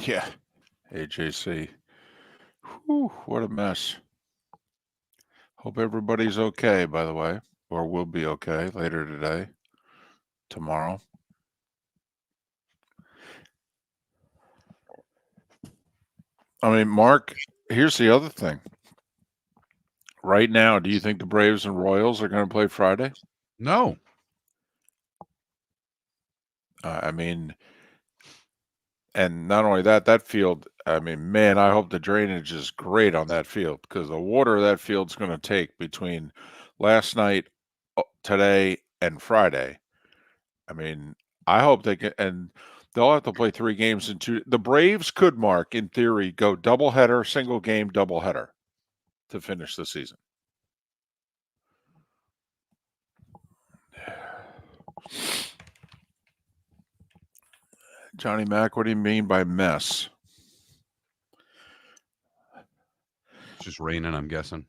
Yeah. AJC. Whew, what a mess. Hope everybody's okay, by the way, or will be okay later today, tomorrow. I mean, Mark, here's the other thing. Right now, do you think the Braves and Royals are going to play Friday? No. I mean, and not only that, that field, I mean, man, I hope the drainage is great on that field because the water that field's going to take between last night, today, and Friday. I mean, I hope they can, and they'll have to play 3 games in 2. The Braves could, Mark, in theory, go doubleheader, single game, doubleheader to finish the season. Johnny Mac, what do you mean by mess? It's just raining, I'm guessing.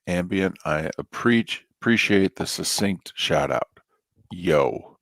Ambient, I appreciate the succinct shout out. Yo.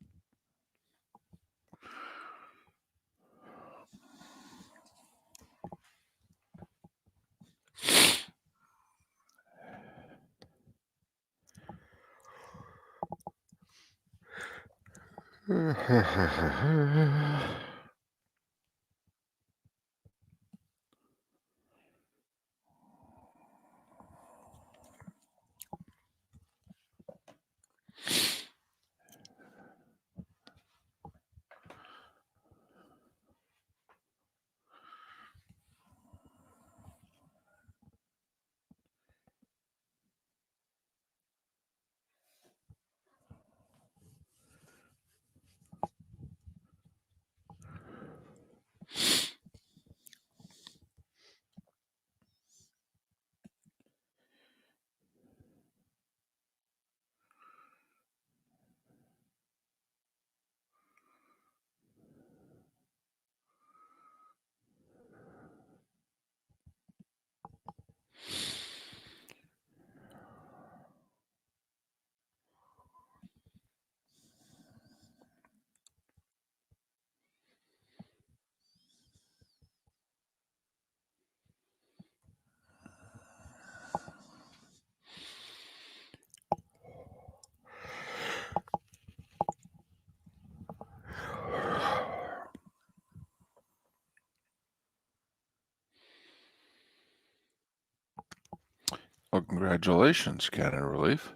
Well, congratulations, Canada Relief.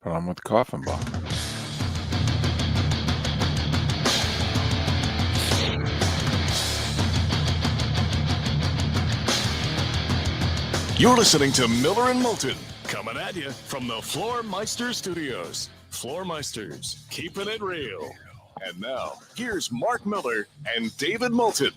But I'm with Coffin Box. You're listening to Miller and Moulton, coming at you from the Floormeister Studios. Floormeisters, keeping it real. And now, here's Mark Miller and David Moulton.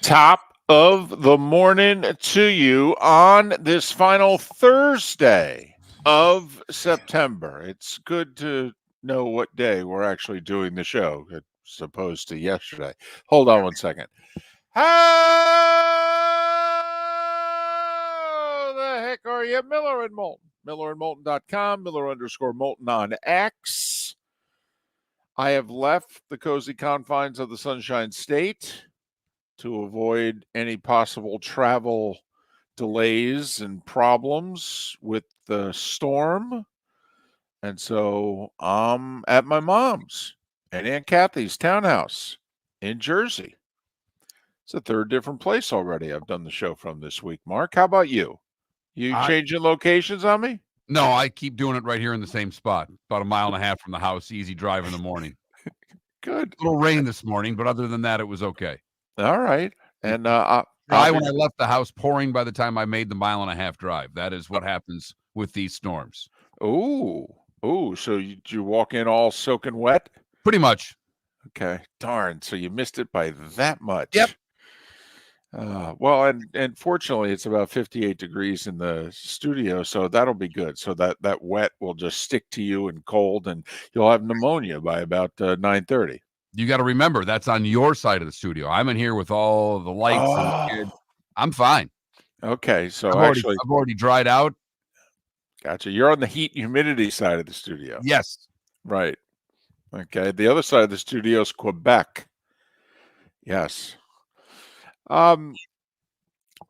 Top of the morning to you on this final Thursday of September. It's good to know what day we're actually doing the show as opposed to yesterday. Hold on one second. How the heck are you? Miller and Moulton. MillerandMoulton.com, Miller_Moulton on X. I have left the cozy confines of the Sunshine State to avoid any possible travel delays and problems with the storm. And so I'm at my mom's and Aunt Kathy's townhouse in Jersey. It's a third different place already I've done the show from this week, Mark. How about you? You changing locations on me? No, I keep doing it right here in the same spot, about a mile and a half from the house, easy drive in the morning. Good. A little rain this morning, but other than that, it was okay. All right. And dry when I left the house, pouring by the time I made the mile and a half drive. That is what happens with these storms. Oh, so you walk in all soaking wet? Pretty much. Okay. Darn. So you missed it by that much. Yep. Well, and fortunately, it's about 58 degrees in the studio, so that'll be good. So that wet will just stick to you and cold, and you'll have pneumonia by about 9:30. You got to remember that's on your side of the studio. I'm in here with all the lights and the kid. I'm fine. Okay. So I've already dried out. gotcha. You're on the heat and humidity side of the studio, Yes. right? Okay. The other side of the studio is Quebec. Yes. Um,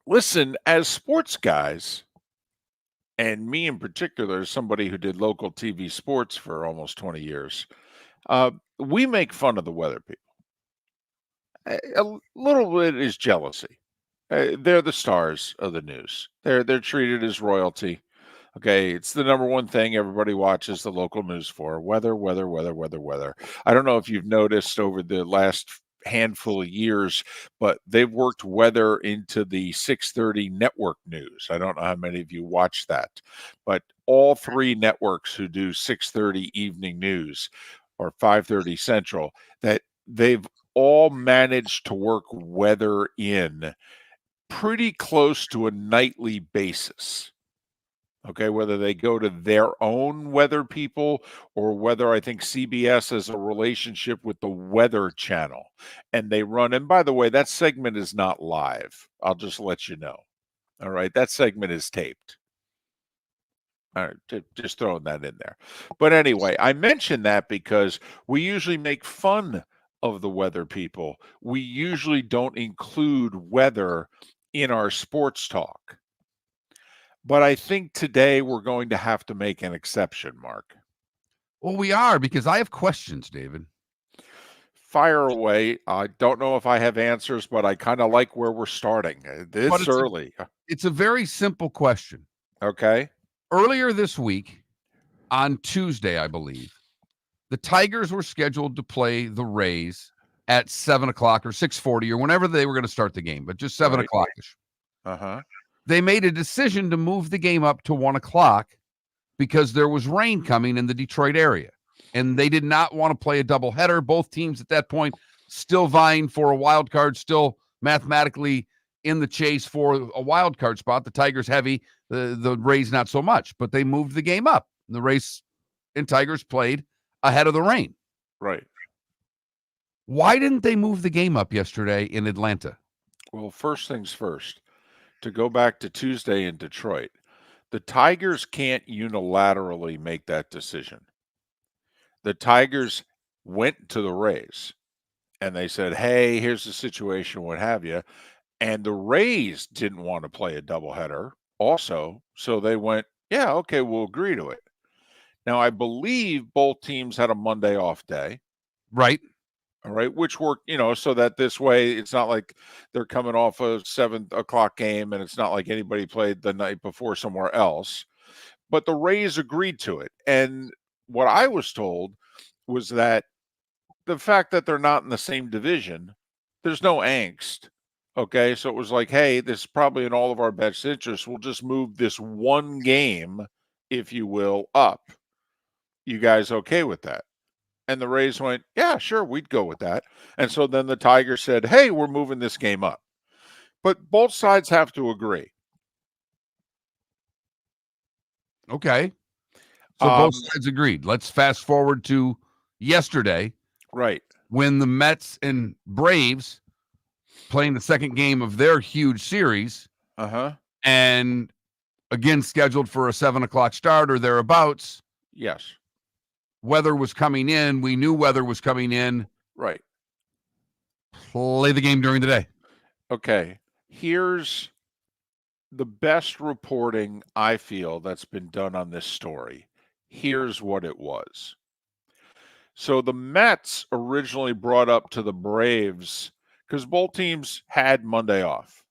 Listen, as sports guys, and me in particular, as somebody who did local TV sports for almost 20 years, we make fun of the weather people. A little bit is jealousy. They're the stars of the news. They're treated as royalty. Okay, it's the number one thing everybody watches the local news for. Weather, weather, weather, weather, weather. I don't know if you've noticed over the last handful of years, but they've worked weather into the 6:30 network news. I don't know how many of you watch that, but all three networks who do 6:30 evening news or 5:30 Central, that they've all managed to work weather in pretty close to a nightly basis. Okay, whether they go to their own weather people or whether I think CBS has a relationship with the Weather Channel and they run. And by the way, that segment is not live. I'll just let you know. All right, that segment is taped. All right, just throwing that in there. But anyway, I mention that because we usually make fun of the weather people. We usually don't include weather in our sports talk. But I think today we're going to have to make an exception, Mark. Well, we are, because I have questions, David. Fire away. I don't know if I have answers, but I kind of like where we're starting. This early. It's a very simple question. Okay. Earlier this week, on Tuesday, I believe, the Tigers were scheduled to play the Rays at 7 o'clock or 6:40 or whenever they were going to start the game, but just 7 Right. o'clock-ish. Uh-huh. They made a decision to move the game up to 1 o'clock because there was rain coming in the Detroit area, and they did not want to play a doubleheader. Both teams at that point still vying for a wild card, still mathematically in the chase for a wild card spot. The Tigers heavy, the Rays not so much, but they moved the game up. The Rays and Tigers played ahead of the rain. Right. Why didn't they move the game up yesterday in Atlanta? Well, first things first, to go back to Tuesday in Detroit, the Tigers can't unilaterally make that decision. The Tigers went to the Rays and they said, hey, here's the situation, what have you. And the Rays didn't want to play a doubleheader also. So they went, yeah, okay, we'll agree to it. Now, I believe both teams had a Monday off day. Right. All right, which worked, so that this way it's not like they're coming off a 7 o'clock game and it's not like anybody played the night before somewhere else. But the Rays agreed to it. And what I was told was that the fact that they're not in the same division, there's no angst. Okay, so it was like, hey, this is probably in all of our best interests. We'll just move this one game, if you will, up. You guys okay with that? And the Rays went, yeah, sure, we'd go with that. And so then the Tigers said, hey, we're moving this game up. But both sides have to agree. Okay. So both sides agreed. Let's fast forward to yesterday. Right. When the Mets and Braves playing the second game of their huge series. Uh-huh. And again, scheduled for a 7 o'clock start or thereabouts. Yes. Weather was coming in. We knew weather was coming in. Right. Play the game during the day. Okay. Here's the best reporting I feel that's been done on this story. Here's what it was. So the Mets originally brought up to the Braves because both teams had Monday off.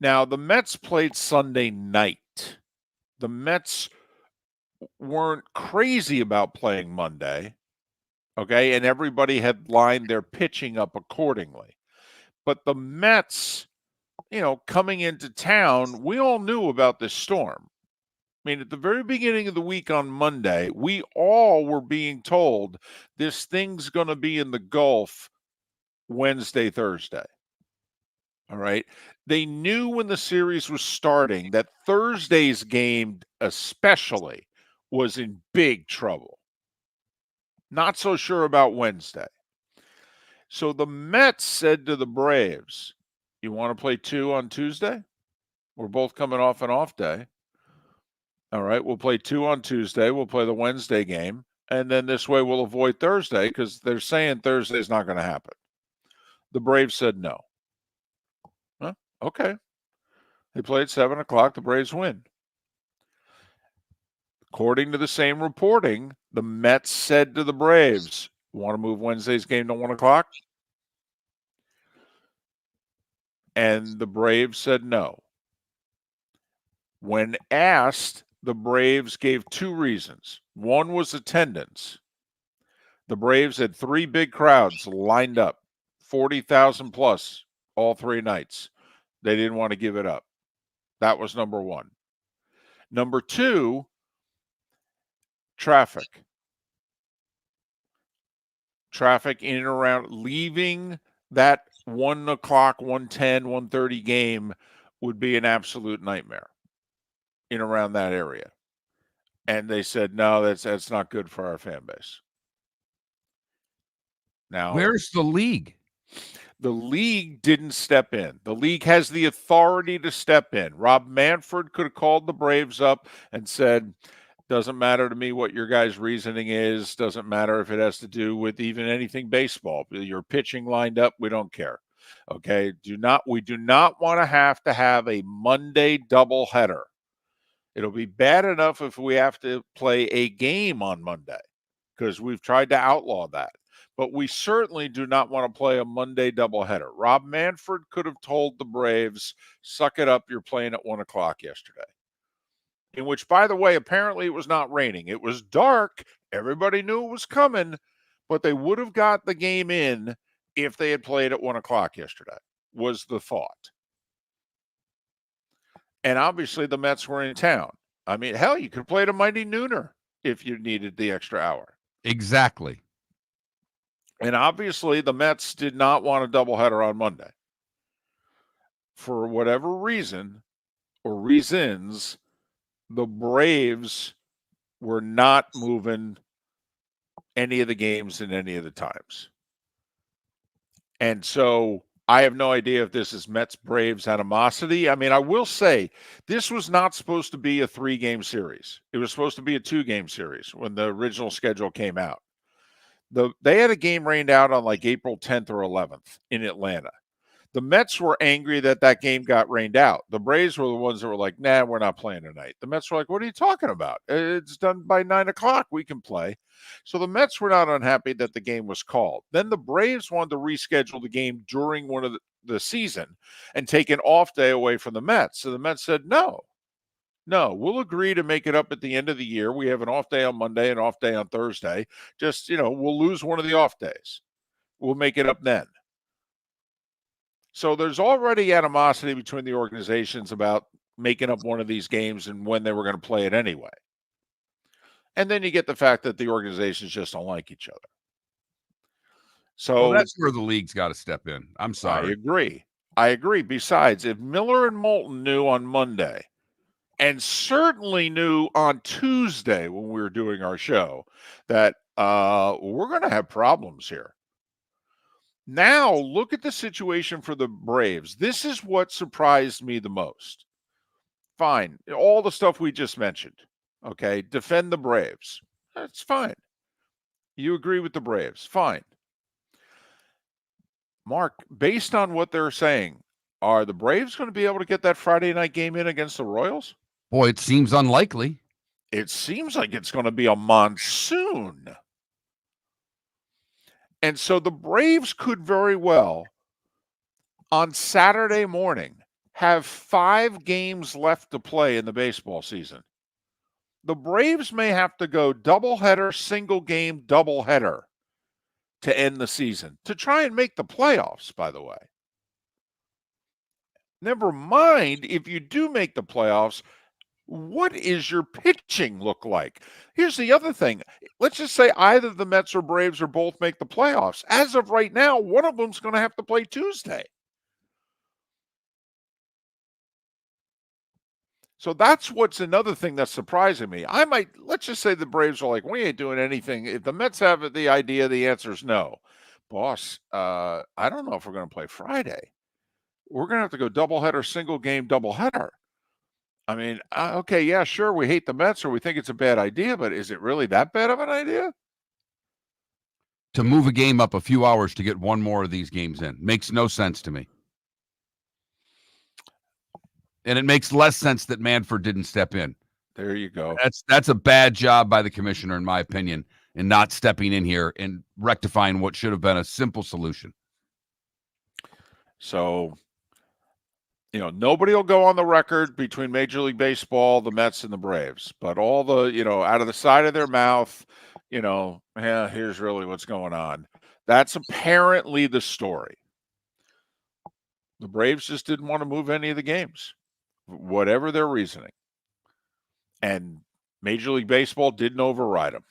Now, the Mets played Sunday night. The Mets weren't crazy about playing Monday, okay? And everybody had lined their pitching up accordingly. But the Mets, coming into town, we all knew about this storm. I mean, at the very beginning of the week on Monday, we all were being told this thing's going to be in the Gulf Wednesday, Thursday. All right. They knew when the series was starting that Thursday's game, especially, was in big trouble. Not so sure about Wednesday. So the Mets said to the Braves, you want to play 2 on Tuesday? We're both coming off an off day. All right. We'll play 2 on Tuesday. We'll play the Wednesday game. And then this way we'll avoid Thursday because they're saying Thursday's not going to happen. The Braves said no. Huh? Okay. They play at 7 o'clock. The Braves win. According to the same reporting, the Mets said to the Braves, want to move Wednesday's game to 1 o'clock? And the Braves said no. When asked, the Braves gave 2 reasons. One was attendance. The Braves had 3 big crowds lined up, 40,000 plus all 3 nights. They didn't want to give it up. That was number 1. Number 2, traffic. Traffic in and around, leaving that 1 o'clock, 1:10, 1:30 game would be an absolute nightmare in around that area. And they said, no, that's not good for our fan base. Now, Where's the league? the league didn't step in. The league has the authority to step in. Rob Manfred could have called the Braves up and said, doesn't matter to me what your guys' reasoning is. Doesn't matter if it has to do with even anything baseball. You're pitching lined up. We don't care. Okay. We do not want to have a Monday doubleheader. It'll be bad enough if we have to play a game on Monday because we've tried to outlaw that. But we certainly do not want to play a Monday doubleheader. Rob Manfred could have told the Braves, suck it up, you're playing at 1 o'clock yesterday. In which, by the way, apparently it was not raining. It was dark. Everybody knew it was coming, but they would have got the game in if they had played at 1 o'clock yesterday, was the thought. And obviously the Mets were in town. I mean, hell, you could play at a mighty nooner if you needed the extra hour. Exactly. And obviously the Mets did not want a doubleheader on Monday. For whatever reason or reasons, the Braves were not moving any of the games in any of the times. And so I have no idea if this is Mets-Braves animosity. I mean, I will say this was not supposed to be a 3-game series. It was supposed to be a 2-game series when the original schedule came out. They had a game rained out on like April 10th or 11th in Atlanta. The Mets were angry that game got rained out. The Braves were the ones that were like, nah, we're not playing tonight. The Mets were like, what are you talking about? It's done by 9 o'clock. We can play. So the Mets were not unhappy that the game was called. Then the Braves wanted to reschedule the game during one of the season and take an off day away from the Mets. So the Mets said, no, we'll agree to make it up at the end of the year. We have an off day on Monday, an off day on Thursday. Just, we'll lose one of the off days. We'll make it up then. So there's already animosity between the organizations about making up one of these games and when they were going to play it anyway. And then you get the fact that the organizations just don't like each other. So that's where the league's got to step in. I'm sorry. I agree. Besides, if Miller and Moulton knew on Monday and certainly knew on Tuesday when we were doing our show that we're going to have problems here. Now, look at the situation for the Braves. This is what surprised me the most. Fine. All the stuff we just mentioned. Okay. Defend the Braves. That's fine. You agree with the Braves. Fine. Mark, based on what they're saying, are the Braves going to be able to get that Friday night game in against the Royals? Boy, it seems unlikely. It seems like it's going to be a monsoon. And so the Braves could very well, on Saturday morning, have 5 games left to play in the baseball season. The Braves may have to go doubleheader, single game, doubleheader to end the season, to try and make the playoffs, by the way. Never mind, if you do make the playoffs, what is your pitching look like? Here's the other thing. Let's just say either the Mets or Braves or both make the playoffs. As of right now, one of them's going to have to play Tuesday. So that's what's another thing that's surprising me. Let's just say the Braves are like, we ain't doing anything. If the Mets have the idea, the answer is no. Boss, I don't know if we're going to play Friday. We're going to have to go doubleheader, single game, doubleheader. I mean, okay, yeah, sure, we hate the Mets or we think it's a bad idea, but is it really that bad of an idea? To move a game up a few hours to get one more of these games in makes no sense to me. And it makes less sense that Manfred didn't step in. There you go. That's a bad job by the commissioner, in my opinion, in not stepping in here and rectifying what should have been a simple solution. So, nobody will go on the record between Major League Baseball, the Mets, and the Braves. But all the, out of the side of their mouth, here's really what's going on. That's apparently the story. The Braves just didn't want to move any of the games, whatever their reasoning. And Major League Baseball didn't override them.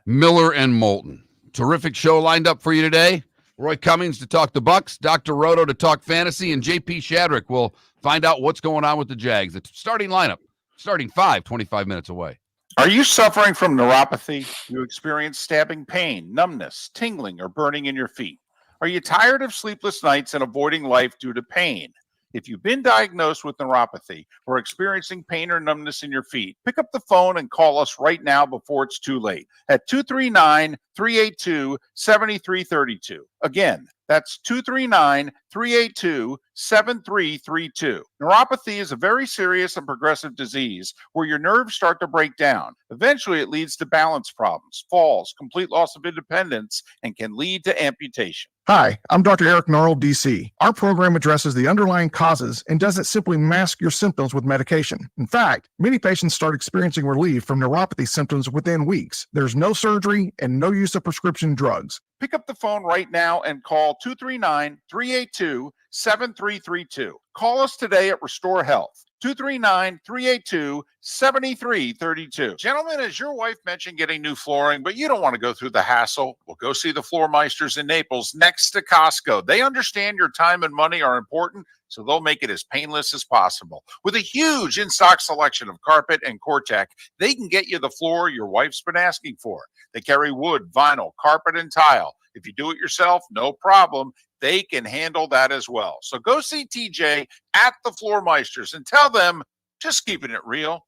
Miller and Moulton. Terrific show lined up for you today. Roy Cummings to talk the Bucs, Dr. Roto to talk fantasy, and JP Shadrick will find out what's going on with the Jags. The starting lineup, starting 25 minutes away. Are you suffering from neuropathy? You experience stabbing pain, numbness, tingling, or burning in your feet? Are you tired of sleepless nights and avoiding life due to pain? If you've been diagnosed with neuropathy or experiencing pain or numbness in your feet, pick up the phone and call us right now before it's too late at 239-382-7332. Again, that's 239-382-7332. Neuropathy is a very serious and progressive disease where your nerves start to break down. Eventually, it leads to balance problems, falls, complete loss of independence, and can lead to amputation. Hi, I'm Dr. Eric Norrell, DC. Our program addresses the underlying causes and doesn't simply mask your symptoms with medication. In fact, many patients start experiencing relief from neuropathy symptoms within weeks. There's no surgery and no use of prescription drugs. Pick up the phone right now and call 239-382-7332. Call us today at Restore Health. 239-382-7332. Gentlemen, as your wife mentioned getting new flooring, but you don't want to go through the hassle, well, go see the Floor Meisters in Naples next to Costco. They understand your time and money are important, so they'll make it as painless as possible. With a huge in-stock selection of carpet and Cortec, they can get you the floor your wife's been asking for. They carry wood, vinyl, carpet, and tile. If you do it yourself, no problem. They can handle that as well. So go see TJ at the Floor Meisters and tell them, just keeping it real.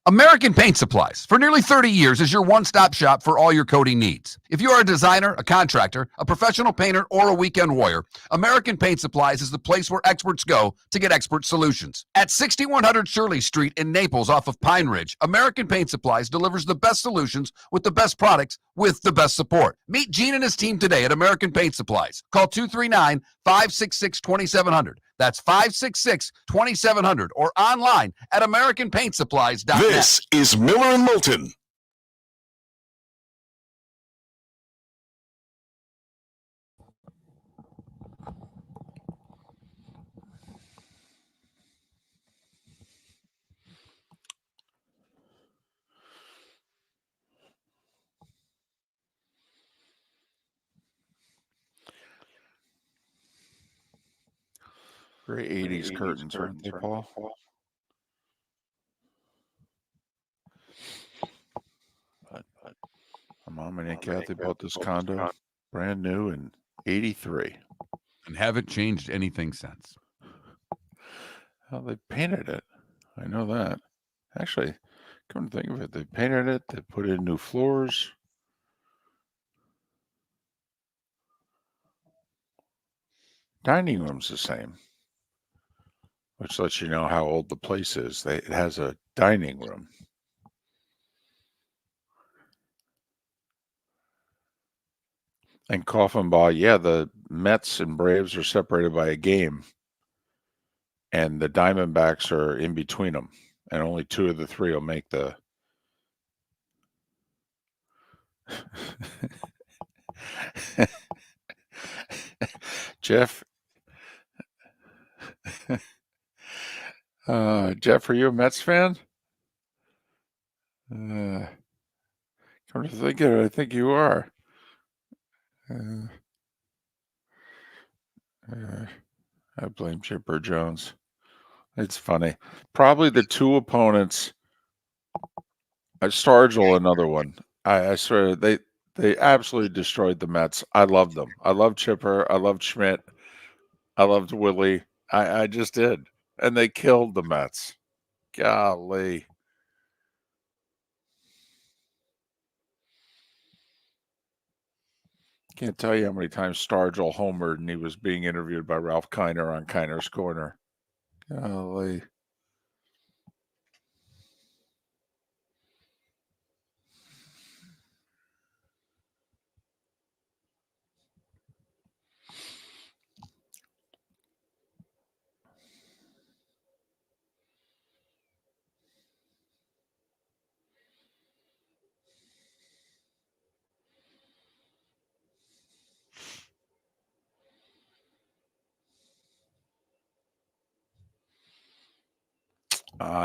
American Paint Supplies, for nearly 30 years, is your one-stop shop for all your coating needs. If you are a designer, a contractor, a professional painter, or a weekend warrior, American Paint Supplies is the place where experts go to get expert solutions. At 6100 Shirley Street in Naples off of Pine Ridge, American Paint Supplies delivers the best solutions with the best products with the best support. Meet Gene and his team today at American Paint Supplies. Call 239-566-2700. That's 566-2700 or online at AmericanPaintSupplies.net. This is Miller and Moulton. Very 80s curtains, aren't they, Paul? But my mom and Aunt Kathy bought this condo brand new in 83. And haven't changed anything since. Well, they painted it. I know that. Actually, come to think of it, they painted it, they put in new floors. Dining room's the same, which lets you know how old the place is. It has a dining room. And Coffin Ball, yeah, the Mets and Braves are separated by a game. And the Diamondbacks are in between them. And only two of the three will make the... Jeff... Jeff, are you a Mets fan? Come to think of it, I think you are. I blame Chipper Jones. It's funny. Probably the two opponents. Stargell, another one. I swear they absolutely destroyed the Mets. I loved them. I loved Chipper. I loved Schmidt. I loved Willie. I just did. And they killed the Mets. Golly. Can't tell you how many times Stargell homered and he was being interviewed by Ralph Kiner on Kiner's Corner. Golly.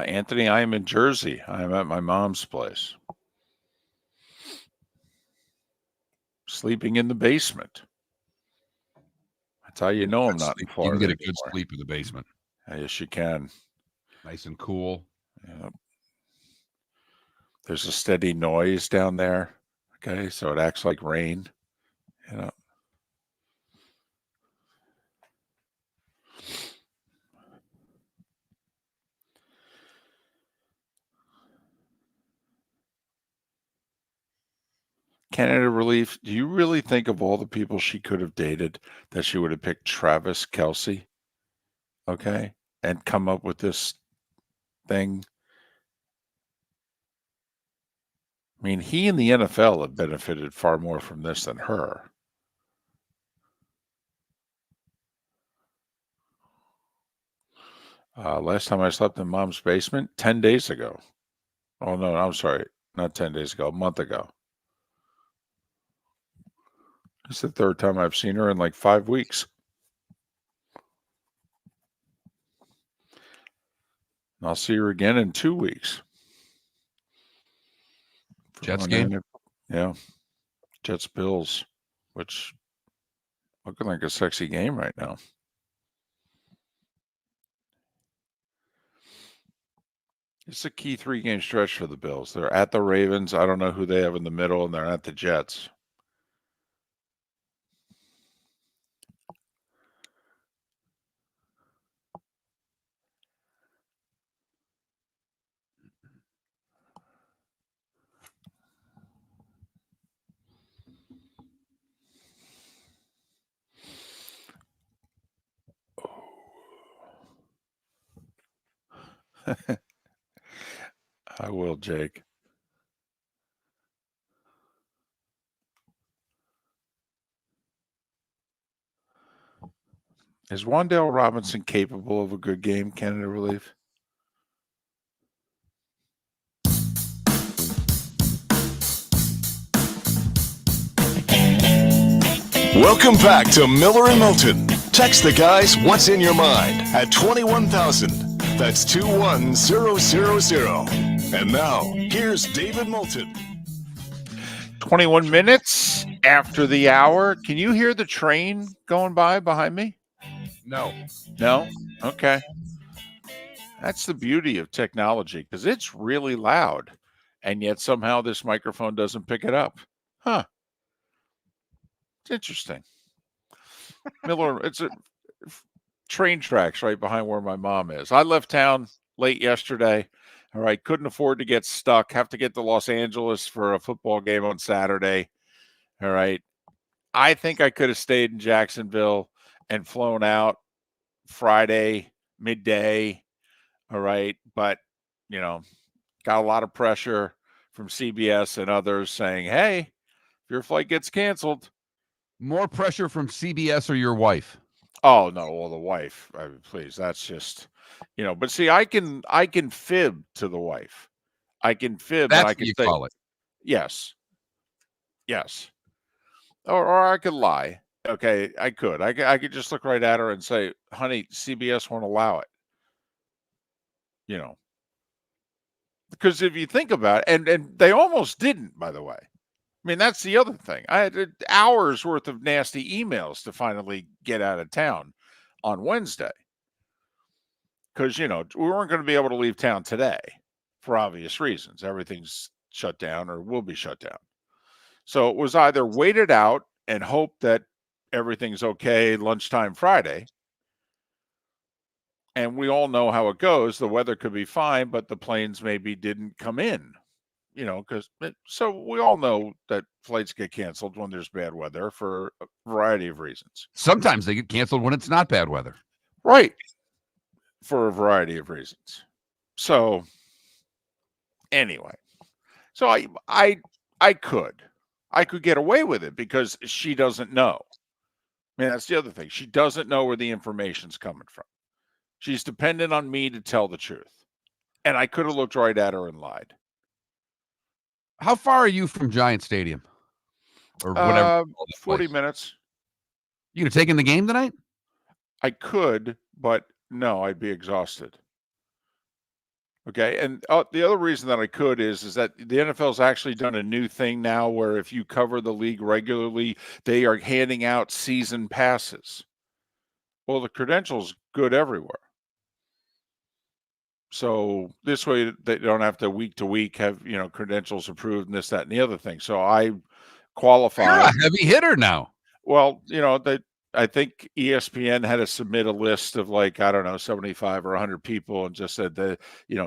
Anthony, I am in Jersey. I am at my mom's place. Sleeping in the basement. That's how you know I'm not in You can Florida get a good anymore. sleep in the basement. Yes, you can. Nice and cool. Yep. There's a steady noise down there. Okay, so it acts like rain. You know. Canada Relief, do you really think of all the people she could have dated that she would have picked Travis Kelce? Okay, and come up with this thing? I mean, he and the NFL have benefited far more from this than her. Last time I slept in mom's basement, 10 days ago. Oh, no, I'm sorry. Not 10 days ago, a month ago. It's the third time I've seen her in like 5 weeks. I'll see her again in 2 weeks. Jets game? Yeah. Jets Bills, which looking like a sexy game right now. It's a key 3-game stretch for the Bills. They're at the Ravens. I don't know who they have in the middle, and they're at the Jets. I will, Jake. Is Wan'Dale Robinson capable of a good game, Canada Relief? Welcome back to Miller and Moulton. Text the guys what's in your mind at 21,000. That's 21000. And now, here's David Moulton. 21 minutes after the hour. Can you hear the train going by behind me? No. No? Okay. That's the beauty of technology, because it's really loud, and yet somehow this microphone doesn't pick it up. Huh. It's interesting. Miller, it's a train tracks right behind where my mom is. I left town late yesterday. All right. Couldn't afford to get stuck. Have to get to Los Angeles for a football game on Saturday. All right. I think I could have stayed in Jacksonville and flown out Friday midday. All right. But, you know, got a lot of pressure from CBS and others saying, hey, if your flight gets canceled. More pressure from CBS or your wife? Oh, no. Well, the wife, I mean, please, that's just, you know, but see, I can fib to the wife. I can fib. That's and I what can you say, call it. yes. Yes. Or I could lie. Okay. I could just look right at her and say, honey, CBS won't allow it. You know, because if you think about it, and they almost didn't, by the way. I mean, that's the other thing. I had hours worth of nasty emails to finally get out of town on Wednesday. because, we weren't going to be able to leave town today for obvious reasons. Everything's shut down or will be shut down. So it was either wait it out and hope that everything's okay lunchtime Friday. And we all know how it goes. The weather could be fine, but the planes maybe didn't come in, so we all know that flights get canceled when there's bad weather for a variety of reasons. Sometimes they get canceled when it's not bad weather. Right. For a variety of reasons. So anyway, so I could get away with it because she doesn't know. I mean, that's the other thing. She doesn't know where the information's coming from. She's dependent on me to tell the truth. And I could have looked right at her and lied. How far are you from Giant Stadium? Or whatever. 40 minutes. You gonna take in the game tonight? I could, but no, I'd be exhausted. Okay, and the other reason that I could is that the NFL's actually done a new thing now where if you cover the league regularly, they are handing out season passes. Well, the credential's good everywhere. So this way they don't have to week to week have, credentials approved and this, that, and the other thing. So I qualify. You're a heavy hitter now. Well, I think ESPN had to submit a list of 75 or 100 people and just said that,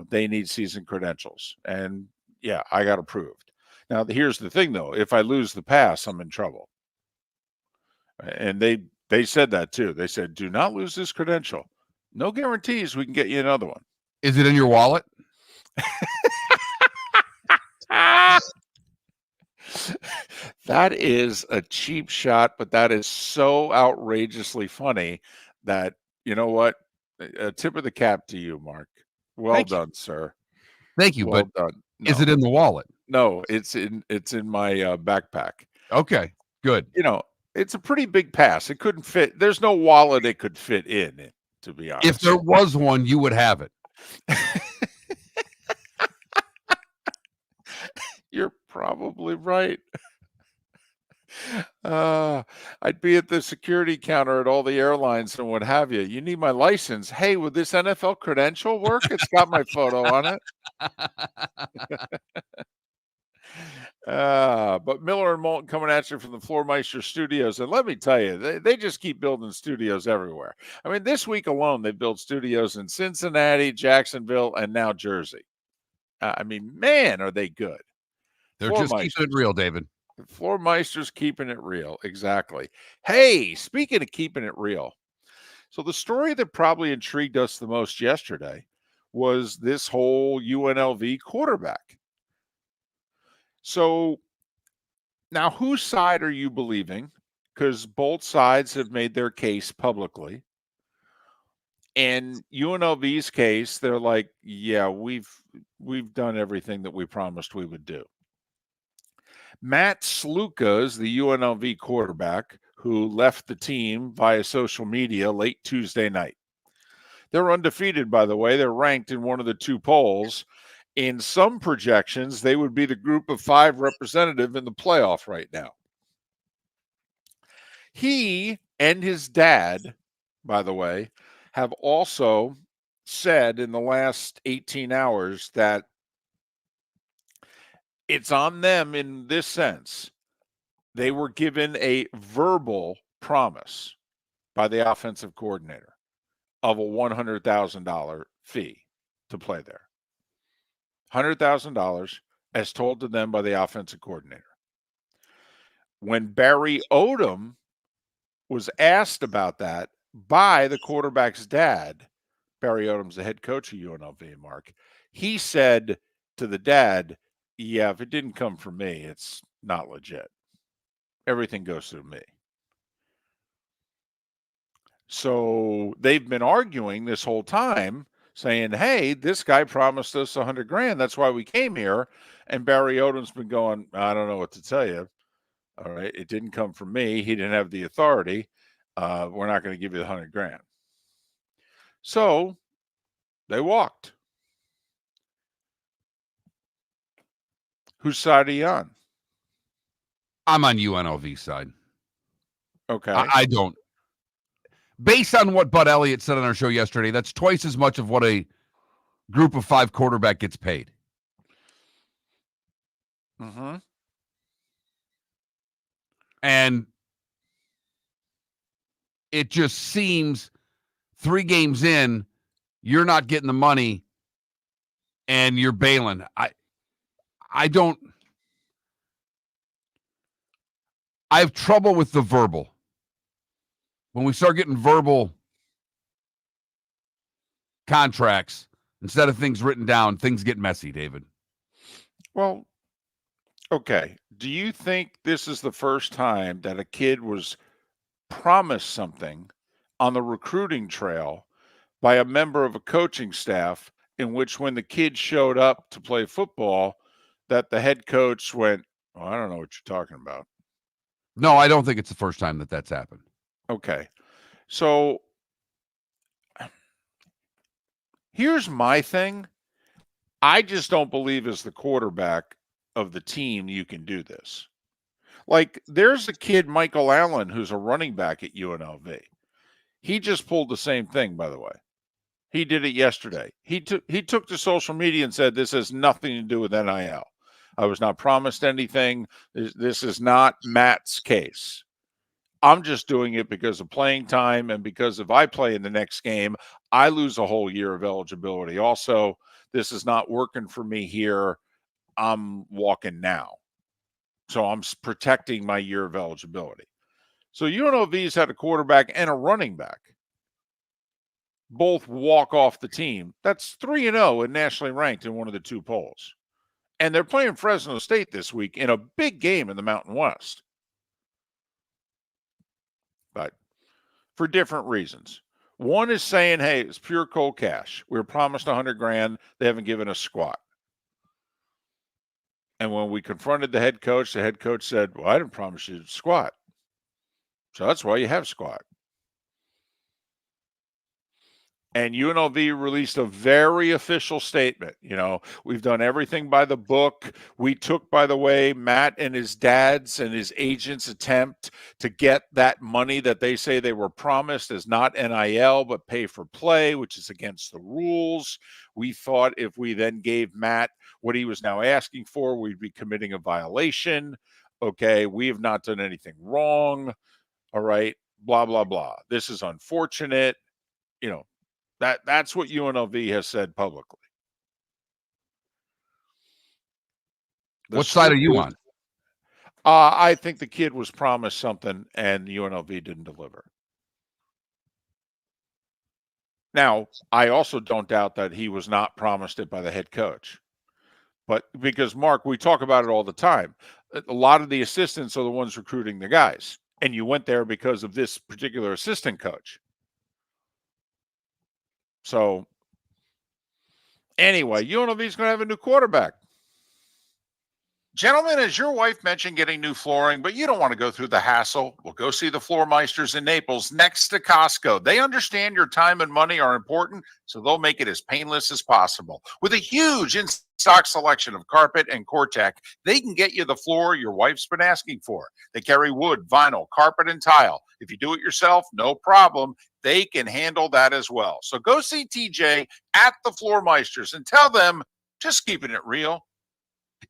they need season credentials. And yeah, I got approved. Now, here's the thing though. If I lose the pass, I'm in trouble. And they said that too. They said, do not lose this credential. No guarantees we can get you another one. Is it in your wallet? That is a cheap shot, but that is so outrageously funny that, you know what? A tip of the cap to you, Mark. Well done, sir. Thank you. Well but done. No. Is it in the wallet? No, it's in my backpack. Okay, good. It's a pretty big pass. It couldn't fit. There's no wallet it could fit in it, to be honest. If there was one, you would have it. You're probably right. I'd be at the security counter at all the airlines and what have you. You need my license. Hey, would this NFL credential work? It's got my photo on it. But Miller and Moulton coming at you from the Floormeister Studios. And let me tell you, they just keep building studios everywhere. I mean, this week alone, they built studios in Cincinnati, Jacksonville, and now Jersey. I mean, man, are they good. They're just keeping it real, David. Floormeister's keeping it real. Exactly. Hey, speaking of keeping it real. So the story that probably intrigued us the most yesterday was this whole UNLV quarterback. So now whose side are you believing? Because both sides have made their case publicly. And UNLV's case, they're like, yeah, we've done everything that we promised we would do. Matt Sluka is the UNLV quarterback who left the team via social media late Tuesday night. They're undefeated, by the way. They're ranked in one of the two polls. In some projections, they would be the group of 5 representative in the playoff right now. He and his dad, by the way, have also said in the last 18 hours that it's on them in this sense. They were given a verbal promise by the offensive coordinator of a $100,000 fee to play there. $100,000 as told to them by the offensive coordinator. When Barry Odom was asked about that by the quarterback's dad, Barry Odom's the head coach of UNLV, Mark, he said to the dad, yeah, if it didn't come from me, it's not legit. Everything goes through me. So they've been arguing this whole time saying, hey, this guy promised us $100,000. That's why we came here. And Barry Odom's been going, I don't know what to tell you. All right. It didn't come from me. He didn't have the authority. We're not going to give you the $100,000. So they walked. Whose side are you on? I'm on UNLV side. Okay. I don't. based on what Bud Elliott said on our show yesterday, that's twice as much of what a group of 5 quarterback gets paid. Mm-hmm. And it just seems 3 games in, you're not getting the money and you're bailing. I have trouble with the verbal. When we start getting verbal contracts instead of things written down, things get messy, David. Well, okay. Do you think this is the first time that a kid was promised something on the recruiting trail by a member of a coaching staff in which when the kid showed up to play football, that the head coach went, "Oh, I don't know what you're talking about." No, I don't think it's the first time that that's happened. Okay. So here's my thing. I just don't believe as the quarterback of the team you can do this. Like, there's a kid, Michael Allen, who's a running back at UNLV. He just pulled the same thing, by the way. He did it yesterday. He took to social media and said, "This has nothing to do with NIL. I was not promised anything. This is not Matt's case. I'm just doing it because of playing time and because if I play in the next game, I lose a whole year of eligibility. Also, this is not working for me here. I'm walking now. So I'm protecting my year of eligibility." So UNLV's had a quarterback and a running back both walk off the team. That's 3-0 and nationally ranked in one of the 2 polls. And they're playing Fresno State this week in a big game in the Mountain West. But for different reasons. One is saying, hey, it's pure cold cash. We were promised $100,000. They haven't given us squat. And when we confronted the head coach said, "Well, I didn't promise you squat. So that's why you have squat." And UNLV released a very official statement. We've done everything by the book. We took, by the way, Matt and his dad's and his agent's attempt to get that money that they say they were promised as not NIL, but pay for play, which is against the rules. We thought if we then gave Matt what he was now asking for, we'd be committing a violation. Okay, we have not done anything wrong. All right, blah, blah, blah. This is unfortunate. That's what UNLV has said publicly. What side are you on? I think the kid was promised something and UNLV didn't deliver. Now, I also don't doubt that he was not promised it by the head coach. But because, Mark, we talk about it all the time. A lot of the assistants are the ones recruiting the guys. And you went there because of this particular assistant coach. So, anyway, UNLV's going to have a new quarterback. Gentlemen, as your wife mentioned getting new flooring, but you don't want to go through the hassle, well, go see the Floor Meisters in Naples next to Costco. They understand your time and money are important, so they'll make it as painless as possible. With a huge in-stock selection of carpet and Cortec, they can get you the floor your wife's been asking for. They carry wood, vinyl, carpet, and tile. If you do it yourself, no problem. They can handle that as well. So go see TJ at the Floor Meisters and tell them, just keeping it real.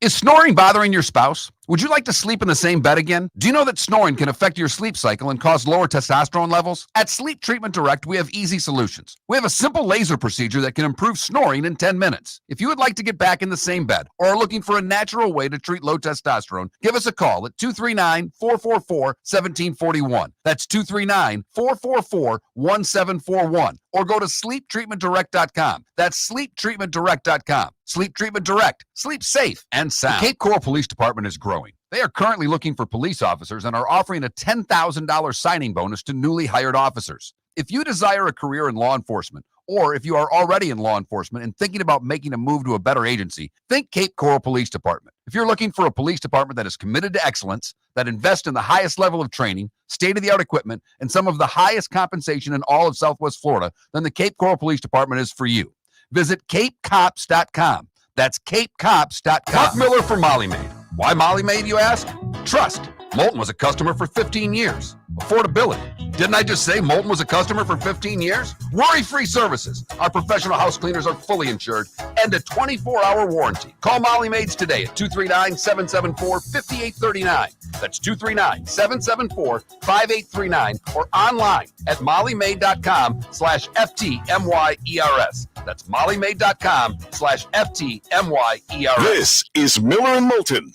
Is snoring bothering your spouse? Would you like to sleep in the same bed again? Do you know that snoring can affect your sleep cycle and cause lower testosterone levels? At Sleep Treatment Direct, we have easy solutions. We have a simple laser procedure that can improve snoring in 10 minutes. If you would like to get back in the same bed or are looking for a natural way to treat low testosterone, give us a call at 239-444-1741. That's 239-444-1741. Or go to sleeptreatmentdirect.com. That's sleeptreatmentdirect.com. Sleep Treatment Direct. Sleep safe and sound. The Cape Coral Police Department is growing. They are currently looking for police officers and are offering a $10,000 signing bonus to newly hired officers. If you desire a career in law enforcement, or if you are already in law enforcement and thinking about making a move to a better agency, think Cape Coral Police Department. If you're looking for a police department that is committed to excellence, that invests in the highest level of training, state-of-the-art equipment, and some of the highest compensation in all of Southwest Florida, then the Cape Coral Police Department is for you. Visit capecops.com. That's capecops.com. Mark Miller for Molly Maid. Why Molly Maid, you ask? Trust. Moulton was a customer for 15 years. Affordability. Didn't I just say Moulton was a customer for 15 years? Worry-free services. Our professional house cleaners are fully insured and a 24-hour warranty. Call Molly Maids today at 239-774-5839. That's 239-774-5839 or online at mollymaid.com/FTMYERS. That's mollymaid.com/FTMYERS. This is Miller and Moulton.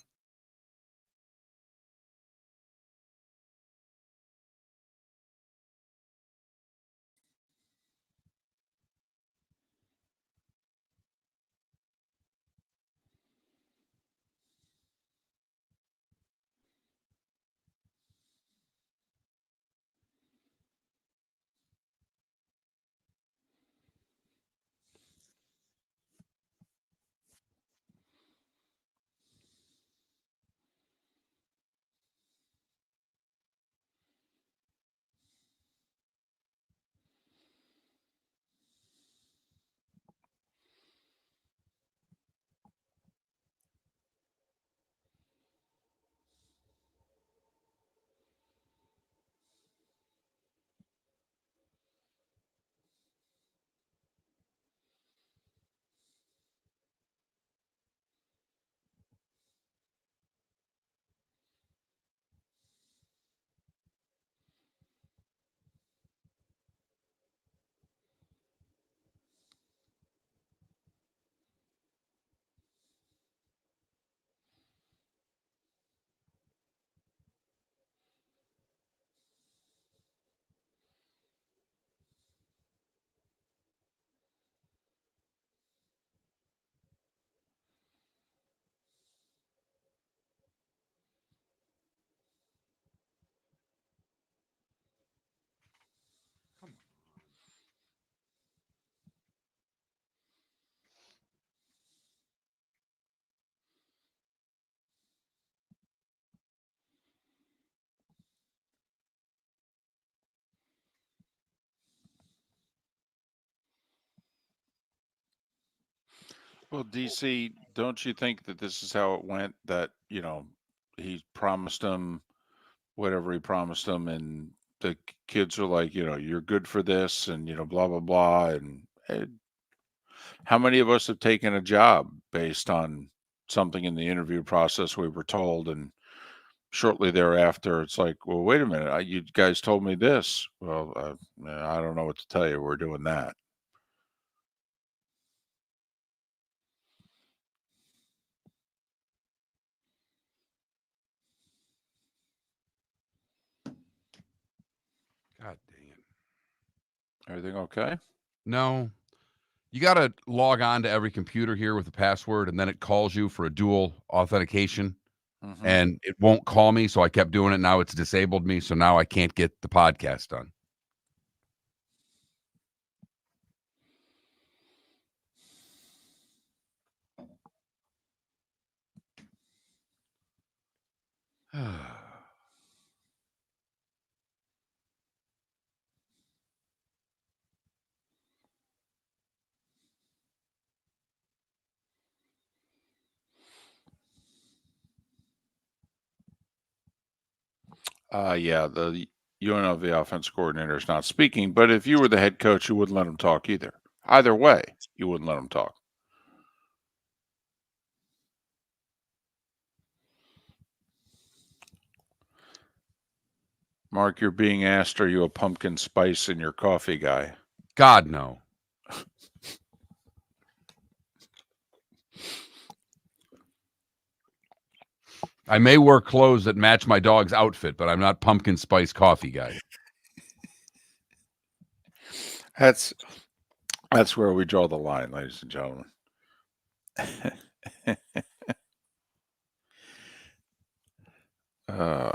Well, DC, don't you think that this is how it went? That, he promised them whatever he promised them, and the kids are like, you're good for this, and, blah, blah, blah. And how many of us have taken a job based on something in the interview process we were told, and shortly thereafter, it's like, well, wait a minute, you guys told me this. Well, I don't know what to tell you. We're doing that. God dang it. Everything okay? No. You got to log on to every computer here with a password, and then it calls you for a dual authentication. Mm-hmm. And it won't call me, so I kept doing it. Now it's disabled me, so now I can't get the podcast done. Yeah, the UNLV offense coordinator is not speaking, but if you were the head coach, you wouldn't let him talk either. Either way, you wouldn't let him talk. Mark, you're being asked, are you a pumpkin spice in your coffee guy? God, no. I may wear clothes that match my dog's outfit, but I'm not pumpkin spice coffee guy. That's where we draw the line, ladies and gentlemen. God.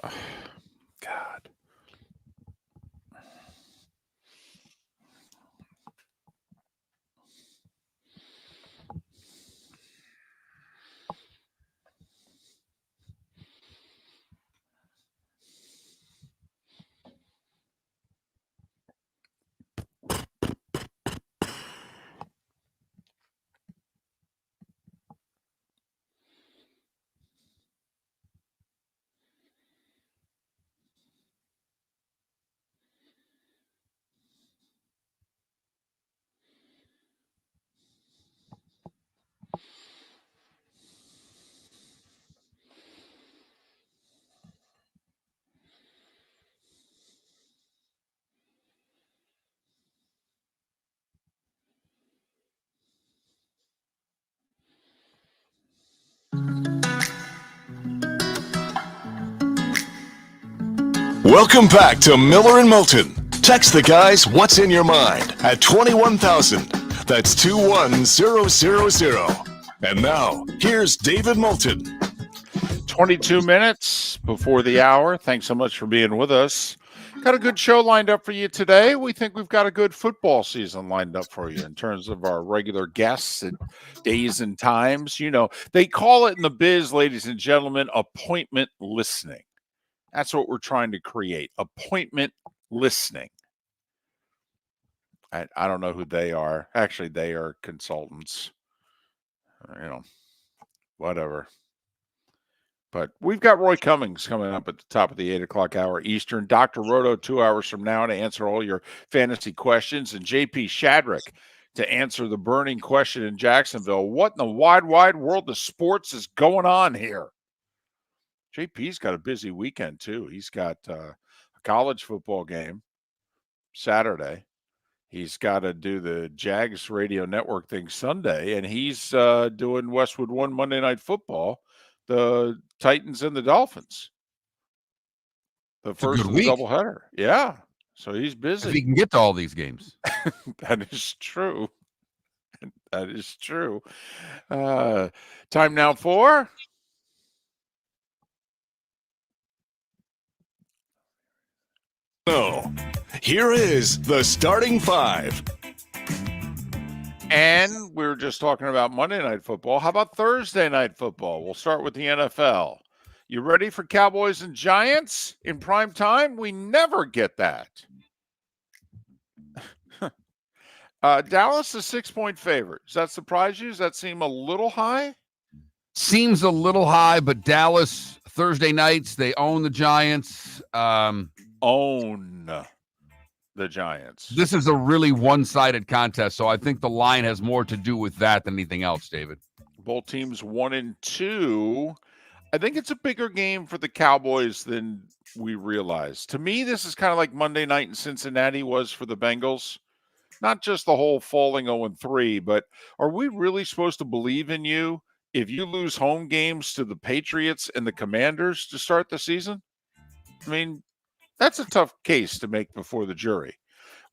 Welcome back to Miller and Moulton. Text the guys what's in your mind at 21,000. That's 21000. And now, here's David Moulton. 22 minutes before the hour. Thanks so much for being with us. Got a good show lined up for you today. We think we've got a good football season lined up for you in terms of our regular guests and days and times. You know, they call it in the biz, ladies and gentlemen, appointment listening. That's what we're trying to create, appointment listening. I don't know who they are. Actually, they are consultants. You know, whatever. But we've got Roy Cummings coming up at the top of the 8 o'clock hour Eastern. Dr. Roto 2 hours from now to answer all your fantasy questions. And JP Shadrick to answer the burning question in Jacksonville. What in the wide world of sports is going on here? JP's got a busy weekend, too. He's got a college football game Saturday. He's got to do the Jags radio network thing Sunday. And he's doing Westwood One Monday Night Football. The Titans and the Dolphins. The first of the doubleheader. Yeah. So he's busy. If he can get to all these games. That is true. That is true. Time now for... No. Here is the starting five. And we were just talking about Monday Night Football. How about Thursday Night Football? We'll start with the NFL. You ready for Cowboys and Giants in prime time? We never get that. Dallas is 6-point favorite. Does that surprise you? Does that seem a little high? Seems a little high, but Dallas, Thursday nights, they own the Giants. Own the Giants. This is a really one-sided contest, so I think the line has more to do with that than anything else, David. Both teams 1-2. I think it's a bigger game for the Cowboys than we realize. To me, this is kind of like Monday night in Cincinnati was for the Bengals. Not just the whole falling 0-3, but are we really supposed to believe in you if you lose home games to the Patriots and the Commanders to start the season? I mean, that's a tough case to make before the jury.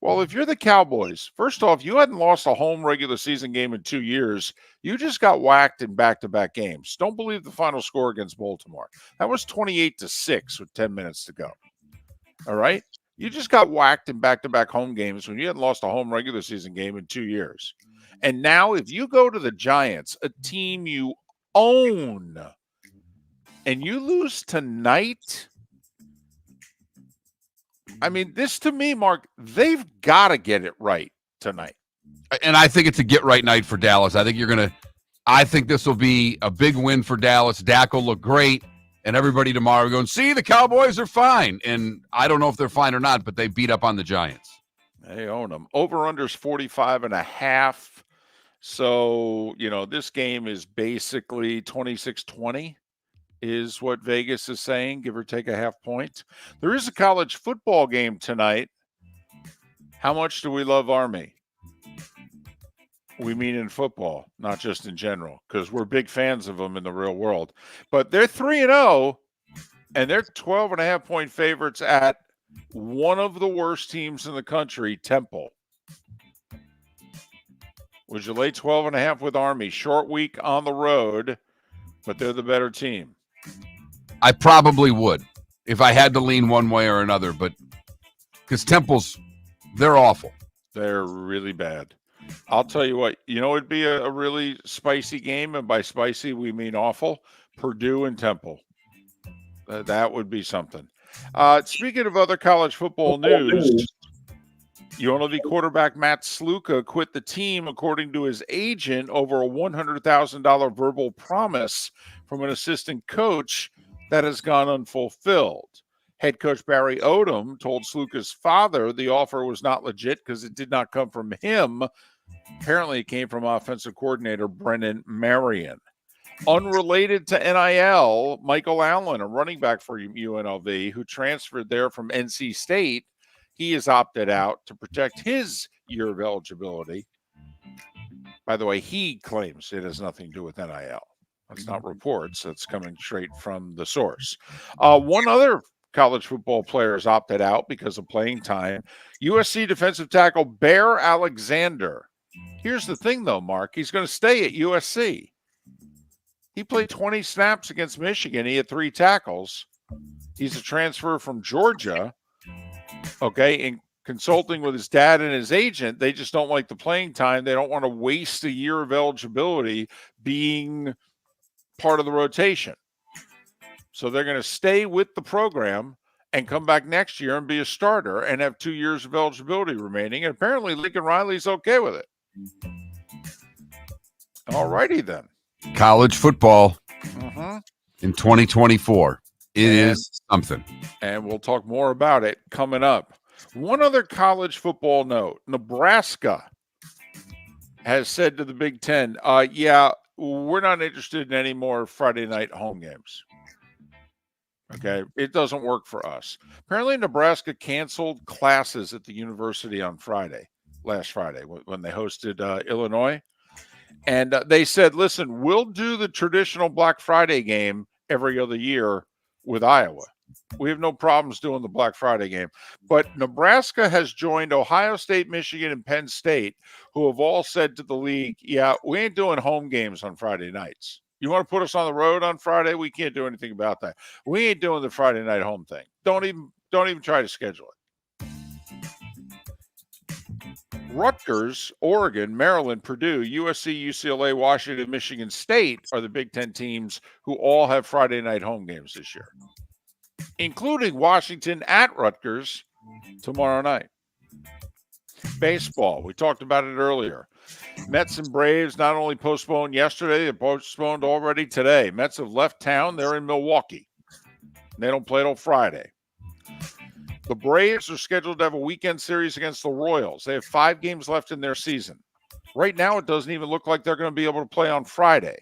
Well, if you're the Cowboys, first off, you hadn't lost a home regular season game in 2 years. You just got whacked in back-to-back games. Don't believe the final score against Baltimore. That was 28-6 with 10 minutes to go. All right? You just got whacked in back-to-back home games when you hadn't lost a home regular season game in 2 years. And now if you go to the Giants, a team you own, and you lose tonight... I mean, this to me, Mark, they've got to get it right tonight. And I think it's a get-right night for Dallas. I think this will be a big win for Dallas. Dak will look great, and everybody tomorrow going, see, the Cowboys are fine. And I don't know if they're fine or not, but they beat up on the Giants. They own them. Over-under's 45.5. So, you know, this game is basically 26-20. Is what Vegas is saying, give or take a half point. There is a college football game tonight. How much do we love Army? We mean in football, not just in general, because we're big fans of them in the real world. But they're 3-0, and they're 12.5-point favorites at one of the worst teams in the country, Temple. Would you lay 12.5 with Army? Short week on the road, but they're the better team. I probably would if I had to lean one way or another, but because Temple's, they're awful. They're really bad. I'll tell you what, you know, it'd be a really spicy game, and by spicy, we mean awful. Purdue and Temple. That would be something. Speaking of other college football news, UNLV quarterback Matt Sluka quit the team, according to his agent, over a $100,000 verbal promise from an assistant coach that has gone unfulfilled. Head coach Barry Odom told Sluka's father the offer was not legit because it did not come from him. Apparently, it came from offensive coordinator Brennan Marion. Unrelated to NIL, Michael Allen, a running back for UNLV, who transferred there from NC State, he has opted out to protect his year of eligibility. By the way, he claims it has nothing to do with NIL. That's not reports. That's coming straight from the source. One other college football players opted out because of playing time. USC defensive tackle Bear Alexander. Here's the thing, though, Mark. He's going to stay at USC. He played 20 snaps against Michigan. He had 3 tackles. He's a transfer from Georgia. Okay, in consulting with his dad and his agent, they just don't like the playing time. They don't want to waste a year of eligibility being part of the rotation. So they're going to stay with the program and come back next year and be a starter and have 2 years of eligibility remaining. And apparently Lincoln Riley's okay with it. All righty then. College football Mm-hmm. in 2024. It is something. And we'll talk more about it coming up. One other college football note. Nebraska has said to the Big Ten, yeah, we're not interested in any more Friday night home games. Okay, it doesn't work for us. Apparently, Nebraska canceled classes at the university on last Friday, when they hosted Illinois. And they said, listen, we'll do the traditional Black Friday game every other year with Iowa. We have no problems doing the Black Friday game. But Nebraska has joined Ohio State, Michigan, and Penn State, who have all said to the league, yeah, we ain't doing home games on Friday nights. You want to put us on the road on Friday? We can't do anything about that. We ain't doing the Friday night home thing. Don't even try to schedule it. Rutgers, Oregon, Maryland, Purdue, USC, UCLA, Washington, Michigan State are the Big Ten teams who all have Friday night home games this year, including Washington at Rutgers tomorrow night. Baseball, we talked about it earlier. Mets and Braves not only postponed yesterday, they postponed already today. Mets have left town. They're in Milwaukee. They don't play till Friday. The Braves are scheduled to have a weekend series against the Royals. They have 5 games left in their season. Right now, it doesn't even look like they're going to be able to play on Friday.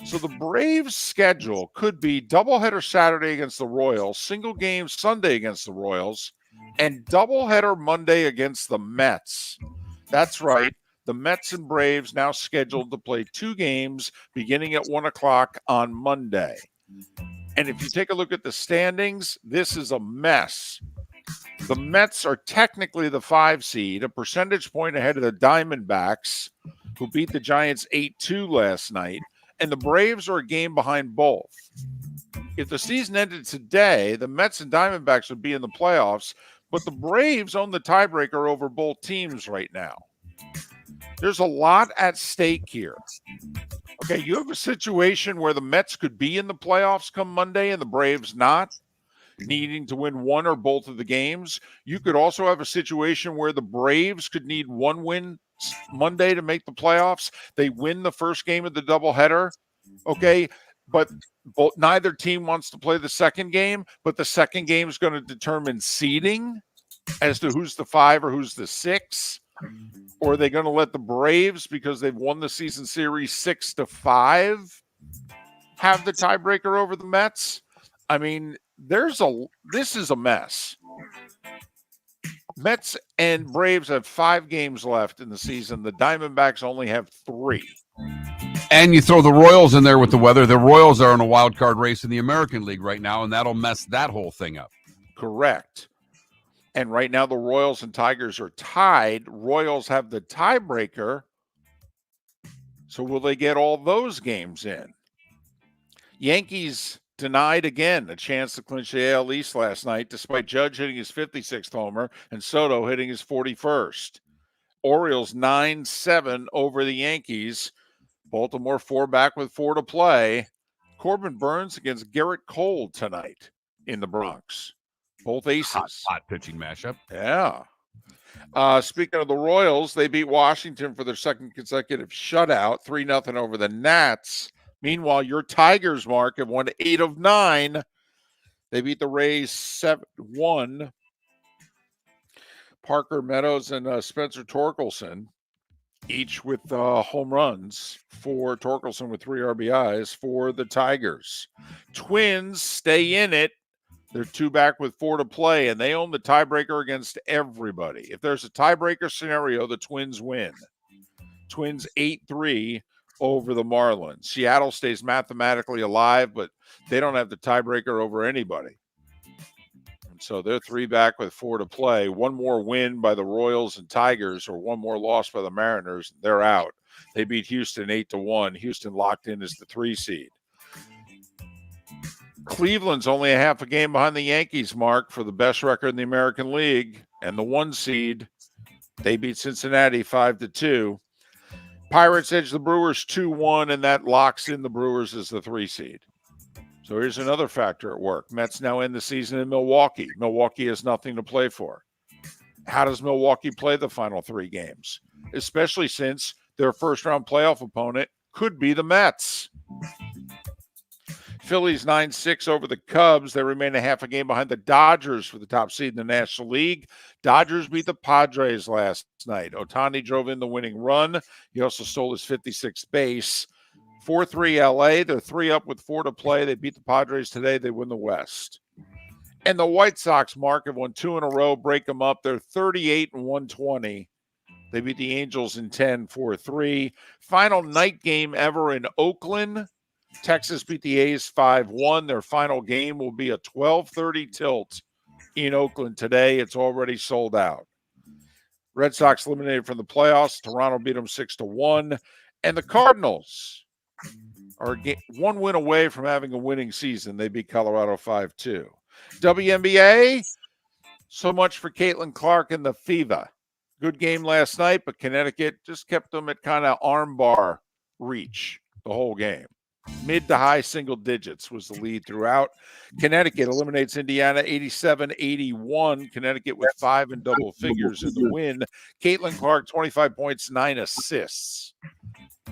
So the Braves' schedule could be doubleheader Saturday against the Royals, single game Sunday against the Royals, and doubleheader Monday against the Mets. That's right. The Mets and Braves now scheduled to play 2 games beginning at 1 o'clock on Monday. And if you take a look at the standings, this is a mess. The Mets are technically the 5 seed, a percentage point ahead of the Diamondbacks, who beat the Giants 8-2 last night. And the Braves are a game behind both. If the season ended today, the Mets and Diamondbacks would be in the playoffs, but the Braves own the tiebreaker over both teams right now. There's a lot at stake here. Okay, you have a situation where the Mets could be in the playoffs come Monday and the Braves not, needing to win one or both of the games. You could also have a situation where the Braves could need 1 win Monday to make the playoffs. They win the first game of the doubleheader, okay, but neither team wants to play the second game, but the second game is going to determine seeding as to who's the 5 or who's the 6. Or are they going to let the Braves, because they've won the season series 6-5, have the tiebreaker over the Mets? I mean, this is a mess. Mets and Braves have 5 games left in the season. The Diamondbacks only have 3. And you throw the Royals in there with the weather. The Royals are in a wild card race in the American League right now, and that'll mess that whole thing up. Correct. And right now the Royals and Tigers are tied. Royals have the tiebreaker. So will they get all those games in? Yankees denied again a chance to clinch the AL East last night, despite Judge hitting his 56th homer and Soto hitting his 41st. Orioles 9-7 over the Yankees. Baltimore 4 back with 4 to play. Corbin Burns against Garrett Cole tonight in the Bronx. Both aces. Hot pitching mashup. Yeah. Speaking of the Royals, they beat Washington for their second consecutive shutout, 3-0 over the Nats. Meanwhile, your Tigers, Mark, have won 8 of 9. They beat the Rays 7-1. Parker Meadows and Spencer Torkelson, each with home runs. For Torkelson with 3 RBIs for the Tigers. Twins stay in it. They're 2 back with 4 to play, and they own the tiebreaker against everybody. If there's a tiebreaker scenario, the Twins win. Twins 8-3 over the Marlins. Seattle stays mathematically alive, but they don't have the tiebreaker over anybody. So they're 3 back with 4 to play. One more win by the Royals and Tigers, or one more loss by the Mariners, they're out. They beat Houston 8-1. Houston locked in as the 3 seed. Cleveland's only a half a game behind the Yankees, Mark, for the best record in the American League, and the 1 seed. They beat Cincinnati 5-2. Pirates edge the Brewers 2-1, and that locks in the Brewers as the 3 seed. So here's another factor at work. Mets now end the season in Milwaukee. Milwaukee has nothing to play for. How does Milwaukee play the final 3 games? Especially since their first-round playoff opponent could be the Mets. Phillies 9-6 over the Cubs. They remain a half a game behind the Dodgers for the top seed in the National League. Dodgers beat the Padres last night. Ohtani drove in the winning run. He also stole his 56th base. 4-3 LA. They're 3 up with 4 to play. They beat the Padres today. They win the West. And the White Sox, Mark, have won 2 in a row. Break them up. They're 38-120. They beat the Angels in 10, 4-3. Final night game ever in Oakland. Texas beat the A's 5-1. Their final game will be a 12:30 tilt in Oakland today. It's already sold out. Red Sox eliminated from the playoffs. Toronto beat them 6-1. And the Cardinals are 1 win away from having a winning season. They beat Colorado 5-2. WNBA, so much for Caitlin Clark and the Fever. Good game last night, but Connecticut just kept them at kind of armbar reach the whole game. Mid to high single digits was the lead throughout. Connecticut eliminates Indiana 87-81. Connecticut with 5 in double figures in the win. Caitlin Clark, 25 points, 9 assists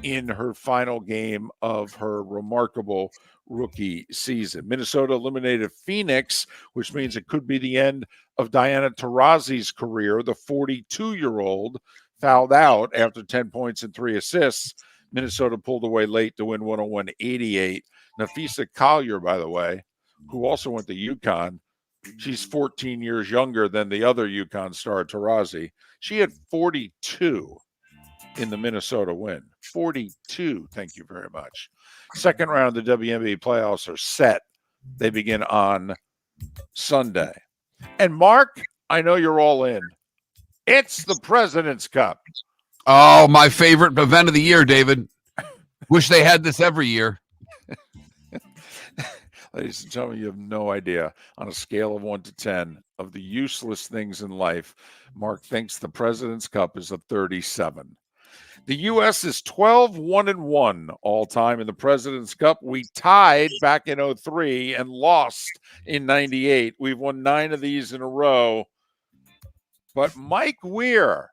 in her final game of her remarkable rookie season. Minnesota eliminated Phoenix, which means it could be the end of Diana Taurasi's career. The 42-year-old fouled out after 10 points and 3 assists. Minnesota pulled away late to win 101-88. Nafisa Collier, by the way, who also went to UConn, she's 14 years younger than the other UConn star, Taurasi. She had 42 in the Minnesota win. 42, thank you very much. Second round of the WNBA playoffs are set. They begin on Sunday. And Mark, I know you're all in. It's the President's Cup. Oh, my favorite event of the year, David. Wish they had this every year. Ladies and gentlemen, you have no idea, on a scale of 1 to 10, of the useless things in life, Mark thinks the President's Cup is a 37. The U.S. is 12-1-1 all time in the President's Cup. We tied back in 2003 and lost in 98. We've won 9 of these in a row. But Mike Weir,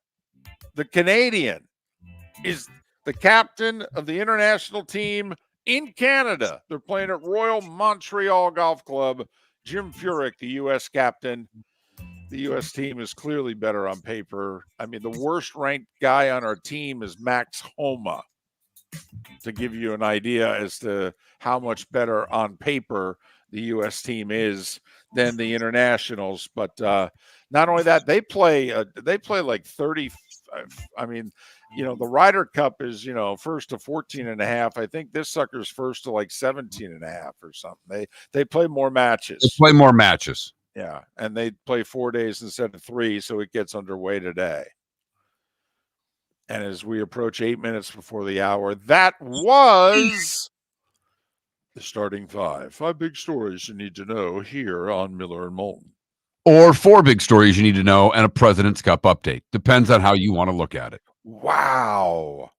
the Canadian, is the captain of the international team in Canada. They're playing at Royal Montreal Golf Club. Jim Furyk, the U.S. captain. The U.S. team is clearly better on paper. I mean, the worst ranked guy on our team is Max Homa, to give you an idea as to how much better on paper the U.S. team is than the internationals. But not only that, they play like 30. I mean, you know, the Ryder Cup is, you know, first to 14 and a half. I think this sucker's first to like 17 and a half or something. They play more matches. They play more matches. Yeah, and they play 4 days instead of 3, so it gets underway today. And as we approach 8 minutes before the hour, that was the starting 5. 5 big stories you need to know here on Miller and Moulton. Or 4 big stories you need to know and a President's Cup update. Depends on how you want to look at it. Wow.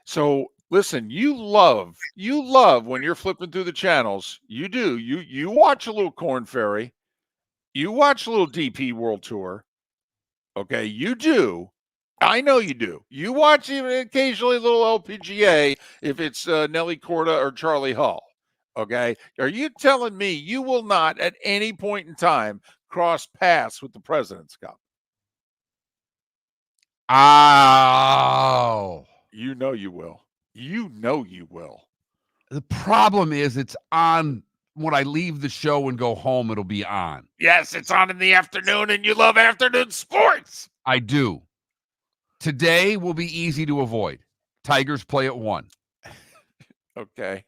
So listen, you love when you're flipping through the channels. You do. You watch a little Corn Ferry. You watch a little DP World Tour. Okay, you do. I know you do. You watch even occasionally a little LPGA if it's Nelly Corda or Charlie Hull. Okay, are you telling me you will not at any point in time cross paths with the President's Cup? Oh. You know you will. You know you will. The problem is it's on when I leave the show and go home, it'll be on. Yes, it's on in the afternoon, and you love afternoon sports. I do. Today will be easy to avoid. Tigers play at 1. Okay.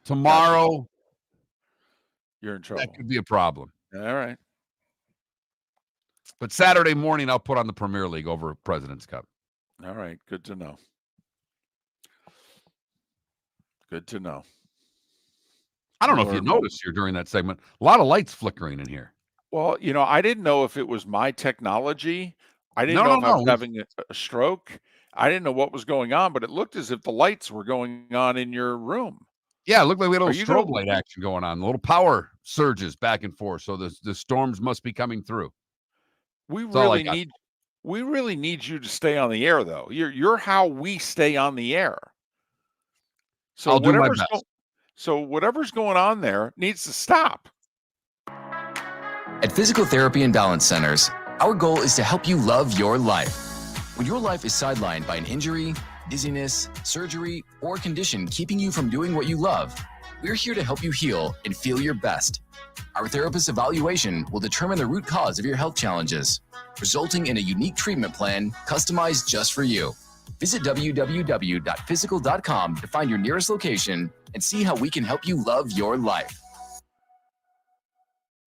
Tomorrow, You're in trouble. that could be a problem. All right. But Saturday morning, I'll put on the Premier League over President's Cup. All right. Good to know. Good to know. I don't know if you noticed here during that segment, a lot of lights flickering in here. Well, I didn't know if it was my technology. I didn't know if I was having a stroke. I didn't know what was going on, but it looked as if the lights were going on in your room. Yeah, it looked like we had a little strobe light action going on, little power surges back and forth. So the storms must be coming through. We really need you to stay on the air, though. You're how we stay on the air. So I'll do my best. So whatever's going on there needs to stop. At Physical Therapy and Balance Centers, our goal is to help you love your life. When your life is sidelined by an injury, dizziness, surgery, or condition keeping you from doing what you love, we're here to help you heal and feel your best. Our therapist evaluation will determine the root cause of your health challenges, resulting in a unique treatment plan customized just for you. Visit www.physical.com to find your nearest location and see how we can help you love your life.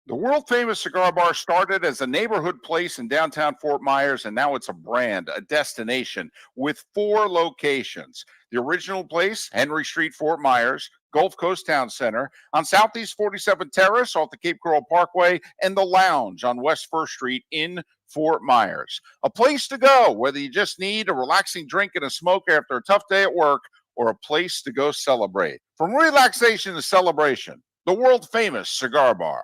The world-famous cigar bar started as a neighborhood place in downtown Fort Myers, and now it's a brand, a destination, with 4 locations. The original place, Henry Street, Fort Myers, Gulf Coast Town Center, on Southeast 47th Terrace off the Cape Coral Parkway, and the Lounge on West 1st Street in Fort Myers. A place to go, whether you just need a relaxing drink and a smoke after a tough day at work, or a place to go celebrate. From relaxation to celebration, the world-famous cigar bar.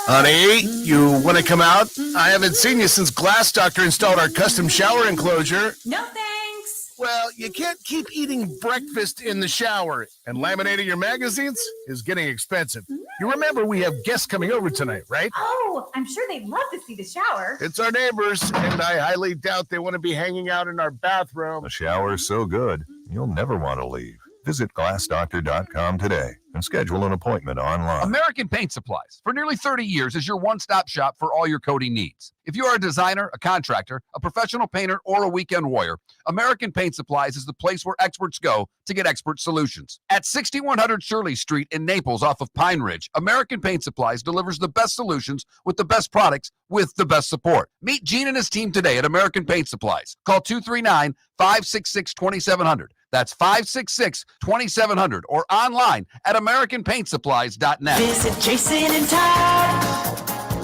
Honey, you want to come out? I haven't seen you since Glass Doctor installed our custom shower enclosure. No thanks. Well, you can't keep eating breakfast in the shower, and laminating your magazines is getting expensive. You remember we have guests coming over tonight, right? Oh, I'm sure they'd love to see the shower. It's our neighbors, and I highly doubt they want to be hanging out in our bathroom. The shower's so good, you'll never want to leave. Visit glassdoctor.com today and schedule an appointment online. American Paint Supplies, for nearly 30 years, is your one-stop shop for all your coating needs. If you are a designer, a contractor, a professional painter, or a weekend warrior, American Paint Supplies is the place where experts go to get expert solutions. At 6100 Shirley Street in Naples off of Pine Ridge, American Paint Supplies delivers the best solutions with the best products with the best support. Meet Gene and his team today at American Paint Supplies. Call 239-566-2700. That's 566-2700 or online at AmericanPaintSupplies.net. Visit Jason and Todd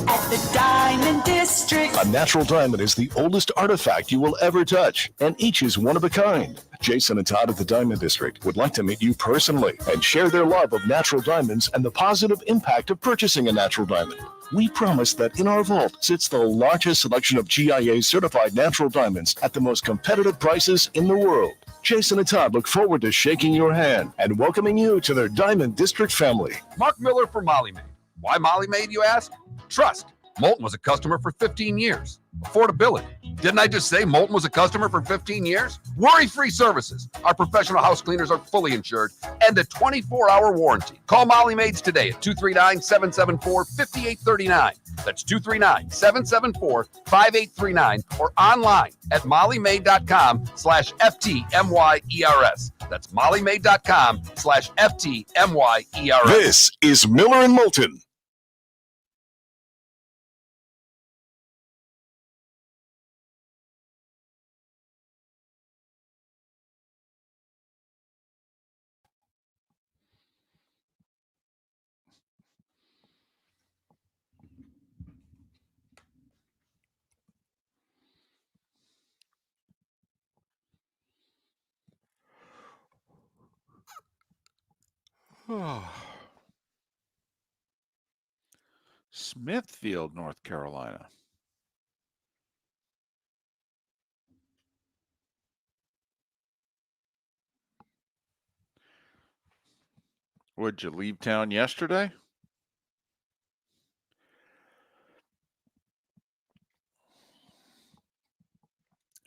at the Diamond District. A natural diamond is the oldest artifact you will ever touch, and each is one of a kind. Jason and Todd at the Diamond District would like to meet you personally and share their love of natural diamonds and the positive impact of purchasing a natural diamond. We promise that in our vault sits the largest selection of GIA-certified natural diamonds at the most competitive prices in the world. Jason and Todd look forward to shaking your hand and welcoming you to their Diamond District family. Mark Miller for Molly Maid. Why Molly Maid, you ask? Trust. Moulton was a customer for 15 years. Affordability. Didn't I just say Moulton was a customer for 15 years? Worry-free services. Our professional house cleaners are fully insured and a 24-hour warranty. Call Molly Maids today at 239-774-5839. That's 239-774-5839 or online at mollymaid.com/FTMYERS. That's mollymaid.com/FTMYERS. This is Miller and Moulton. Smithfield, North Carolina. Would you leave town yesterday?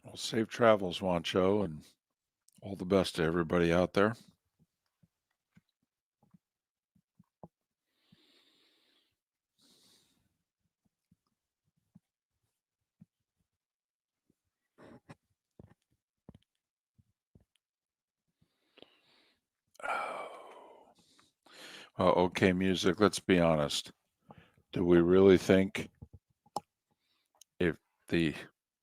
Well, safe travels, Wancho, and all the best to everybody out there. Okay, music. Let's be honest. Do we really think if the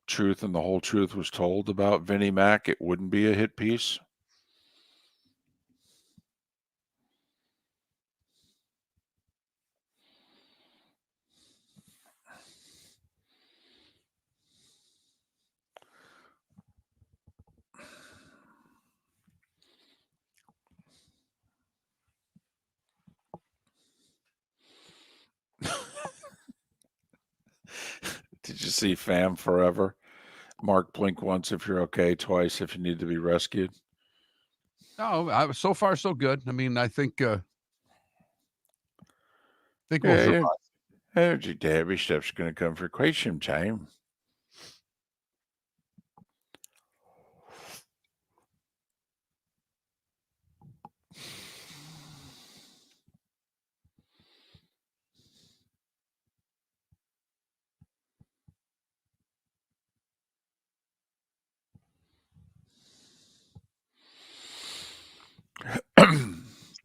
truth and the whole truth was told about Vinnie Mac, it wouldn't be a hit piece? Did you see Fam Forever? Mark, blink once if you're okay, twice if you need to be rescued. No, so far so good. I mean, I think we'll Yeah, survive. Energy Derby stuff's going to come for quite some time.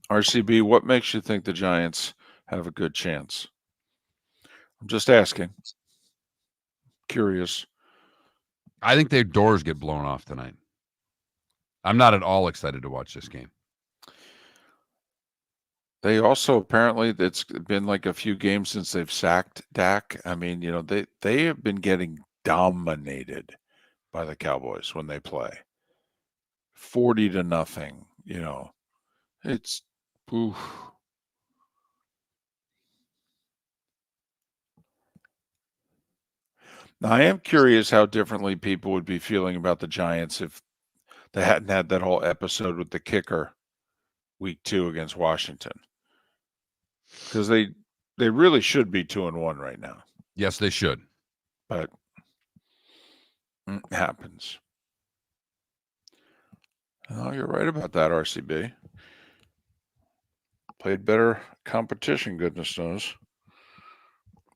RCB, what makes you think the Giants have a good chance? I'm just asking. Curious. I think their doors get blown off tonight. I'm not at all excited to watch this game. They also apparently, it's been like a few games since they've sacked Dak. I mean, you know, they have been getting dominated by the Cowboys when they play. 40-0, you know. It's oof. Now, I am curious how differently people would be feeling about the Giants if they hadn't had that whole episode with the kicker week 2 against Washington. Because they really should be 2-1 right now. Yes, they should. But it happens. Oh, you're right about that, RCB. Played better competition, goodness knows,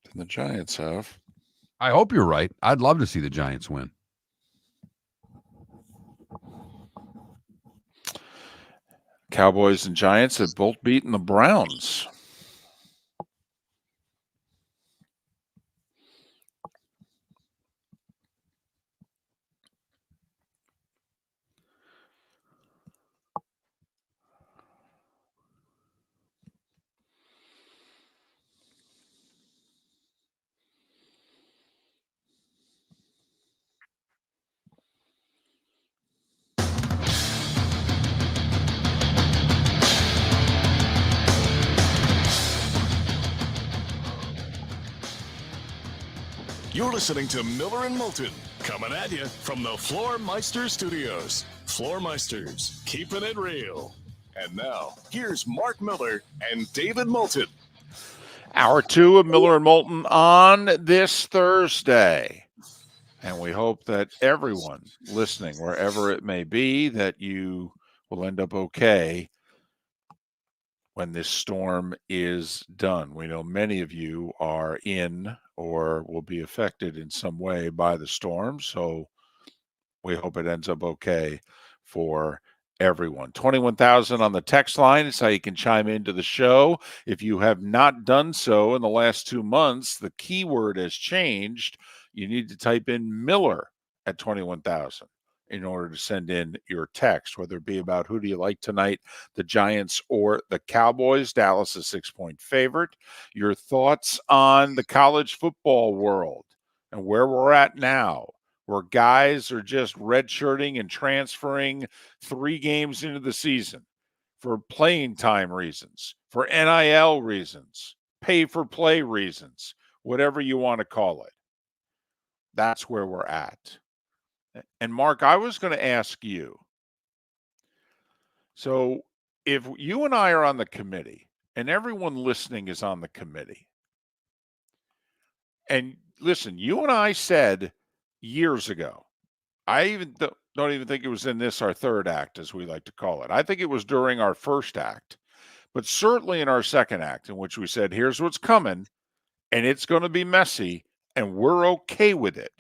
than the Giants have. I hope you're right. I'd love to see the Giants win. Cowboys and Giants have both beaten the Browns. You're listening to Miller and Moulton, coming at you from the Floormeister Studios. Floormeisters, keeping it real. And now, here's Mark Miller and David Moulton. Hour 2 of Miller and Moulton on this Thursday. And we hope that everyone listening, wherever it may be, that you will end up okay when this storm is done. We know many of you are in or will be affected in some way by the storm, so we hope it ends up okay for everyone. 21,000 on the text line is how you can chime into the show. If you have not done so in the last 2 months, the keyword has changed. You need to type in Miller at 21,000 in order to send in your text, whether it be about who do you like tonight, the Giants or the Cowboys. Dallas is 6-point favorite. Your thoughts on the college football world and where we're at now, where guys are just redshirting and transferring 3 games into the season for playing time reasons, for NIL reasons, pay for play reasons, whatever you want to call it. That's where we're at. And Mark, I was going to ask you. So if you and I are on the committee and everyone listening is on the committee, and listen, you and I said years ago, I even don't even think it was in this, our third act, as we like to call it. I think it was during our first act, but certainly in our second act, in which we said, here's what's coming, and it's going to be messy, and we're okay with it.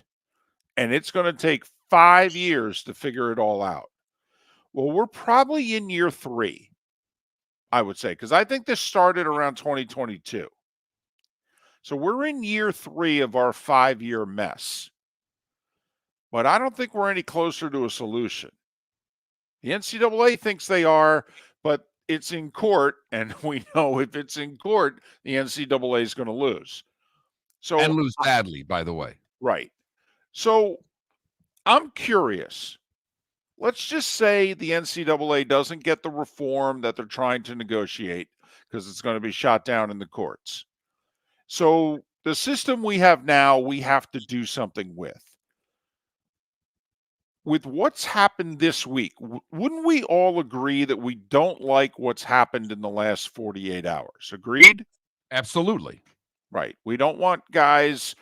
And it's going to take 5 years to figure it all out. Well, we're probably in year 3. I would say, because I think this started around 2022. So we're in year 3 of our 5-year mess. But I don't think we're any closer to a solution. The NCAA thinks they are, but it's in court, and we know if it's in court, the NCAA is going to lose. So And lose badly, by the way. right. So I'm curious. Let's just say the NCAA doesn't get the reform that they're trying to negotiate because it's going to be shot down in the courts. So the system we have now, we have to do something with. With what's happened this week, wouldn't we all agree that we don't like what's happened in the last 48 hours? Agreed? Absolutely. Right. We don't want guys,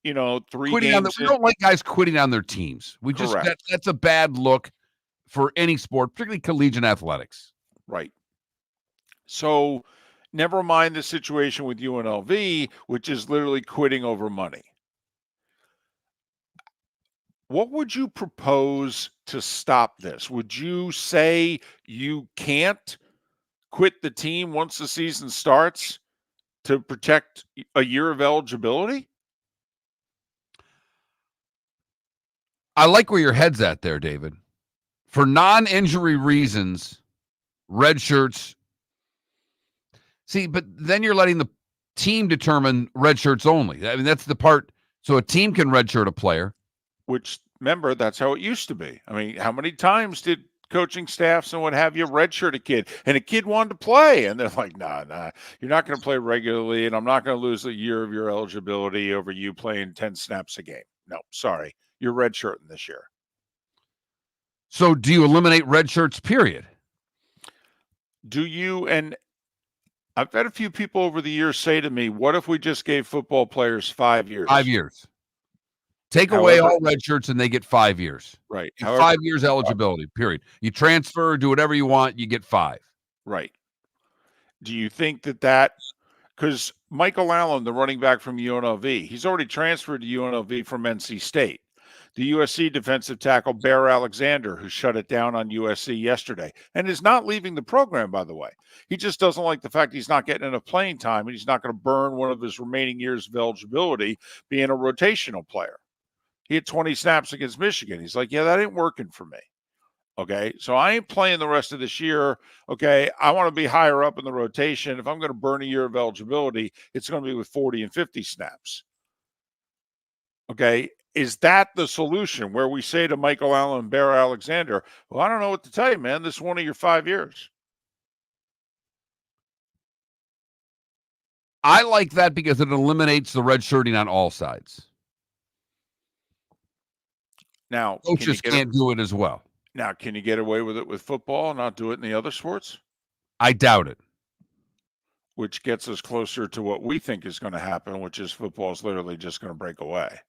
3 Quitting on games we in. don't like guys quitting on their teams. We just Correct. that's a bad look for any sport, particularly collegiate athletics. Right. So never mind the situation with UNLV, which is literally quitting over money. What would you propose to stop this? Would you say you can't quit the team once the season starts to protect a year of eligibility? I like where your head's at there, David. For non-injury reasons, red shirts. See, but then you're letting the team determine red shirts only. I mean, that's the part. So a team can redshirt a player. Which, remember, that's how it used to be. I mean, how many times did coaching staffs and what have you redshirt a kid? And a kid wanted to play, and they're like, nah, you're not going to play regularly, and I'm not going to lose a year of your eligibility over you playing 10 snaps a game. No, sorry. You're redshirting this year. So do you eliminate red shirts, period? Do you? And I've had a few people over the years say to me, what if we just gave football players 5 years? 5 years. Take away all red shirts and they get 5 years. Right. 5 years eligibility, period. You transfer, do whatever you want, you get 5. Right. Do you think that because Michael Allen, the running back from UNLV, he's already transferred to UNLV from NC State. The USC defensive tackle, Bear Alexander, who shut it down on USC yesterday and is not leaving the program, by the way. He just doesn't like the fact he's not getting enough playing time, and he's not going to burn one of his remaining years of eligibility being a rotational player. He had 20 snaps against Michigan. He's like, yeah, that ain't working for me. Okay, so I ain't playing the rest of this year. Okay, I want to be higher up in the rotation. If I'm going to burn a year of eligibility, it's going to be with 40 and 50 snaps. Okay, is that the solution where we say to Michael Allen and Bear Alexander, well, I don't know what to tell you, man. This is one of your 5 years. I like that because it eliminates the red shirting on all sides. Now, coaches can't do it as well. Now, can you get away with it with football and not do it in the other sports? I doubt it. Which gets us closer to what we think is going to happen, which is football is literally just going to break away.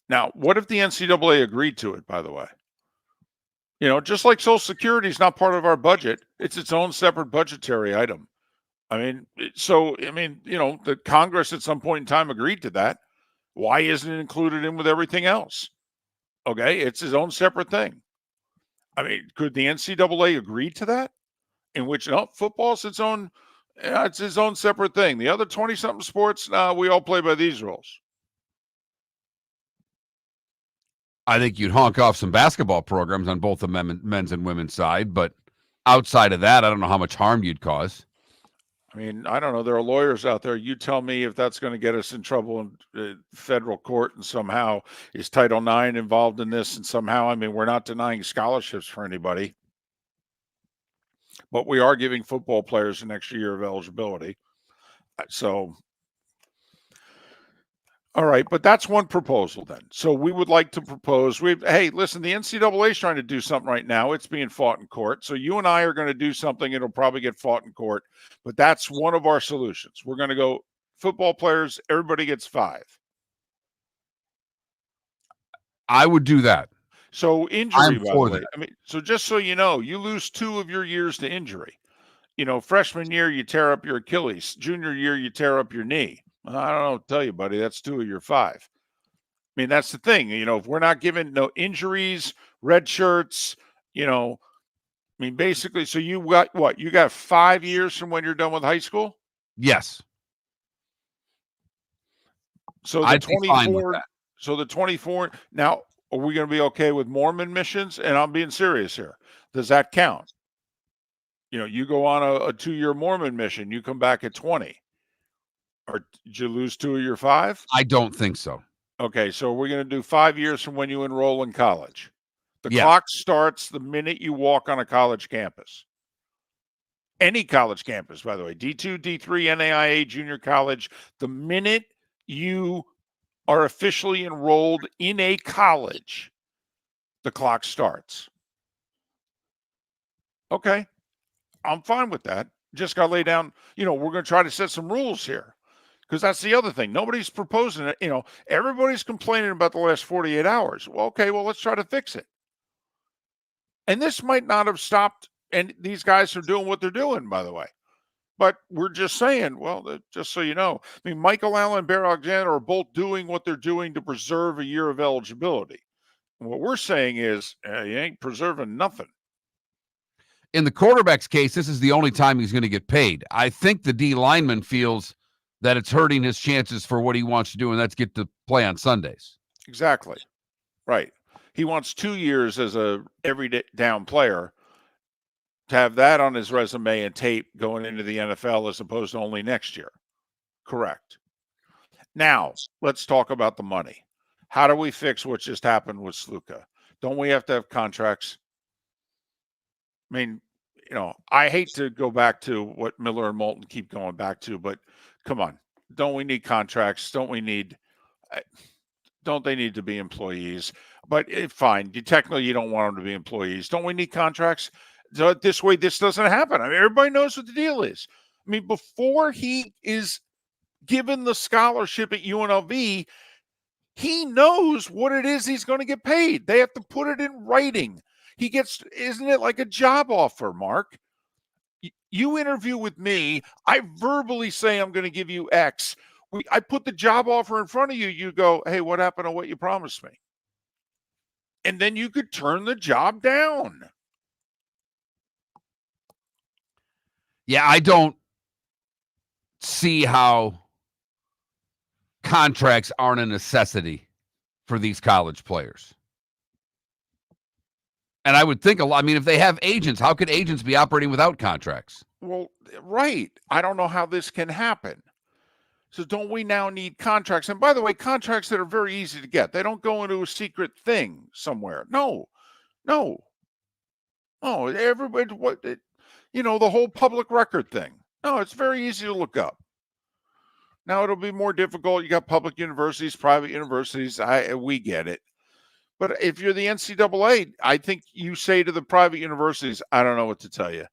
Now, what if the NCAA agreed to it, by the way? Just like Social Security is not part of our budget, it's its own separate budgetary item. The Congress at some point in time agreed to that. Why isn't it included in with everything else? Okay, it's his own separate thing. Could the NCAA agree to that? In which football's its own separate thing. The other 20-something sports, we all play by these rules. I think you'd honk off some basketball programs on both the men's and women's side, but outside of that, I don't know how much harm you'd cause. I don't know. There are lawyers out there. You tell me if that's going to get us in trouble in federal court, and somehow is Title IX involved in this, and somehow, we're not denying scholarships for anybody, but we are giving football players an extra year of eligibility. So, all right, but that's one proposal then. So we would like to propose, hey, listen, the NCAA is trying to do something right now. It's being fought in court. So you and I are going to do something. It'll probably get fought in court, but that's one of our solutions. We're going to go football players. Everybody gets 5. I would do that. So injury, by the way. That. So just so you know, you lose 2 of your years to injury. Freshman year, you tear up your Achilles. Junior year, you tear up your knee. I don't know what to tell you, buddy. That's 2 of your 5. That's the thing. If we're not given no injuries, red shirts, mean, basically, so you got what? You got 5 years from when you're done with high school? Yes. So the I'd be fine with 24, that. so the 24, now, are we going to be okay with Mormon missions? And I'm being serious here. Does that count? You go on a 2-year Mormon mission, you come back at 20. Or did you lose 2 of your 5? I don't think so. Okay, so we're going to do 5 years from when you enroll in college. The Yeah. clock starts the minute you walk on a college campus. Any college campus, by the way, D2, D3, NAIA, junior college, the minute you are officially enrolled in a college, the clock starts. Okay, I'm fine with that. Just got to lay down, we're going to try to set some rules here. Because that's the other thing. Nobody's proposing it. Everybody's complaining about the last 48 hours. Well, okay, let's try to fix it. And this might not have stopped, and these guys are doing what they're doing, by the way. But we're just saying, just so you know, I mean, Michael Allen and Bear Alexander are both doing what they're doing to preserve a year of eligibility. And what we're saying is, you ain't preserving nothing. In the quarterback's case, this is the only time he's going to get paid. I think the D lineman feels that it's hurting his chances for what he wants to do, and that's get to play on Sundays. Exactly. Right. He wants 2 years as a every down player to have that on his resume and tape going into the NFL as opposed to only next year. Correct. Now, let's talk about the money. How do we fix what just happened with Sluka? Don't we have to have contracts? I mean, I hate to go back to what Miller and Moulton keep going back to, but come on. Don't we need contracts? Don't they need to be employees? But fine. Technically, you don't want them to be employees. Don't we need contracts? So this way, this doesn't happen. I mean, everybody knows what the deal is. I mean, before he is given the scholarship at UNLV, he knows what it is he's going to get paid. They have to put it in writing. Isn't it like a job offer, Mark? You interview with me. I verbally say I'm going to give you X. I put the job offer in front of you. You go, hey, what happened to what you promised me? And then you could turn the job down. Yeah, I don't see how contracts aren't a necessity for these college players. And I would think if they have agents, how could agents be operating without contracts? Well, right. I don't know how this can happen. So don't we now need contracts? And by the way, contracts that are very easy to get. They don't go into a secret thing somewhere. No. Oh, everybody, the whole public record thing. No, it's very easy to look up. Now it'll be more difficult. You got public universities, private universities. We get it. But if you're the NCAA, I think you say to the private universities, I don't know what to tell you.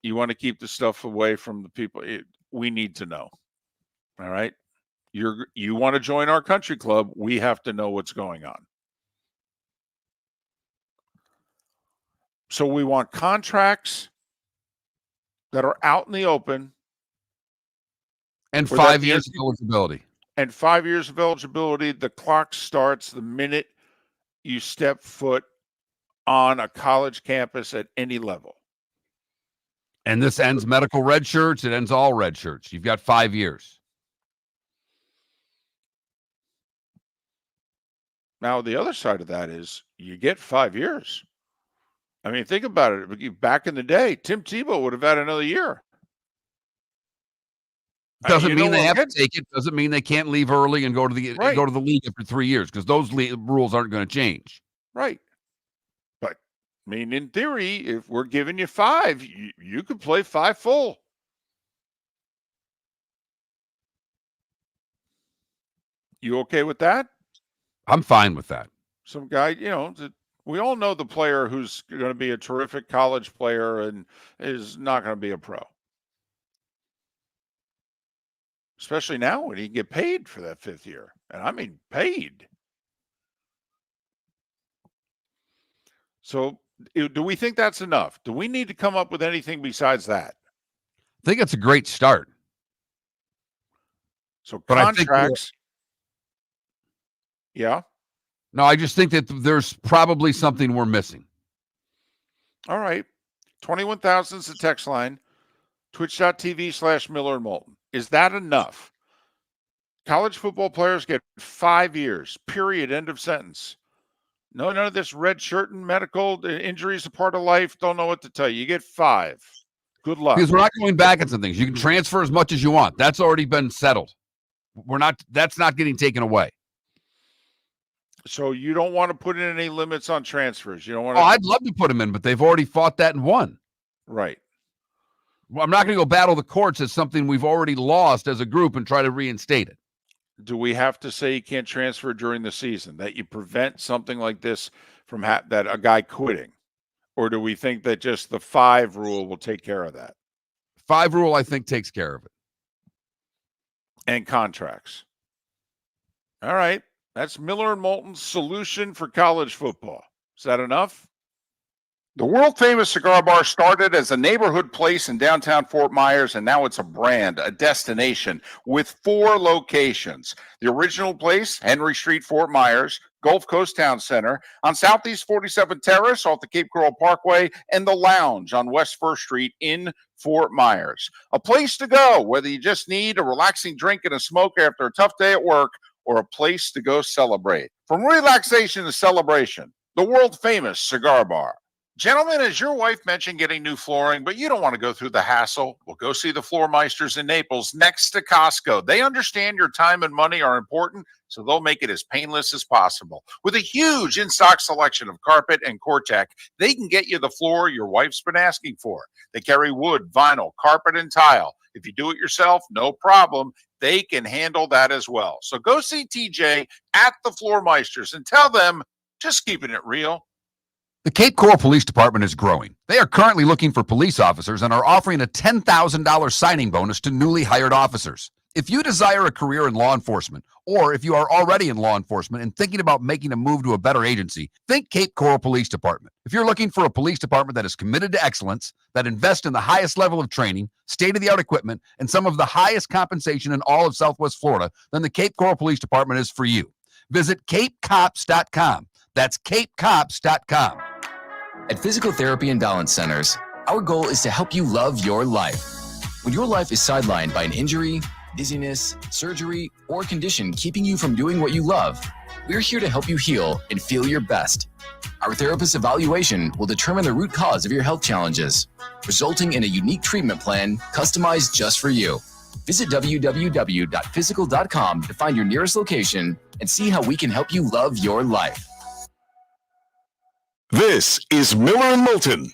You want to keep the stuff away from the people. We need to know. All right. You want to join our country club. We have to know what's going on. So we want contracts that are out in the open. And 5 years of eligibility. And 5 years of eligibility. The clock starts the minute you step foot on a college campus at any level. And this ends medical red shirts. It ends all red shirts. You've got 5 years. Now, the other side of that is you get 5 years. I mean, think about it. Back in the day, Tim Tebow would have had another year. Doesn't mean they have to take it. Doesn't mean they can't leave early and go to the league after 3 years, because those rules aren't going to change. Right. But I mean, in theory, if we're giving you 5, you could play 5 full. You okay with that? I'm fine with that. Some guy, we all know the player who's going to be a terrific college player and is not going to be a pro. Especially now when he can get paid for that 5th year. And I mean paid. So do we think that's enough? Do we need to come up with anything besides that? I think it's a great start. So contracts. Yeah. No, I just think that there's probably something we're missing. All right. 21,000 is the text line. Twitch.tv/Miller and Moulton. Is that enough? College football players get 5 years, period, end of sentence. No, none of this red shirt and medical injuries a part of life. Don't know what to tell you. You get 5. Good luck. Because we're not going back on some things. You can transfer as much as you want. That's already been settled. That's not getting taken away. So you don't want to put in any limits on transfers. You don't want to. Oh, I'd love to put them in, but they've already fought that and won. Right. Well, I'm not going to go battle the courts as something we've already lost as a group and try to reinstate it. Do we have to say you can't transfer during the season, that you prevent something like this from that a guy quitting? Or do we think that just the 5 rule will take care of that? 5 rule, I think, takes care of it. And contracts. All right. That's Miller and Moulton's solution for college football. Is that enough? The world-famous cigar bar started as a neighborhood place in downtown Fort Myers, and now it's a brand, a destination, with 4 locations. The original place, Henry Street, Fort Myers, Gulf Coast Town Center, on Southeast 47th Terrace off the Cape Coral Parkway, and the Lounge on West 1st Street in Fort Myers. A place to go, whether you just need a relaxing drink and a smoke after a tough day at work, or a place to go celebrate. From relaxation to celebration, the world-famous cigar bar. Gentlemen, as your wife mentioned getting new flooring, but you don't want to go through the hassle, well, go see the Floormeisters in Naples next to Costco. They understand your time and money are important, so they'll make it as painless as possible. With a huge in-stock selection of carpet and Cortec, they can get you the floor your wife's been asking for. They carry wood, vinyl, carpet, and tile. If you do it yourself, no problem. They can handle that as well. So go see TJ at the Floormeisters and tell them, just keeping it real. The Cape Coral Police Department is growing. They are currently looking for police officers and are offering a $10,000 signing bonus to newly hired officers. If you desire a career in law enforcement, or if you are already in law enforcement and thinking about making a move to a better agency, think Cape Coral Police Department. If you're looking for a police department that is committed to excellence, that invests in the highest level of training, state-of-the-art equipment, and some of the highest compensation in all of Southwest Florida, then the Cape Coral Police Department is for you. Visit capecops.com. That's capecops.com. At Physical Therapy and Balance Centers, our goal is to help you love your life. When your life is sidelined by an injury, dizziness, surgery, or condition keeping you from doing what you love, we're here to help you heal and feel your best. Our therapist evaluation will determine the root cause of your health challenges, resulting in a unique treatment plan customized just for you. Visit www.physical.com to find your nearest location and see how we can help you love your life. This is Miller and Moulton.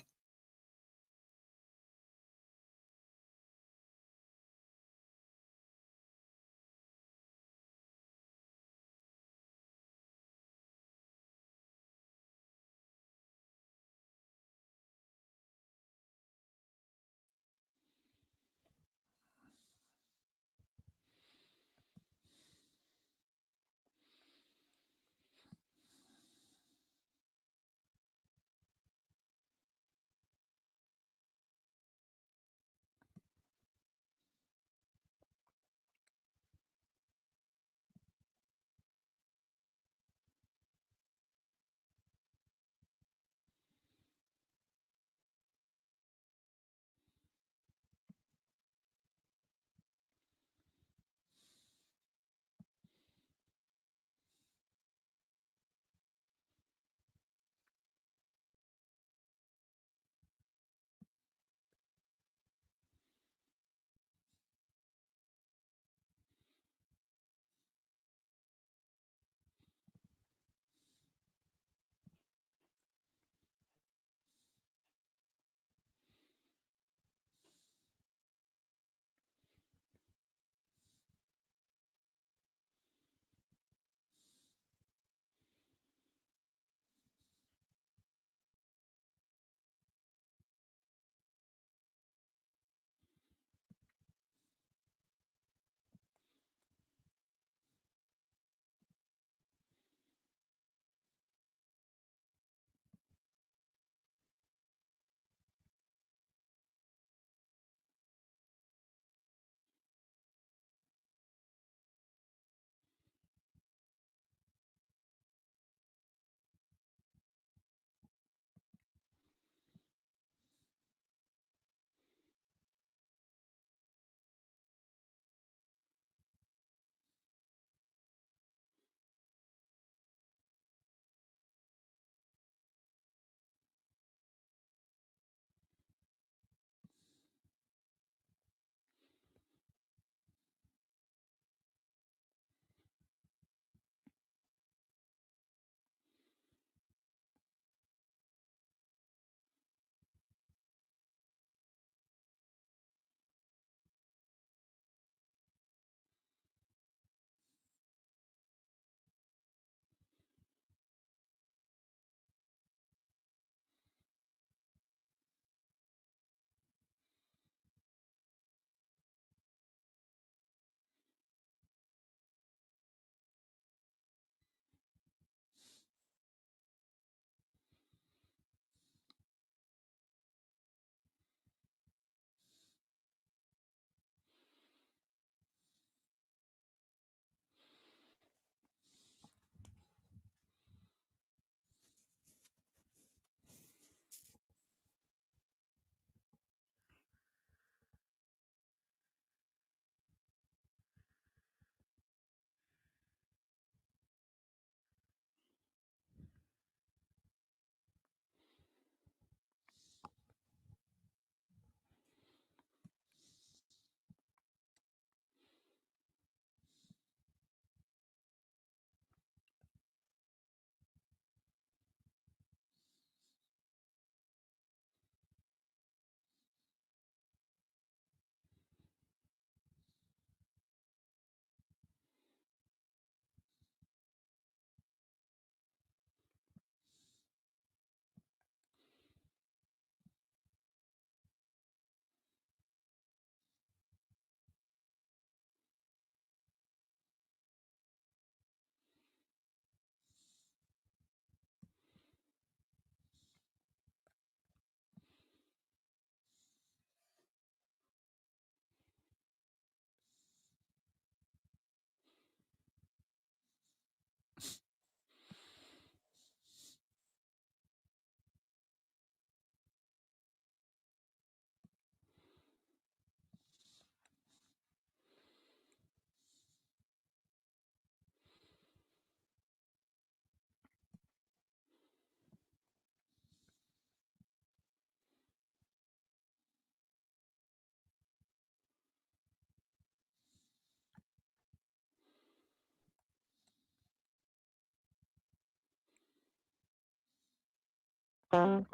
You're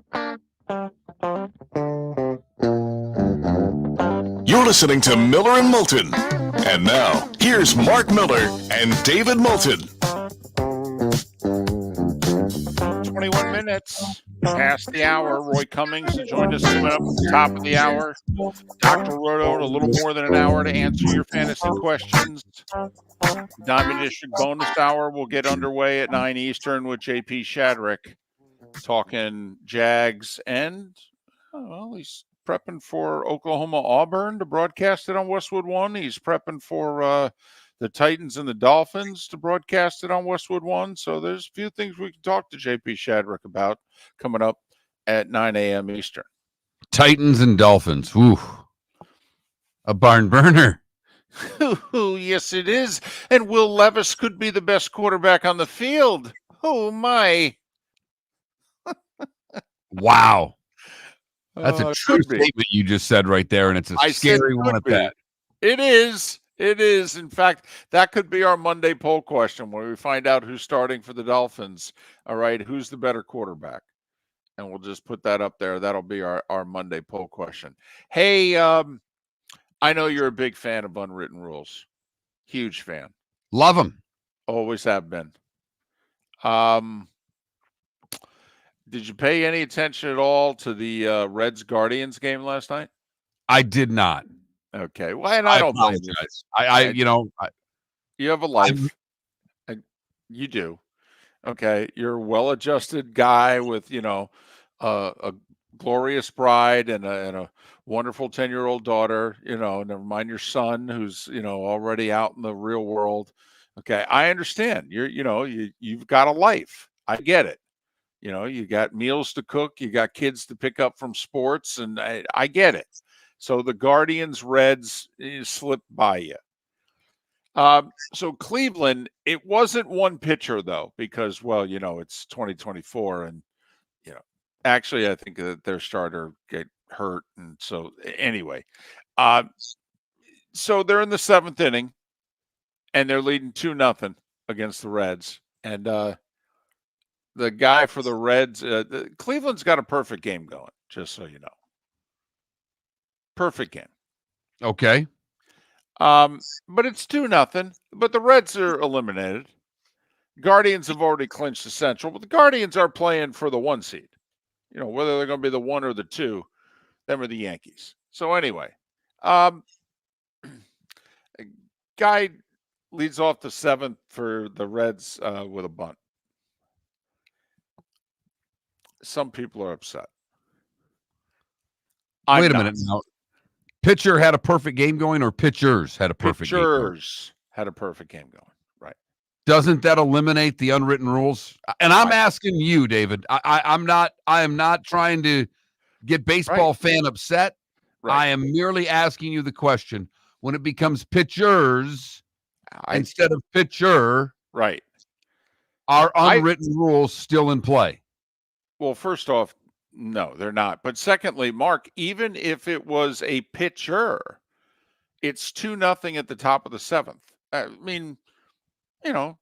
listening to Miller and Moulton. And now, here's Mark Miller and David Moulton. 21 minutes past the hour. Roy Cummings will join us coming up at the top of the hour. Dr. Roto in a little more than an hour to answer your fantasy questions. Diamond District bonus hour will get underway at 9 Eastern with JP Shadrick talking Jags and, well, he's prepping for Oklahoma-Auburn to broadcast it on Westwood One. He's prepping for the Titans and the Dolphins to broadcast it on Westwood One. So there's a few things we can talk to JP Shadrick about coming up at 9 a.m. Eastern. Titans and Dolphins. Ooh, a barn burner. Yes, it is. And Will Levis could be the best quarterback on the field. Oh, my. Wow. That's a true could be. statement you just said right there, and it's a I said scary one could at be. that. It is. It is. In fact, that could be our Monday poll question where we find out who's starting for the Dolphins. All right, who's the better quarterback? And we'll just put that up there. That'll be our Monday poll question. Hey, I know you're a big fan of unwritten rules. Huge fan. Love them. Always have been. Did you pay any attention at all to the Reds Guardians game last night? I did not. Okay. Well, and I don't blame you. apologize. You have a life. You do. Okay. You're a well-adjusted guy with, a glorious bride and a wonderful 10-year-old daughter, never mind your son who's, already out in the real world. Okay. I understand. You've got a life. I get it. You got meals to cook, you got kids to pick up from sports, and I get it. So the Guardians Reds slipped by you. So Cleveland, it wasn't one pitcher though, because it's 2024, and actually I think that their starter get hurt, and so anyway, so they're in the 7th inning, and they're leading 2-0 against the Reds, and the guy for the Reds, Cleveland's got a perfect game going, just so you know. Perfect game. Okay. But it's 2-0. But the Reds are eliminated. Guardians have already clinched the Central, but the Guardians are playing for the 1 seed. Whether they're going to be the 1 or the 2, them are the Yankees. So anyway, guy leads off the 7th for the Reds with a bunt. Some people are upset. Wait a minute now. Pitcher had a perfect game going, or pitchers had a perfect game going? Pitchers had a perfect game going. Right. Doesn't that eliminate the unwritten rules? And I'm asking you, David. I am not trying to get baseball fan upset. Right. I am merely asking you the question. When it becomes pitchers instead of pitcher, right, are unwritten rules still in play? Well, first off, no, they're not. But secondly, Mark, even if it was a pitcher, it's 2-0 at the top of the 7th. I mean,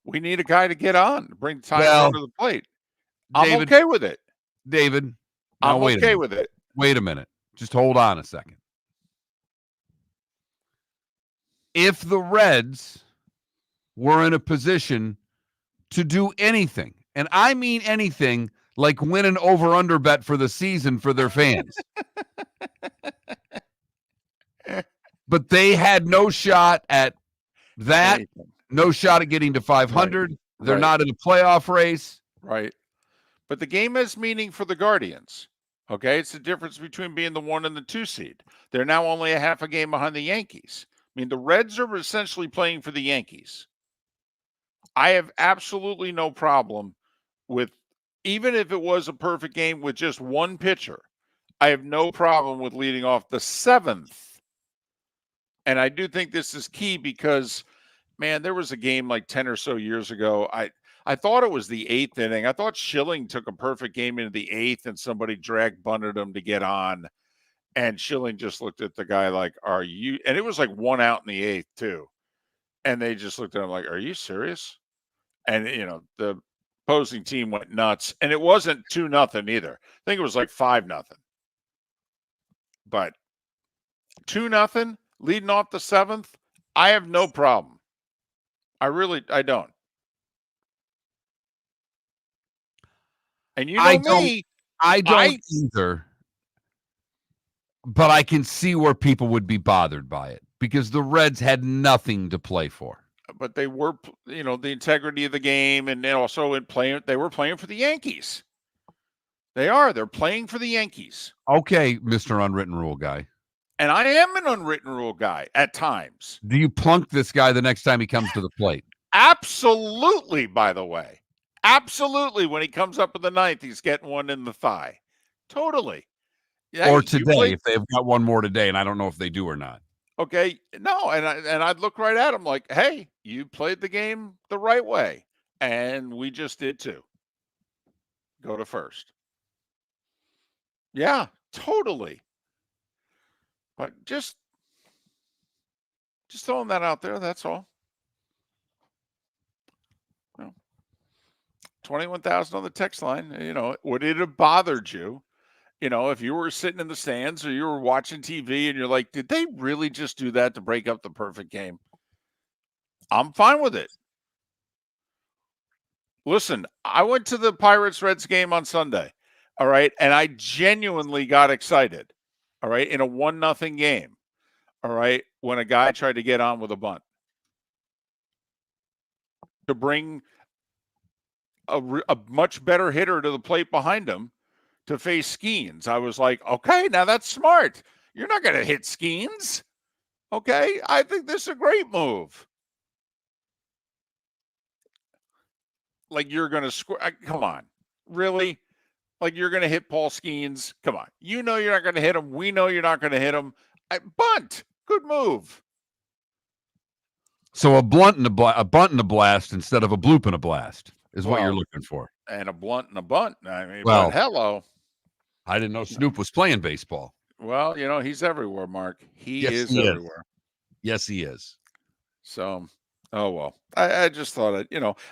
we need a guy to get on, bring time to the plate. I'm okay with it. David, I'm okay with it. Wait a minute. Just hold on a second. If the Reds were in a position to do anything, and I mean anything, like win an over-under bet for the season for their fans. But they had no shot at that, no shot at getting to 500. Right. They're not in a playoff race. Right. But the game has meaning for the Guardians. Okay? It's the difference between being the 1 and the 2 seed. They're now only a half a game behind the Yankees. I mean, the Reds are essentially playing for the Yankees. I have absolutely no problem with, even if it was a perfect game with just one pitcher, I have no problem with leading off the 7th. And I do think this is key because, man, there was a game like 10 or so years ago. I thought it was the 8th inning. I thought Schilling took a perfect game into the 8th and somebody drag bunted him to get on. And Schilling just looked at the guy like, are you? And it was like 1 out in the 8th too. And they just looked at him like, are you serious? And, the opposing team went nuts, and it wasn't 2-0 either. I think it was like 5-0. But 2-0 leading off the 7th, I have no problem. I don't. And you know I don't either. But I can see where people would be bothered by it because the Reds had nothing to play for. But they were, the integrity of the game, and also they were playing for the Yankees. They're playing for the Yankees. Okay, Mr. Unwritten Rule guy. And I am an unwritten rule guy at times. Do you plunk this guy the next time he comes to the plate? Absolutely, by the way. Absolutely. When he comes up in the 9th, he's getting one in the thigh. Totally. Yeah, or today, if they've got one more today, and I don't know if they do or not. Okay. No, and I'd look right at him like, hey, you played the game the right way. And we just did too. Go to first. Yeah, totally. But just throwing that out there, that's all. 21,000 on the text line. Would it have bothered you, if you were sitting in the stands or you were watching TV and you're like, did they really just do that to break up the perfect game? I'm fine with it. Listen, I went to the Pirates-Reds game on Sunday, all right, and I genuinely got excited, all right, in a 1-0 game, all right, when a guy tried to get on with a bunt to bring a much better hitter to the plate behind him to face Skeens. I was like, okay, now that's smart. You're not going to hit Skeens. Okay, I think this is a great move. Like you're going to score. Come on. Really? Like you're going to hit Paul Skeens? Come on. You know you're not going to hit him. We know you're not going to him. Bunt. Good move. So a bunt and a blast instead of a bloop and a blast is what you're looking for. And a blunt and a bunt. I mean, well, but hello. I didn't know Snoop was playing baseball. Well, he's everywhere, Mark. He is everywhere. Yes, he is. So, oh, well, I just thought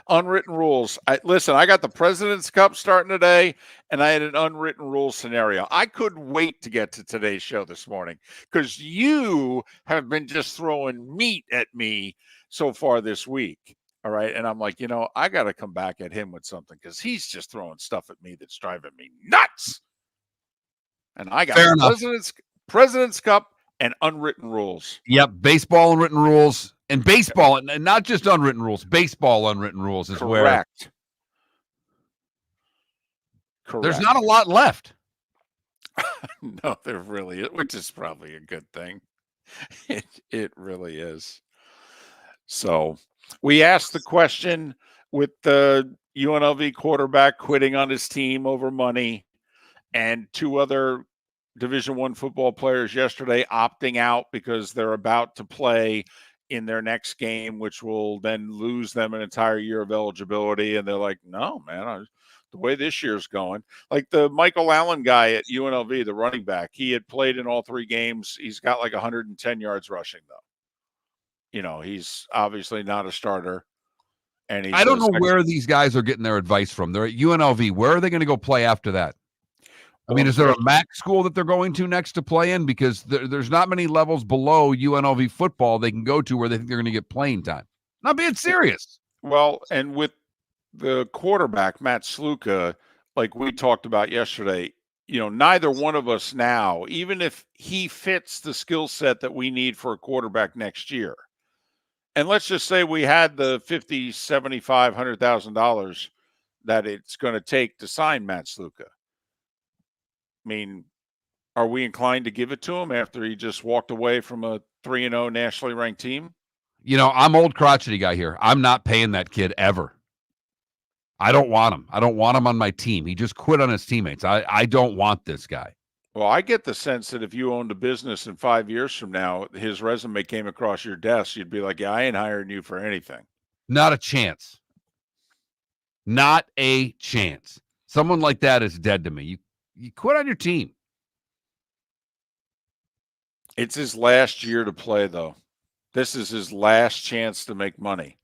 unwritten rules. Listen, I got the President's Cup starting today, and I had an unwritten rules scenario. I couldn't wait to get to today's show this morning because you have been just throwing meat at me so far this week. All right. And I'm like, I got to come back at him with something because he's just throwing stuff at me that's driving me nuts. And I got President's Cup and unwritten rules. Yep. Baseball unwritten rules and baseball, and not just unwritten rules, baseball unwritten rules is Correct. There's not a lot left. No, there really is, which is probably a good thing. It really is. So we asked the question with the UNLV quarterback quitting on his team over money and 2 other Division I football players yesterday opting out because they're about to play in their next game, which will then lose them an entire year of eligibility. And they're like, no, man, the way this year's going, like the Michael Allen guy at UNLV, the running back, he had played in all 3 games. He's got like 110 yards rushing, though. He's obviously not a starter. And I don't know where these guys are getting their advice from. They're at UNLV. Where are they going to go play after that? I mean, is there a MAC school that they're going to next to play in? Because there's not many levels below UNLV football they can go to where they think they're going to get playing time. Not being serious. Well, and with the quarterback, Matt Sluka, like we talked about yesterday, neither one of us now, even if he fits the skill set that we need for a quarterback next year, and let's just say we had the $50,000, $75,000, $100,000 that it's going to take to sign Matt Sluka. I mean, are we inclined to give it to him after he just walked away from a 3-0 nationally ranked team? I'm old crotchety guy here. I'm not paying that kid ever. I don't want him. I don't want him on my team. He just quit on his teammates. I don't want this guy. Well, I get the sense that if you owned a business in 5 years from now, his resume came across your desk, you'd be like, yeah, I ain't hiring you for anything. Not a chance. Not a chance. Someone like that is dead to me. You quit on your team. It's his last year to play, though. This is his last chance to make money.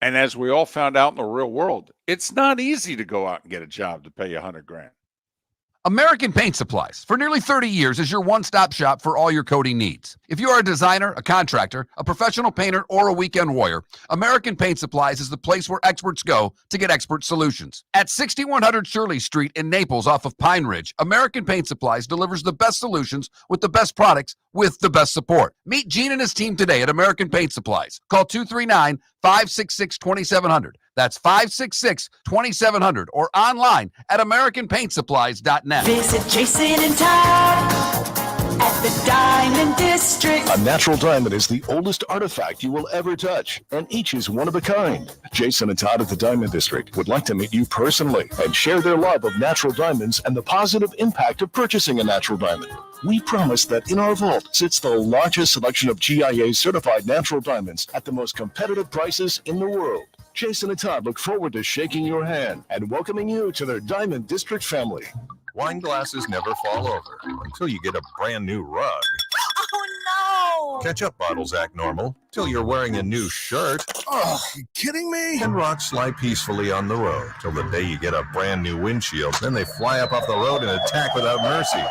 And as we all found out in the real world, it's not easy to go out and get a job to pay you $100,000. American Paint Supplies, for nearly 30 years, is your one-stop shop for all your coating needs. If you are a designer, a contractor, a professional painter, or a weekend warrior, American Paint Supplies is the place where experts go to get expert solutions. At 6100 Shirley Street in Naples off of Pine Ridge, American Paint Supplies delivers the best solutions with the best products with the best support. Meet Gene and his team today at American Paint Supplies. Call 239-566-2700. That's 566-2700 or online at AmericanPaintSupplies.net. Visit Jason and Todd at the Diamond District. A natural diamond is the oldest artifact you will ever touch, and each is one of a kind. Jason and Todd at the Diamond District would like to meet you personally and share their love of natural diamonds and the positive impact of purchasing a natural diamond. We promise that in our vault sits the largest selection of GIA certified natural diamonds at the most competitive prices in the world. Jason and Todd look forward to shaking your hand and welcoming you to their Diamond District family. Wine glasses never fall over until you get a brand new rug. Oh Ketchup bottles act normal till you're wearing a new shirt. Oh, you kidding me? And rocks slide peacefully on the road till the day you get a brand new windshield. Then they fly up off the road and attack without mercy.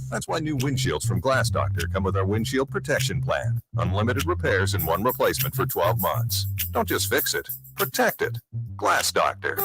That's why new windshields from Glass Doctor come with our windshield protection plan. Unlimited repairs and one replacement for 12 months. Don't just fix it, protect it. Glass Doctor.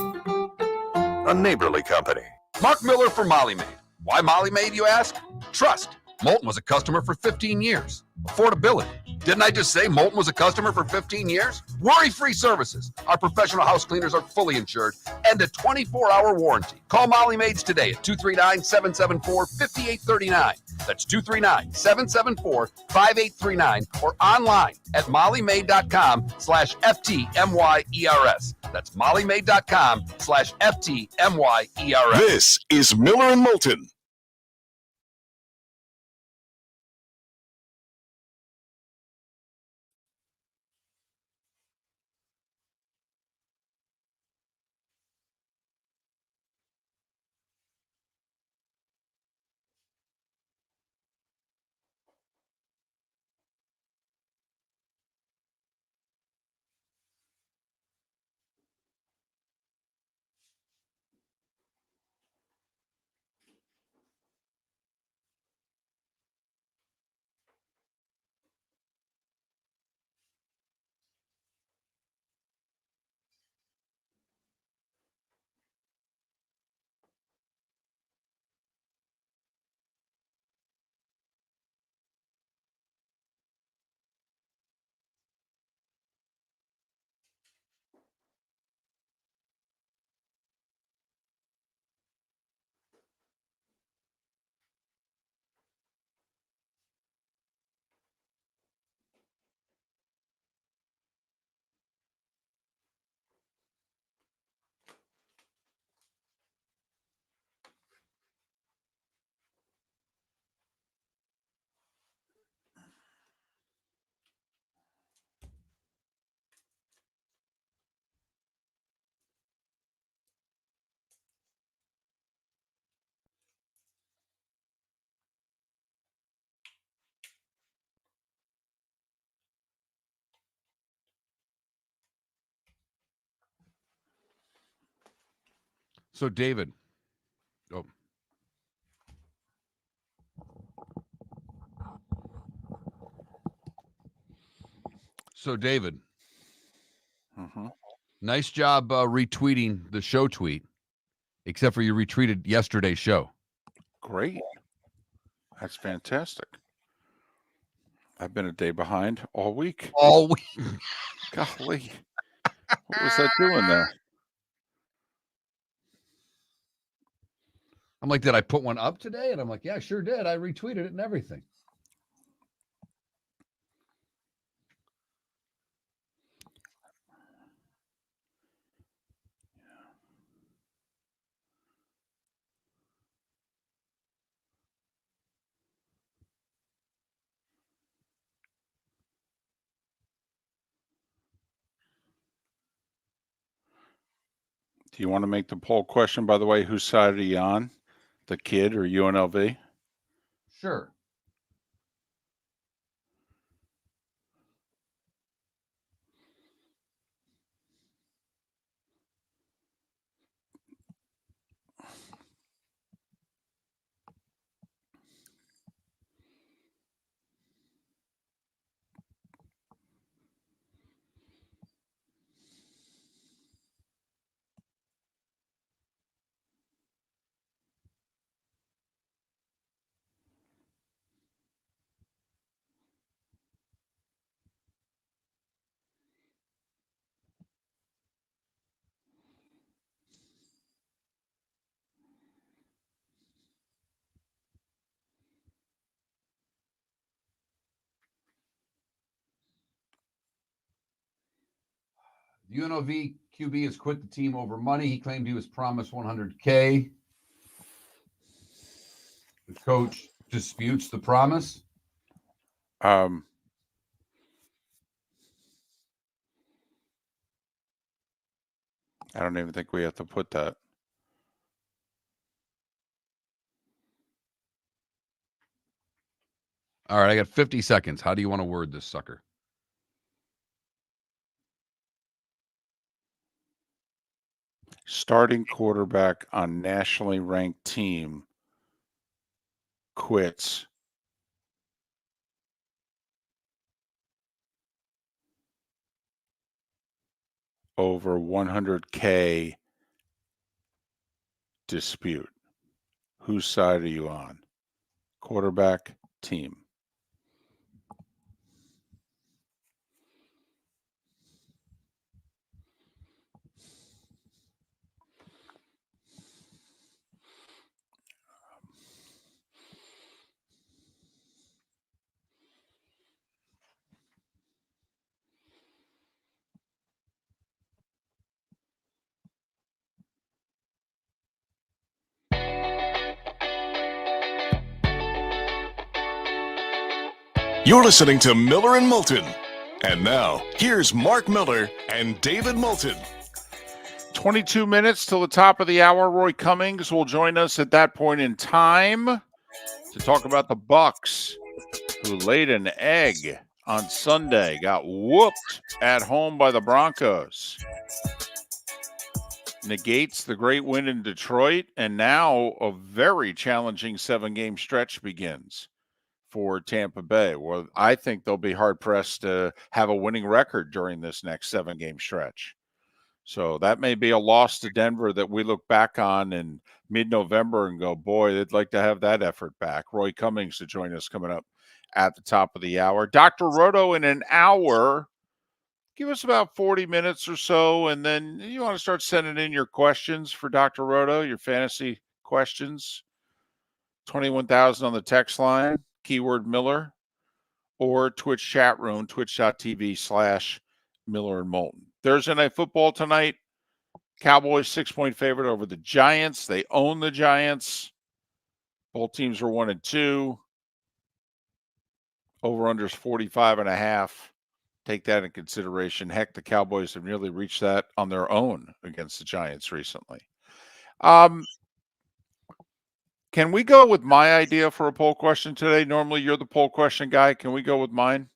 A neighborly company. Mark Miller for Molly Maid. Why Molly Maid, you ask? Trust. Moulton was a customer for 15 years. Affordability. Didn't I just say Moulton was a customer for 15 years? Worry-free services. Our professional house cleaners are fully insured and a 24-hour warranty. Call Molly Maids today at 239-774-5839. That's 239-774-5839 or online at mollymaid.com/FTMYERS. That's mollymaid.com/FTMYERS. This is Miller and Moulton. So, David. Oh. So, David. Nice job retweeting the show tweet, except for you retweeted yesterday's show. Great. That's fantastic. I've been a day behind all week. All week. Golly. What was that doing there? I'm like, did I put one up today? And I'm like, yeah, I sure did. I retweeted it and everything. Do you want to make the poll question, by the way, whose side are you on? The kid or UNLV? Sure. UNLV QB has quit the team over money. He claimed he was promised $100K. The coach disputes the promise. I don't even think we have to put that. All right, I got 50 seconds. How do you want to word this sucker? Starting quarterback on nationally ranked team quits over 100K dispute. Whose side are you on? Quarterback, team. You're listening to Miller and Moulton. And now, here's Mark Miller and David Moulton. 22 minutes till the top of the hour. Roy Cummings will join us at that point in time to talk about the Bucs, who laid an egg on Sunday, got whooped at home by the Broncos. Negates the great win in Detroit, and now a very challenging 7-game stretch begins for Tampa Bay. Well, I think they'll be hard-pressed to have a winning record during this next 7-game stretch. So that may be a loss to Denver that we look back on in mid-November and go, boy, they'd like to have that effort back. Roy Cummings to join us coming up at the top of the hour. Dr. Roto in an hour. Give us about 40 minutes or so, and then you want to start sending in your questions for Dr. Roto, your fantasy questions. 21,000 on the text line, keyword Miller, or Twitch chat room, twitch.tv/Miller and Moulton. Thursday Night Football tonight. Cowboys 6-point favorite over the Giants. They own the Giants. Both teams are 1-2. Over-under is 45.5. Take that in consideration. Heck, the Cowboys have nearly reached that on their own against the Giants recently. Can we go with my idea for a poll question today? Normally, you're the poll question guy. Can we go with mine?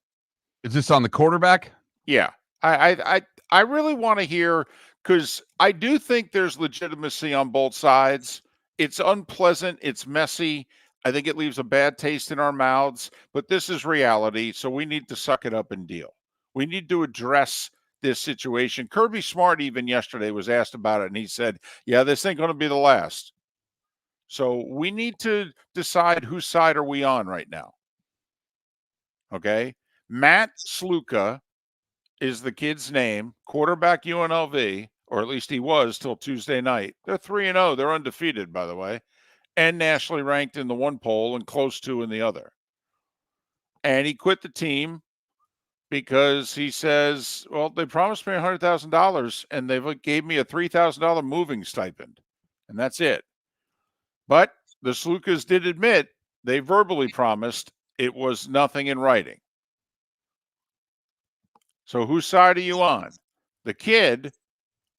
Is this on the quarterback? Yeah. I really want to hear, because I do think there's legitimacy on both sides. It's unpleasant. It's messy. I think it leaves a bad taste in our mouths, but this is reality, so we need to suck it up and deal. We need to address this situation. Kirby Smart even yesterday was asked about it, and he said, yeah, this ain't going to be the last. So we need to decide whose side are we on right now. Okay? Matt Sluka is the kid's name, quarterback UNLV, or at least he was till Tuesday night. They're 3-0. They're undefeated, by the way, and nationally ranked in the one poll and close to in the other. And he quit the team because he says, well, they promised me $100,000 and they gave me a $3,000 moving stipend, and that's it. But the Slukas did admit they verbally promised, it was nothing in writing. So whose side are you on? The kid,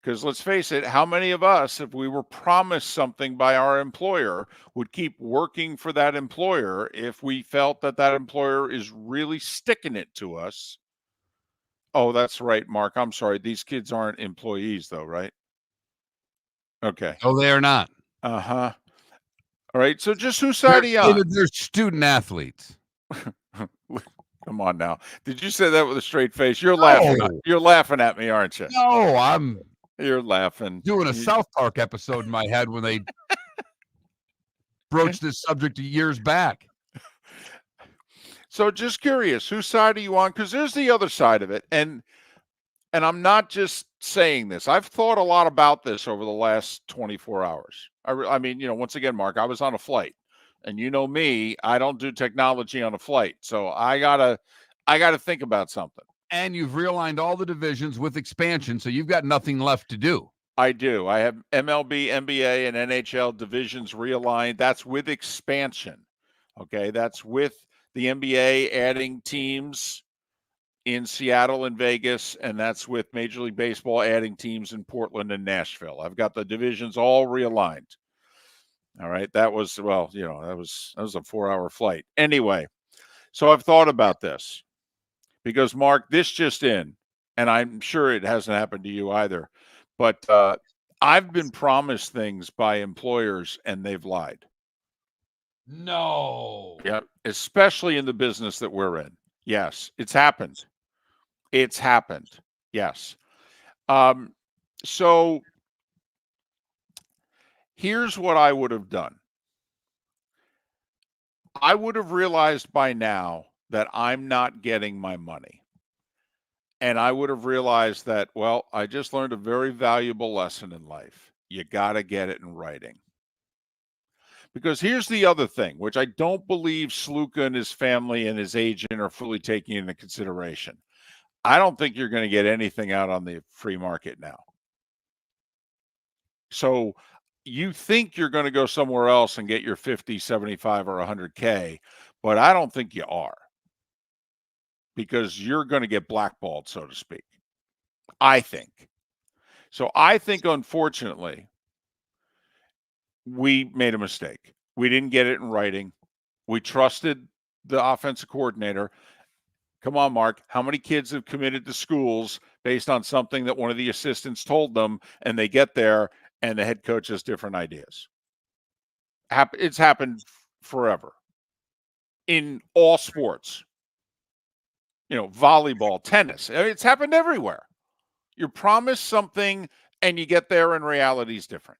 because let's face it, how many of us, if we were promised something by our employer, would keep working for that employer if we felt that that employer is really sticking it to us? Oh, that's right, Mark. I'm sorry. These kids aren't employees, though, right? Okay. Oh, they are not. Uh-huh. All right. So just whose side are you on? They're student athletes. Come on now. Did you say that with a straight face? You're laughing. You're laughing at me, aren't you? No, You're laughing. Doing a South Park episode in my head when they broached this subject years back. So just curious, whose side are you on? Because there's the other side of it. And I'm not just saying this. I've thought a lot about this over the last 24 hours. I mean, once again, Mark, I was on a flight. And you know me, I don't do technology on a flight. So I gotta think about something. And you've realigned all the divisions with expansion, so you've got nothing left to do. I do. I have MLB, NBA, and NHL divisions realigned. That's with expansion. Okay, that's with the NBA adding teams in Seattle and Vegas, and that's with Major League Baseball adding teams in Portland and Nashville. I've got the divisions all realigned. All right, that was that was a 4-hour flight. Anyway, so I've thought about this because Mark, this just in, and I'm sure it hasn't happened to you either, but I've been promised things by employers and they've lied. No. Yeah, especially in the business that we're in. Yes, it's happened. It's happened. Yes. So here's what I would have done. I would have realized by now that I'm not getting my money. And I would have realized that, well, I just learned a very valuable lesson in life. You got to get it in writing. Because here's the other thing, which I don't believe Sluka and his family and his agent are fully taking into consideration. I don't think you're going to get anything out on the free market now. So you think you're going to go somewhere else and get your 50, 75, or 100K, but I don't think you are. Because you're going to get blackballed, so to speak. I think. So I think, unfortunately, we made a mistake. We didn't get it in writing. We trusted the offensive coordinator. Come on, Mark. How many kids have committed to schools based on something that one of the assistants told them, and they get there and the head coach has different ideas? It's happened forever in all sports. Volleyball, tennis. It's happened everywhere. You're promised something and you get there and reality is different.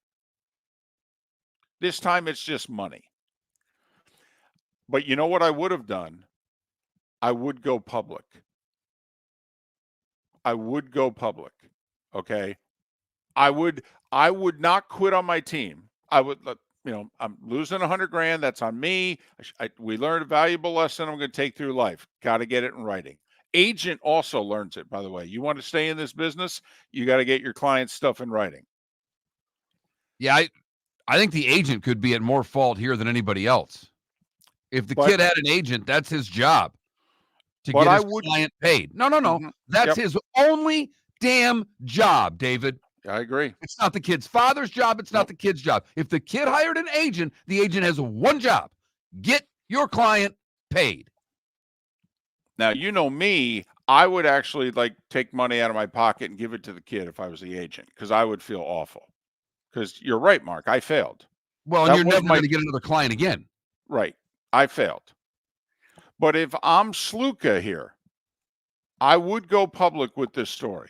This time it's just money. But you know what I would have done? I would go public. Okay? I would not quit on my team. I would, I'm losing $100,000. That's on me. We learned a valuable lesson I'm going to take through life. Got to get it in writing. Agent also learns it, by the way. You want to stay in this business, you got to get your client's stuff in writing. Yeah, I think the agent could be at more fault here than anybody else. If the kid had an agent, that's his job to get his client paid. No. Mm-hmm. That's his only damn job, David. I agree. It's not the kid's father's job. It's not the kid's job. If the kid hired an agent, the agent has one job: get your client paid. Now, you know me, I would actually take money out of my pocket and give it to the kid if I was the agent, because I would feel awful. Because you're right, Mark, I failed. Well, and you're never going to get another client again. Right. I failed. But if I'm Sluka here, I would go public with this story.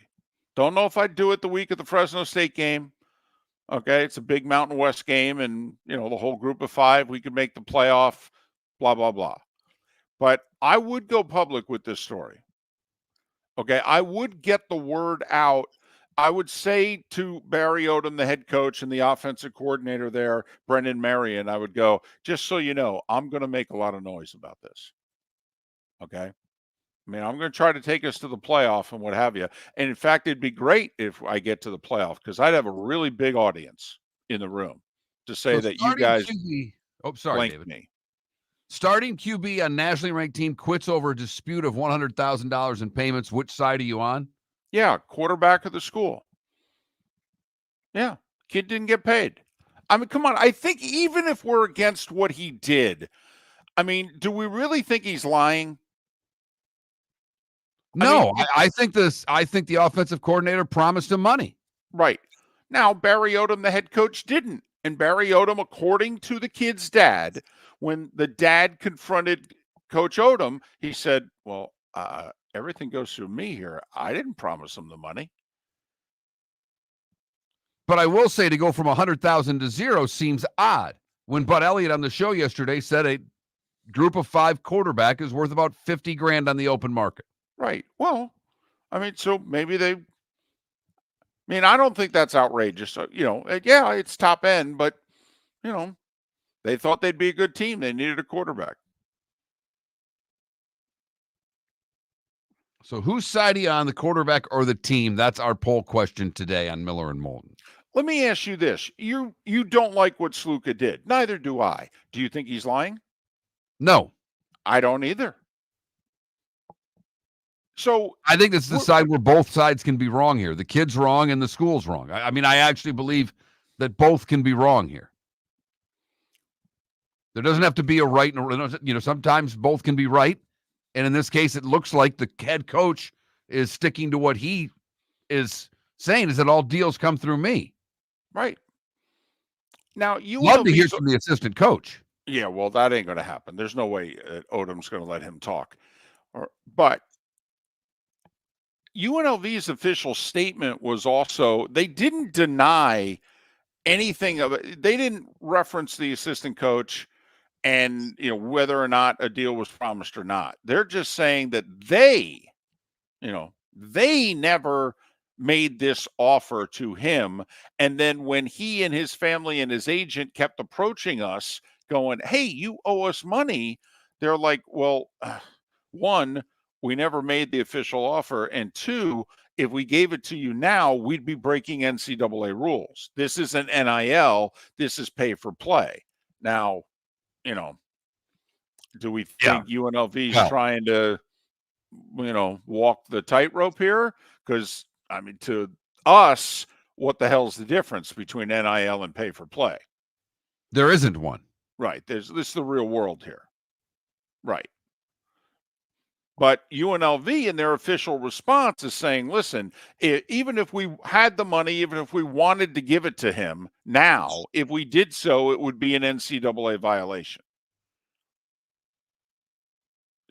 Don't know if I'd do it the week of the Fresno State game. Okay, it's a big Mountain West game, and, the whole group of 5, we could make the playoff, blah, blah, blah. But I would go public with this story. Okay, I would get the word out. I would say to Barry Odom, the head coach, and the offensive coordinator there, Brendan Marion, I would go, just so you know, I'm going to make a lot of noise about this. Okay? I mean, I'm going to try to take us to the playoff and what have you. And in fact, it'd be great if I get to the playoff, because I'd have a really big audience in the room to say that you guys David. me. Starting QB on nationally ranked team quits over a dispute of $100,000 in payments. Which side are you on? Yeah, quarterback of the school. Yeah, kid didn't get paid. I mean, come on. I think even if we're against what he did, I mean, do we really think he's lying? No, I think the offensive coordinator promised him money. Right. Now, Barry Odom, the head coach, didn't. And Barry Odom, according to the kid's dad, when the dad confronted Coach Odom, he said, well, everything goes through me here. I didn't promise him the money. But I will say, to go from 100,000 to 0 seems odd. When Bud Elliott on the show yesterday said a group of 5 quarterback is worth about $50,000 on the open market. Right. Well, I mean, so maybe I don't think that's outrageous. Yeah, it's top end, but, they thought they'd be a good team. They needed a quarterback. So whose side are you on, the quarterback or the team? That's our poll question today on Miller and Moulton. Let me ask you this. You don't like what Sluka did. Neither do I. Do you think he's lying? No. I don't either. So I think it's the side where both sides can be wrong here. The kid's wrong and the school's wrong. I mean, I actually believe that both can be wrong here. There doesn't have to be a right and sometimes both can be right. And in this case, it looks like the head coach is sticking to what he is saying, is that all deals come through me. Right. Now, you love to hear from the assistant coach. Yeah, well, that ain't going to happen. There's no way Odom's going to let him talk. But UNLV's official statement was also, they didn't deny anything of it. They didn't reference the assistant coach and whether or not a deal was promised or not. They're just saying that they never made this offer to him. And then when he and his family and his agent kept approaching us going, hey, you owe us money, they're like, well, one, we never made the official offer, and two, if we gave it to you now, we'd be breaking NCAA rules. This isn't NIL, this is pay for play. Now, do we think UNLV is trying to, walk the tightrope here? Because, I mean, to us, what the hell's the difference between NIL and pay for play? There isn't one. Right. This is the real world here. Right. But UNLV in their official response is saying, listen, even if we had the money, even if we wanted to give it to him now, if we did so, it would be an NCAA violation.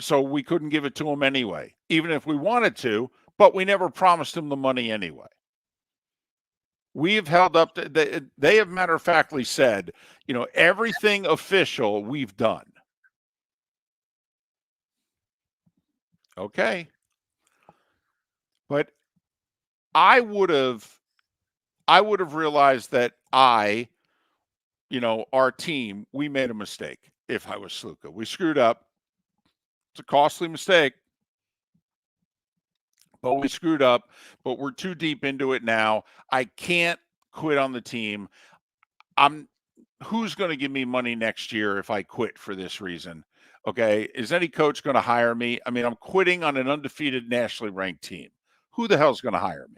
So we couldn't give it to him anyway, even if we wanted to, but we never promised him the money anyway. We have held up, they have matter-of-factly said, everything official we've done. Okay. But I would have realized that our team, we made a mistake if I was Sluka. We screwed up. It's a costly mistake. But we screwed up, but we're too deep into it now. I can't quit on the team. Who's going to give me money next year if I quit for this reason? Okay, is any coach going to hire me? I mean, I'm quitting on an undefeated nationally ranked team. Who the hell's going to hire me?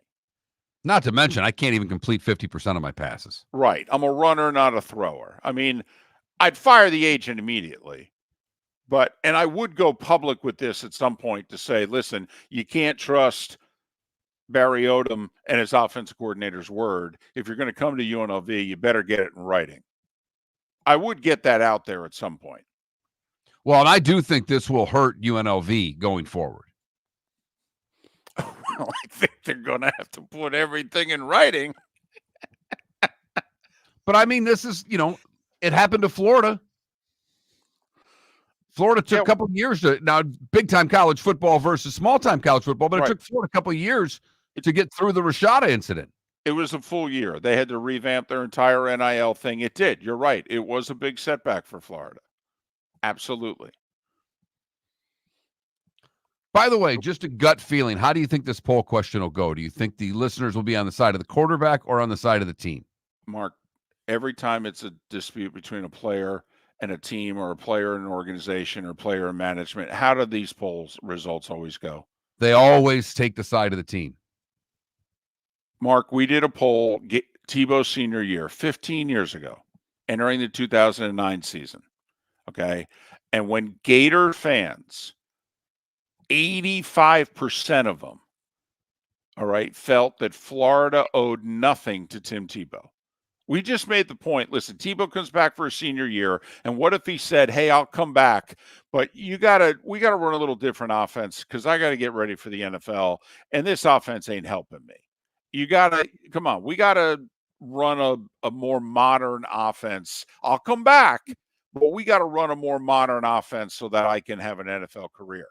Not to mention, I can't even complete 50% of my passes. Right. I'm a runner, not a thrower. I mean, I'd fire the agent immediately. And I would go public with this at some point to say, listen, you can't trust Barry Odom and his offensive coordinator's word. If you're going to come to UNLV, you better get it in writing. I would get that out there at some point. Well, and I do think this will hurt UNLV going forward. Well, I think they're going to have to put everything in writing. But I mean, this is, it happened to Florida. Florida took a couple of years now big-time college football versus small-time college football, but it took Florida a couple of years to get through the Rashada incident. It was a full year. They had to revamp their entire NIL thing. It did. You're right. It was a big setback for Florida. Absolutely. By the way, just a gut feeling, how do you think this poll question will go? Do you think the listeners will be on the side of the quarterback or on the side of the team? Mark, every time it's a dispute between a player and a team, or a player and an organization, or player and management, how do these polls results always go? They always take the side of the team. Mark, we did a poll Tebow's senior year 15 years ago, entering the 2009 season. Okay. And when Gator fans, 85% of them, all right, felt that Florida owed nothing to Tim Tebow. We just made the point, listen, Tebow comes back for a senior year, and what if he said, hey, I'll come back, but we got to run a little different offense because I got to get ready for the NFL, and this offense ain't helping me. We got to run a more modern offense. I'll come back, but we got to run a more modern offense so that I can have an NFL career,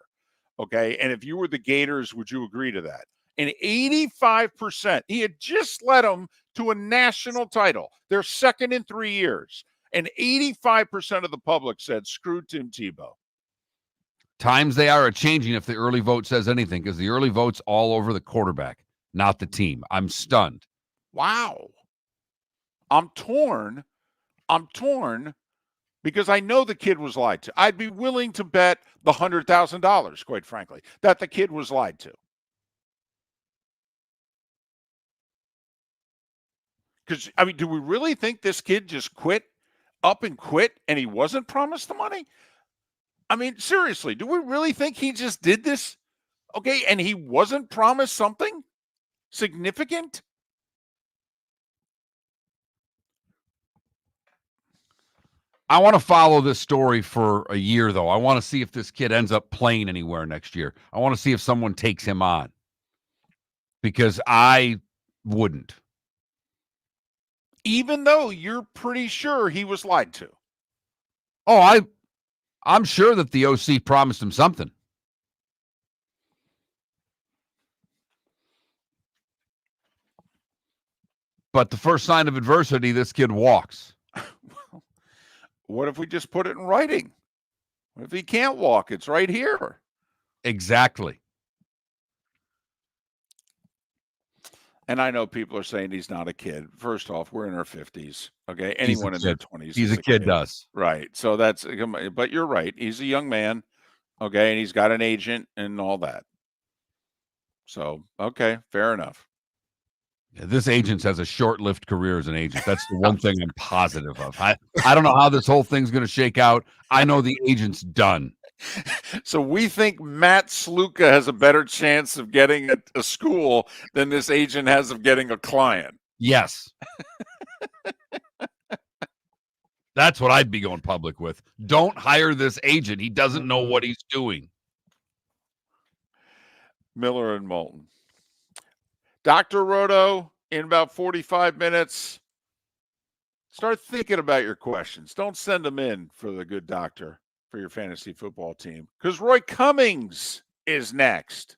okay? And if you were the Gators, would you agree to that? And 85%, he had just led them to a national title. They're second in 3 years. And 85% of the public said, screw Tim Tebow. Times they are changing if the early vote says anything, because the early vote's all over the quarterback, not the team. I'm stunned. Wow. I'm torn because I know the kid was lied to. I'd be willing to bet the $100,000, quite frankly, that the kid was lied to. Because, I mean, do we really think this kid just quit and he wasn't promised the money? I mean, seriously, do we really think he just did this? Okay, and he wasn't promised something significant? I want to follow this story for a year, though. I want to see if this kid ends up playing anywhere next year. I want to see if someone takes him on, because I wouldn't. Even though you're pretty sure he was lied to. Oh, I'm sure that the OC promised him something. But the first sign of adversity, this kid walks. What if we just put it in writing? What if he can't walk? It's right here. Exactly. And I know people are saying he's not a kid. First off, we're in our 50s. Okay. Anyone in their 20s. He's a kid, does. Right. So but you're right. He's a young man. Okay. And he's got an agent and all that. So, okay. Fair enough. Yeah, this agent has a short-lived career as an agent. That's the one thing I'm positive of. I don't know how this whole thing's going to shake out. I know the agent's done. So we think Matt Sluka has a better chance of getting a school than this agent has of getting a client. Yes. That's what I'd be going public with. Don't hire this agent. He doesn't know what he's doing. Miller and Moulton. Dr. Roto, in about 45 minutes, start thinking about your questions. Don't send them in for the good doctor for your fantasy football team, because Roy Cummings is next.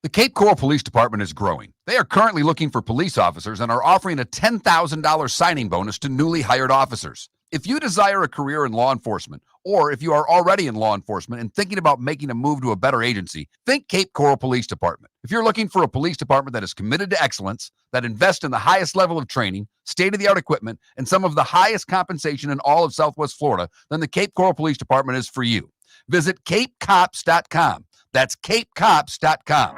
The Cape Coral Police Department is growing. They are currently looking for police officers and are offering a $10,000 signing bonus to newly hired officers. If you desire a career in law enforcement, or if you are already in law enforcement and thinking about making a move to a better agency, think Cape Coral Police Department. If you're looking for a police department that is committed to excellence, that invests in the highest level of training, state-of-the-art equipment, and some of the highest compensation in all of Southwest Florida, then the Cape Coral Police Department is for you. Visit capecops.com. That's capecops.com.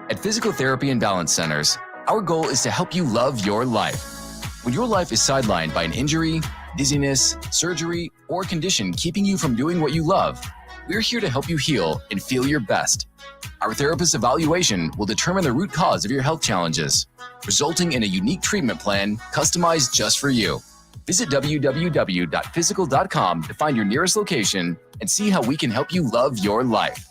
At Physical Therapy and Balance Centers, our goal is to help you love your life. When your life is sidelined by an injury, dizziness, surgery, or condition keeping you from doing what you love, we're here to help you heal and feel your best. Our therapist evaluation will determine the root cause of your health challenges, resulting in a unique treatment plan customized just for you. Visit www.physical.com to find your nearest location and see how we can help you love your life.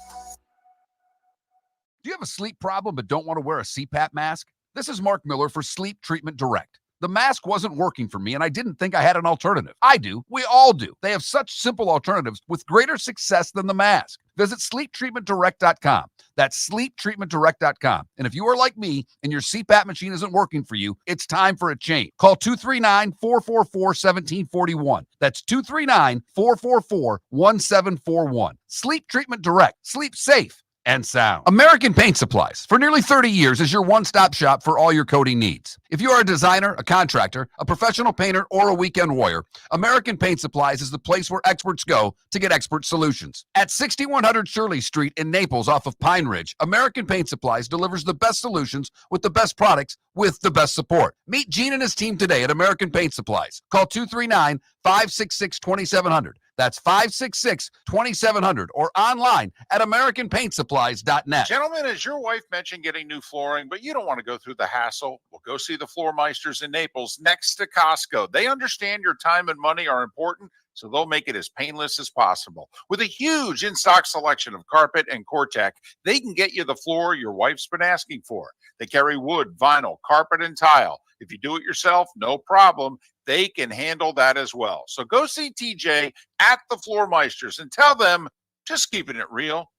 Do you have a sleep problem but don't want to wear a CPAP mask? This is Mark Miller for Sleep Treatment Direct. The mask wasn't working for me, and I didn't think I had an alternative. I do. We all do. They have such simple alternatives with greater success than the mask. Visit sleeptreatmentdirect.com. That's sleeptreatmentdirect.com. And if you are like me and your CPAP machine isn't working for you, it's time for a change. Call 239-444-1741. That's 239-444-1741. Sleep Treatment Direct. Sleep safe and sound. American Paint Supplies, for nearly 30 years, is your one-stop shop for all your coating needs. If you are a designer, a contractor, a professional painter, or a weekend warrior, American Paint Supplies is the place where experts go to get expert solutions. At 6100 Shirley Street in Naples off of Pine Ridge, American Paint Supplies delivers the best solutions with the best products with the best support. Meet Gene and his team today at American Paint Supplies. Call 239-566-2700. That's 566-2700 or online at AmericanPaintSupplies.net. Gentlemen, as your wife mentioned getting new flooring, but you don't want to go through the hassle, well, go see the Floor Meisters in Naples next to Costco. They understand your time and money are important, so they'll make it as painless as possible. With a huge in-stock selection of carpet and Cortec, they can get you the floor your wife's been asking for. They carry wood, vinyl, carpet, and tile. If you do it yourself, no problem. They can handle that as well. So go see TJ at the Floor Meisters and tell them, just keeping it real.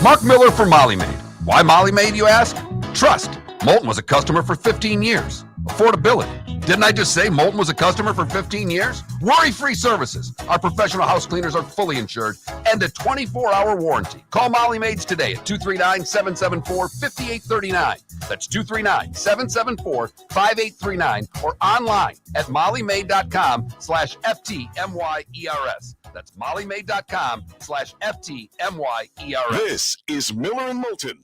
Mark Miller for Molly Maid. Why Molly Maid, you ask? Trust. Moulton was a customer for 15 years. Affordability. Didn't I just say Moulton was a customer for 15 years? Worry-free services. Our professional house cleaners are fully insured, and a 24-hour warranty. Call Molly Maids today at 239-774-5839. That's 239-774-5839 or online at mollymaid.com/FTMYERS. That's mollymaid.com/FTMYERS. This is Miller and Moulton.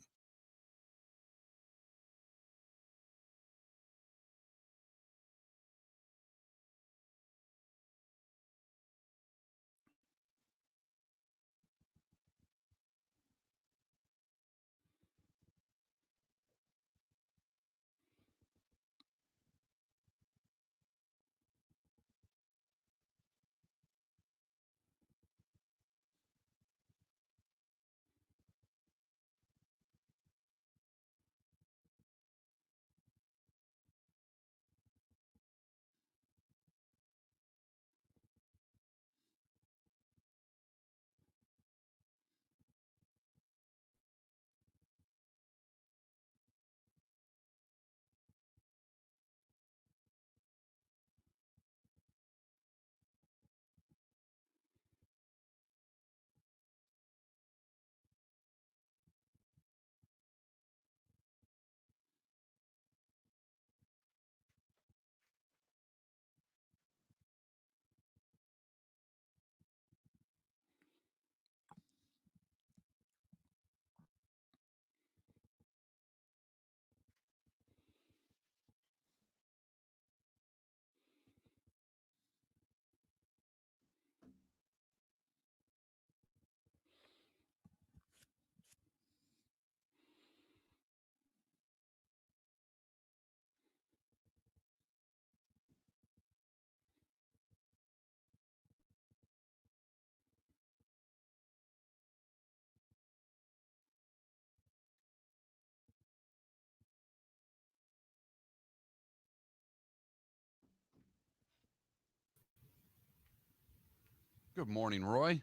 Good morning, Roy.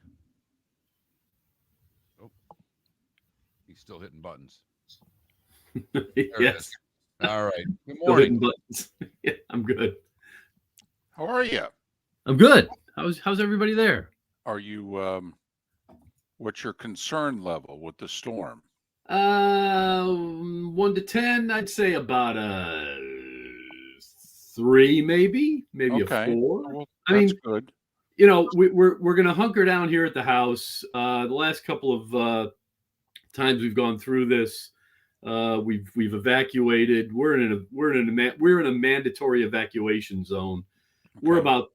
Oh, he's still hitting buttons. Yes. All right. Good Still hitting morning. buttons. Yeah, I'm good. How are you? I'm good. How's everybody there? Are you? What's your concern level with the storm? 1 to 10, I'd say about a 3, maybe a 4. Well, I mean, that's good. You know, we're gonna hunker down here at the house. The last couple of times we've gone through this, we've evacuated. We're in a mandatory evacuation zone. Okay. We're about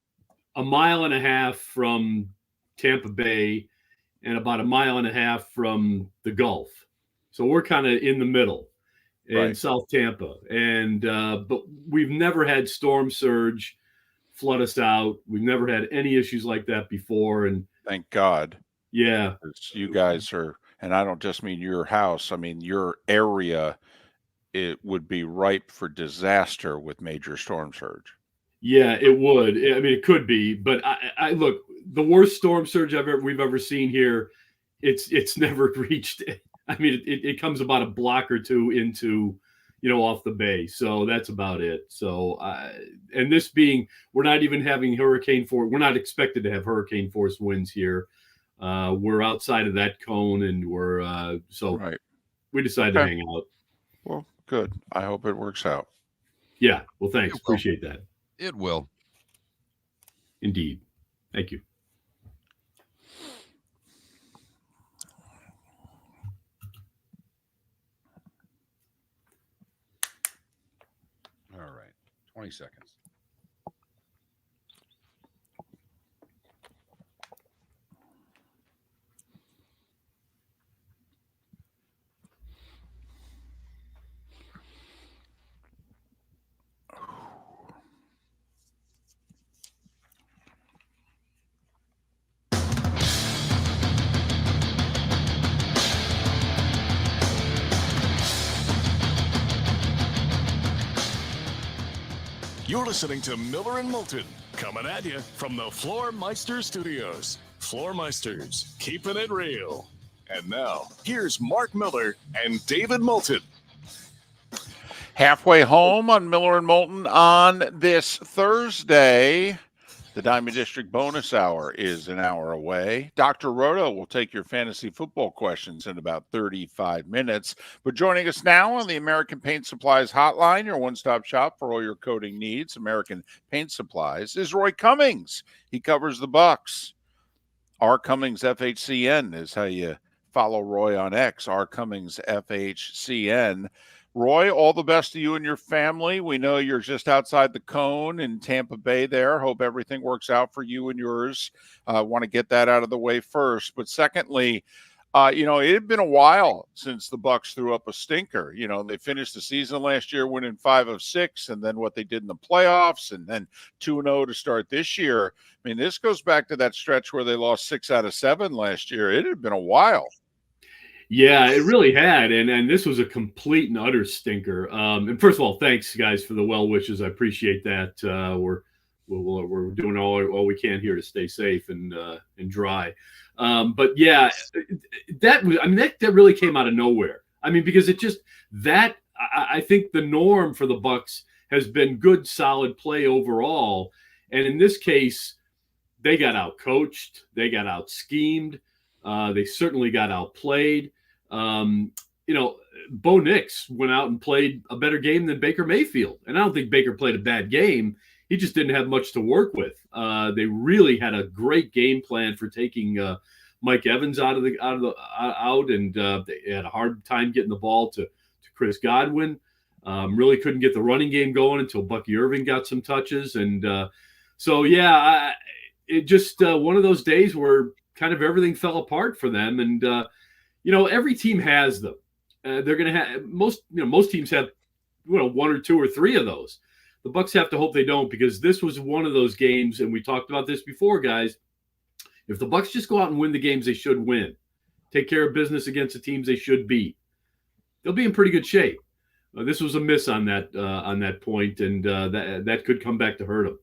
a mile and a half from Tampa Bay and about a mile and a half from the Gulf. So we're kind of in the middle in Right. South Tampa. And but we've never had storm surge flood us out. We've never had any issues like that before. And Thank God. yeah, 'Cause you guys are, and I don't just mean your house, I mean your area, it would be ripe for disaster with major storm surge. yeah, it would. I mean, it could be, but I look, the worst storm surge we've ever seen here, it's never reached. I mean, it comes about a block or two into, off the bay. So that's about it. So, and this being, we're not even having we're not expected to have hurricane force winds here. We're outside of that cone, and we're so Right. we decided to Okay. hang out. Well, good. I hope it works out. Yeah. Well, thanks. It will. Appreciate that. It will. Indeed. Thank you. All right. 20 seconds. You're listening to Miller and Moulton, coming at you from the Floormeister Studios. Floormeisters, keeping it real. And now, here's Mark Miller and David Moulton. Halfway home on Miller and Moulton on this Thursday. The Diamond District bonus hour is an hour away. Dr. Roto will take your fantasy football questions in about 35 minutes. But joining us now on the American Paint Supplies hotline, your one-stop shop for all your coating needs, American Paint Supplies, is Roy Cummings. He covers the Bucs. R. Cummings FHCN is how you follow Roy on X, R. Cummings FHCN. Roy, all the best to you and your family. We know you're just outside the cone in Tampa Bay there. Hope everything works out for you and yours. Want to get that out of the way first. But secondly, it had been a while since the Bucs threw up a stinker. They finished the season last year winning 5 of 6, and then what they did in the playoffs, and then 2-0 to start this year. I mean, this goes back to that stretch where they lost 6 out of 7 last year. It had been a while. Yeah, it really had, and this was a complete and utter stinker. And first of all, thanks guys for the well wishes. I appreciate that. We're doing all we can here to stay safe and dry. But yeah, that really came out of nowhere. I mean, because I think the norm for the Bucs has been good, solid play overall, and in this case, they got out coached, they got out schemed. They certainly got outplayed. Bo Nix went out and played a better game than Baker Mayfield. And I don't think Baker played a bad game. He just didn't have much to work with. They really had a great game plan for taking Mike Evans out, and they had a hard time getting the ball to Chris Godwin. Really couldn't get the running game going until Bucky Irving got some touches. And it just one of those days where kind of everything fell apart for them. And, every team has them. They're going to have most teams have, 1 or 2 or 3 of those. The Bucs have to hope they don't, because this was one of those games. And we talked about this before, guys. If the Bucs just go out and win the games they should win, take care of business against the teams they should beat, they'll be in pretty good shape. This was a miss on that point, and that could come back to hurt them.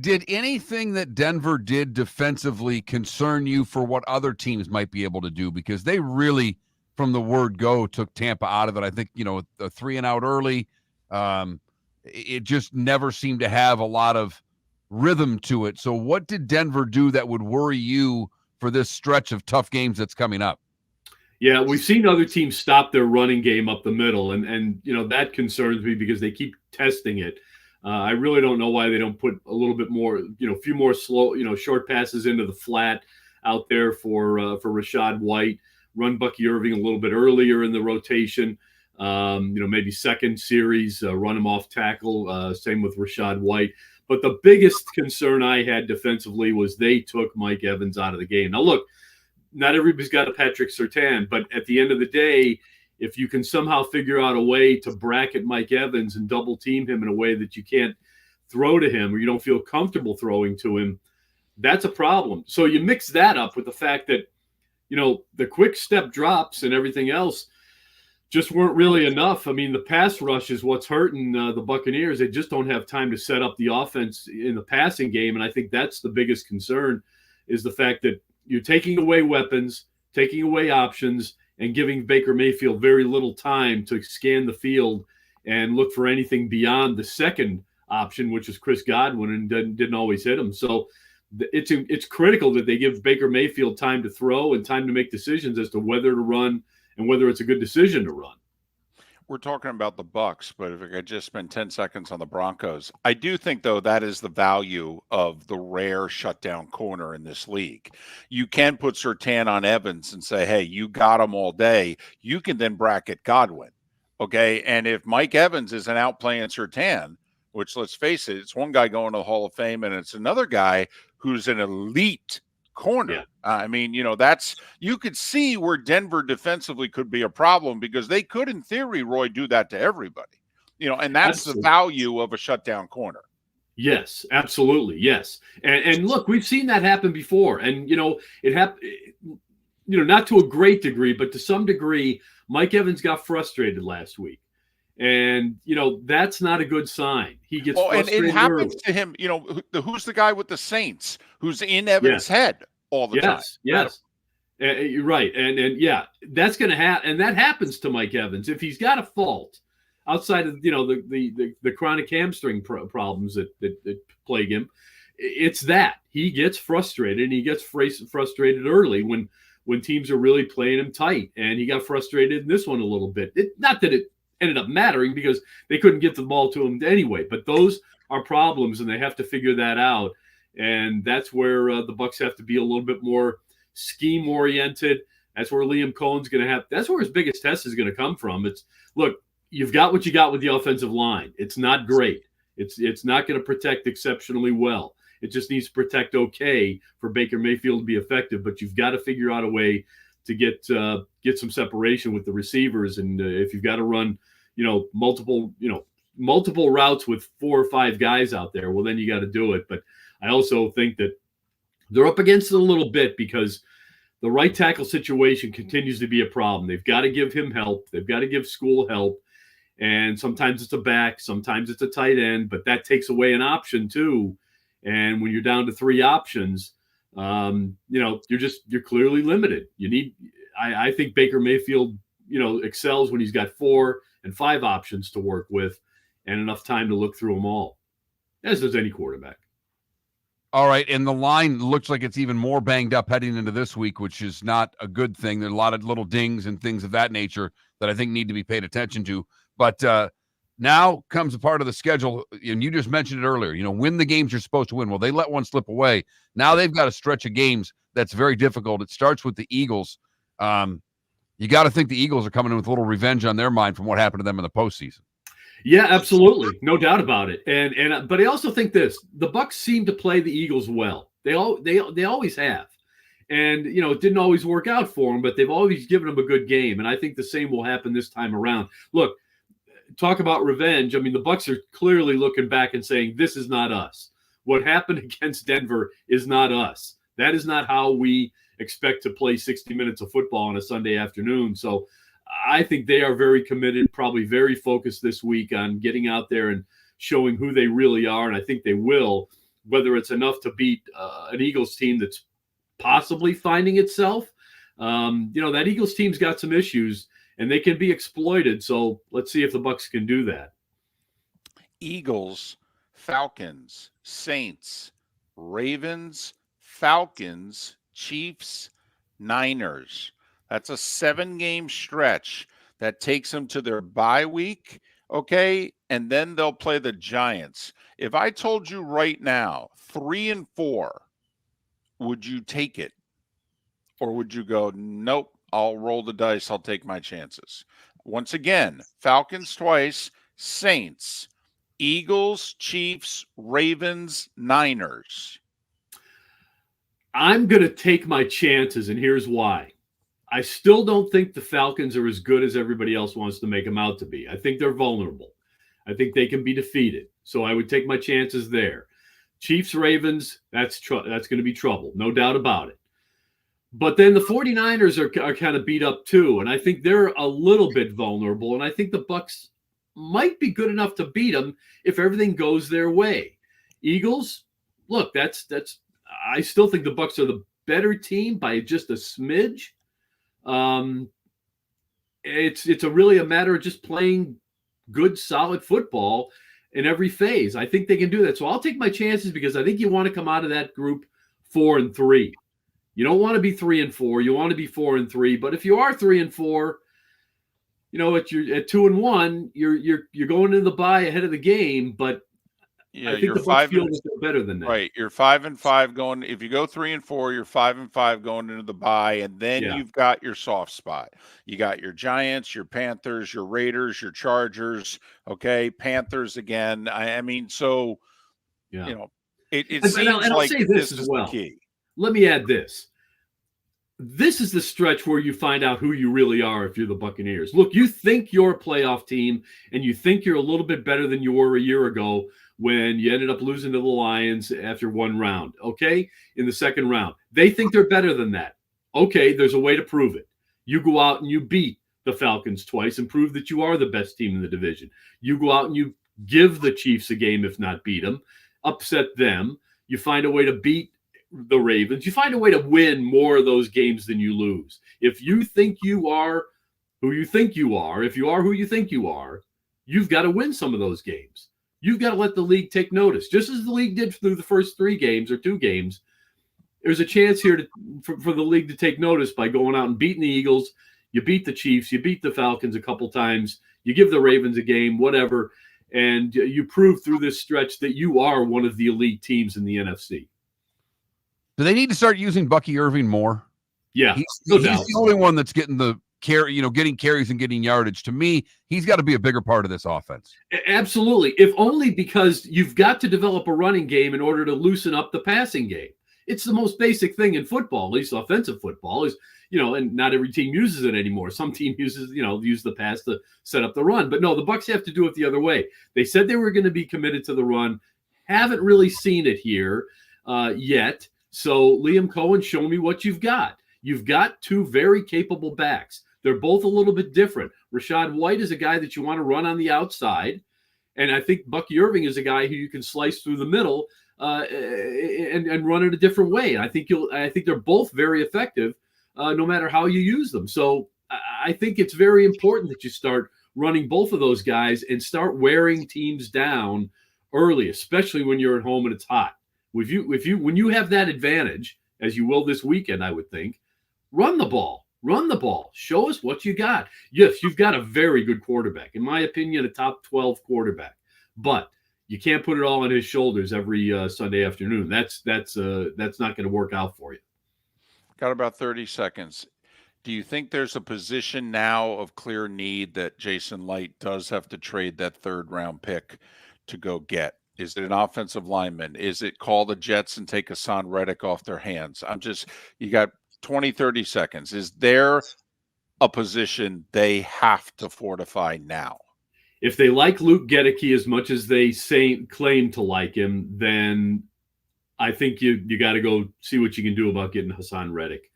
Did anything that Denver did defensively concern you for what other teams might be able to do? Because they really, from the word go, took Tampa out of it. I think, a 3-and-out early. It just never seemed to have a lot of rhythm to it. So what did Denver do that would worry you for this stretch of tough games that's coming up? Yeah, we've seen other teams stop their running game up the middle, and that concerns me because they keep testing it. I really don't know why they don't put a little bit more, a few more slow, short passes into the flat out there for Rashad White, run Bucky Irving a little bit earlier in the rotation, maybe second series, run him off tackle, same with Rashad White. But the biggest concern I had defensively was they took Mike Evans out of the game. Now, look, not everybody's got a Patrick Surtain, but at the end of the day, if you can somehow figure out a way to bracket Mike Evans and double team him in a way that you can't throw to him or you don't feel comfortable throwing to him, that's a problem. So you mix that up with the fact that, the quick step drops and everything else just weren't really enough. I mean, the pass rush is what's hurting the Buccaneers. They just don't have time to set up the offense in the passing game. And I think that's the biggest concern, is the fact that you're taking away weapons, taking away options, and giving Baker Mayfield very little time to scan the field and look for anything beyond the second option, which is Chris Godwin, and didn't always hit him. So it's critical that they give Baker Mayfield time to throw and time to make decisions as to whether to run and whether it's a good decision to run. We're talking about the Bucs, but if I could just spend 10 seconds on the Broncos. I do think, though, that is the value of the rare shutdown corner in this league. You can put Surtain on Evans and say, hey, you got him all day. You can then bracket Godwin, okay? And if Mike Evans isn't out playing Surtain, which, let's face it, it's one guy going to the Hall of Fame and it's another guy who's an elite corner. Yeah. I mean, you could see where Denver defensively could be a problem, because they could, in theory, Roy, do that to everybody, and that's Absolutely. the value of a shutdown corner. Yes, absolutely. Yes. And look, we've seen that happen before, and, it happened, not to a great degree, but to some degree, Mike Evans got frustrated last week. And, that's not a good sign. He gets frustrated. And it happens early. to him, who's the guy with the Saints who's in Evans' head all the time. Yes. You're right. And yeah, that's going to happen. And that happens to Mike Evans. If he's got a fault outside of, the chronic hamstring problems that plague him, it's that he gets frustrated, and he gets frustrated early when teams are really playing him tight, and he got frustrated in this one a little bit. Not that it ended up mattering because they couldn't get the ball to him anyway, but those are problems, and they have to figure that out, and that's where the Bucs have to be a little bit more scheme oriented. That's where Liam Cohen's going to have. That's where his biggest test is going to come from. Look, you've got what you got with the offensive line. It's not great. It's not going to protect exceptionally well. It just needs to protect okay for Baker Mayfield to be effective. But you've got to figure out a way to get some separation with the receivers. And if you've got to run, multiple routes with 4 or 5 guys out there, well, then you got to do it. But I also think that they're up against it a little bit because the right tackle situation continues to be a problem. They've got to give him help. They've got to give School help. And sometimes it's a back, sometimes it's a tight end, but that takes away an option too. And when you're down to 3 options, you're clearly limited. I think Baker Mayfield, excels when he's got 4 and 5 options to work with and enough time to look through them all, as does any quarterback. All right, and the line looks like it's even more banged up heading into this week, which is not a good thing. There are a lot of little dings and things of that nature that I think need to be paid attention to. But now comes a part of the schedule, and you just mentioned it earlier, win the games you're supposed to win. Well, they let one slip away. Now they've got a stretch of games that's very difficult. It starts with the Eagles. You got to think the Eagles are coming in with a little revenge on their mind from what happened to them in the postseason. Yeah, absolutely. No doubt about it. But I also think the Bucs seem to play the Eagles well. They always have. And, it didn't always work out for them, but they've always given them a good game. And I think the same will happen this time around. Look, talk about revenge. I mean, the Bucs are clearly looking back and saying, this is not us. What happened against Denver is not us. That is not how we expect to play 60 minutes of football on a Sunday afternoon. So I think they are very committed, probably very focused this week on getting out there and showing who they really are. And I think they will, whether it's enough to beat an Eagles team that's possibly finding itself. That Eagles team's got some issues and they can be exploited. So let's see if the Bucs can do that. Eagles, Falcons, Saints, Ravens, Falcons, Chiefs, Niners. That's a 7-game stretch that takes them to their bye week, okay? And then they'll play the Giants. If I told you right now, 3-4, would you take it? Or would you go, nope, I'll roll the dice, I'll take my chances? Once again, Falcons twice, Saints, Eagles, Chiefs, Ravens, Niners. I'm going to take my chances, and here's why. I still don't think the Falcons are as good as everybody else wants to make them out to be. I think they're vulnerable. I think they can be defeated. So I would take my chances there. Chiefs, Ravens, that's going to be trouble. No doubt about it. But then the 49ers are kind of beat up too. And I think they're a little bit vulnerable. And I think the Bucs might be good enough to beat them if everything goes their way. Eagles, look, I still think the Bucs are the better team by just a smidge. It's really a matter of just playing good, solid football in every phase. I think they can do that. So I'll take my chances because I think you want to come out of that group 4-3. You don't want to be 3-4. You want to be 4-3. But if you are 3-4, at 2-1, you're going into the bye ahead of the game. But yeah, I think the Bucs feel that they're better than that. Right. You're 5-5 going. If you go 3-4, you're 5-5 going into the bye, and then you've got your soft spot. You got your Giants, your Panthers, your Raiders, your Chargers. Okay, Panthers again. It seems like this is the key. Let me add this. This is the stretch where you find out who you really are if you're the Buccaneers. Look, you think you're a playoff team, and you think you're a little bit better than you were a year ago when you ended up losing to the Lions after one round, okay, in the second round. They think they're better than that. Okay, there's a way to prove it. You go out and you beat the Falcons twice and prove that you are the best team in the division. You go out and you give the Chiefs a game, if not beat them, upset them. You find a way to beat the Ravens. You find a way to win more of those games than you lose. If you think you are who you think you are, if you are who you think you are, you've got to win some of those games. You've got to let the league take notice. Just as the league did through the first 3 games or 2 games, there's a chance here for the league to take notice by going out and beating the Eagles. You beat the Chiefs. You beat the Falcons a couple times. You give the Ravens a game, whatever, and you prove through this stretch that you are one of the elite teams in the NFC. Do they need to start using Bucky Irving more? Yeah, he's no doubt. the only one that's getting the carry, getting carries and getting yardage. To me, he's got to be a bigger part of this offense. Absolutely, if only because you've got to develop a running game in order to loosen up the passing game. It's the most basic thing in football, at least offensive football, is, and not every team uses it anymore. Some team uses the pass to set up the run. But no, the Bucs have to do it the other way. They said they were going to be committed to the run. Haven't really seen it here yet. So, Liam Cohen, show me what you've got. You've got 2 very capable backs. They're both a little bit different. Rashad White is a guy that you want to run on the outside. And I think Bucky Irving is a guy who you can slice through the middle and run it a different way. I think they're both very effective, no matter how you use them. So I think it's very important that you start running both of those guys and start wearing teams down early, especially when you're at home and it's hot. When you have that advantage, as you will this weekend, I would think, run the ball. Run the ball. Show us what you got. Yes, you've got a very good quarterback. In my opinion, a top 12 quarterback. But you can't put it all on his shoulders every Sunday afternoon. That's not going to work out for you. Got about 30 seconds. Do you think there's a position now of clear need that Jason Light does have to trade that 3rd-round pick to go get? Is it an offensive lineman? Is it call the Jets and take Hassan Reddick off their hands? You got 20, 30 seconds. Is there a position they have to fortify now? If they like Luke Gedeke as much as they claim to like him, then I think you got to go see what you can do about getting Hassan Reddick,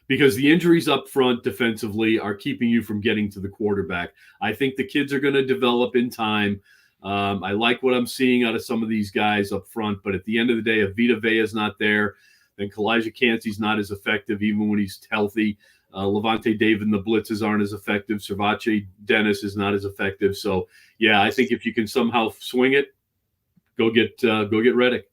because the injuries up front defensively are keeping you from getting to the quarterback. I think the kids are going to develop in time. I like what I'm seeing out of some of these guys up front, but at the end of the day, if Vita Vea is not there, then Kalijah Cansey's not as effective even when he's healthy. Levante David and the blitzes aren't as effective. Servace Dennis is not as effective. So, yeah, I think if you can somehow swing it, go get Reddick.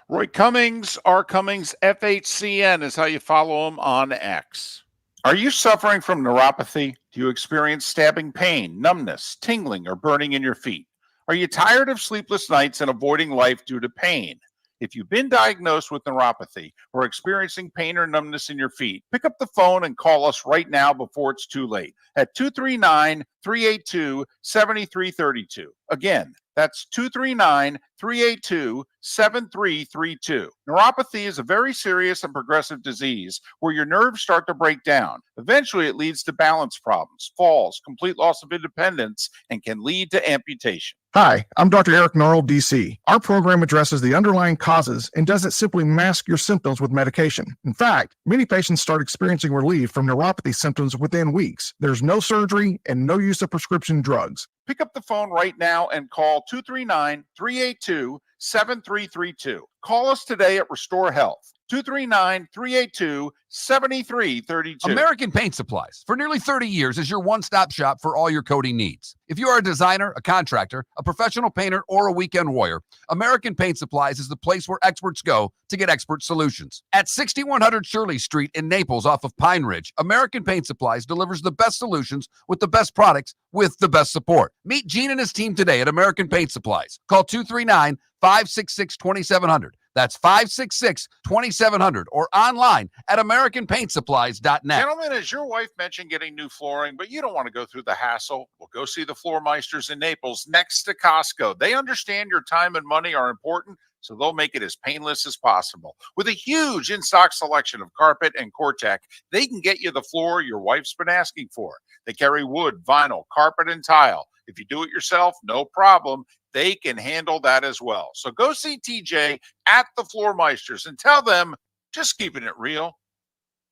Roy Cummings, R. Cummings, FHCN is how you follow him on X. Are you suffering from neuropathy? Do you experience stabbing pain, numbness, tingling, or burning in your feet? Are you tired of sleepless nights and avoiding life due to pain? If you've been diagnosed with neuropathy or experiencing pain or numbness in your feet, pick up the phone and call us right now before it's too late at 239-382-7332. Again, that's 239-382-7332. Neuropathy is a very serious and progressive disease where your nerves start to break down. Eventually, it leads to balance problems, falls, complete loss of independence, and can lead to amputation. Hi, I'm Dr. Eric Norrell, DC. Our program addresses the underlying causes and doesn't simply mask your symptoms with medication. In fact, many patients start experiencing relief from neuropathy symptoms within weeks. There's no surgery and no use of prescription drugs. Pick up the phone right now and call 239-382-7332. Call us today at Restore Health. 239-382-7332. American Paint Supplies, for nearly 30 years, is your one-stop shop for all your coating needs. If you are a designer, a contractor, a professional painter, or a weekend warrior, American Paint Supplies is the place where experts go to get expert solutions. At 6100 Shirley Street in Naples off of Pine Ridge, American Paint Supplies delivers the best solutions with the best products with the best support. Meet Gene and his team today at American Paint Supplies. Call 239-566-2700. That's 566-2700 or online at AmericanPaintSupplies.net. Gentlemen, as your wife mentioned getting new flooring, but you don't want to go through the hassle, well, go see the Floor Meisters in Naples next to Costco. They understand your time and money are important, so they'll make it as painless as possible. With a huge in-stock selection of carpet and Cortec, they can get you the floor your wife's been asking for. They carry wood, vinyl, carpet, and tile. If you do it yourself, no problem. They can handle that as well. So go see TJ at the Floor Meisters and tell them, just keeping it real.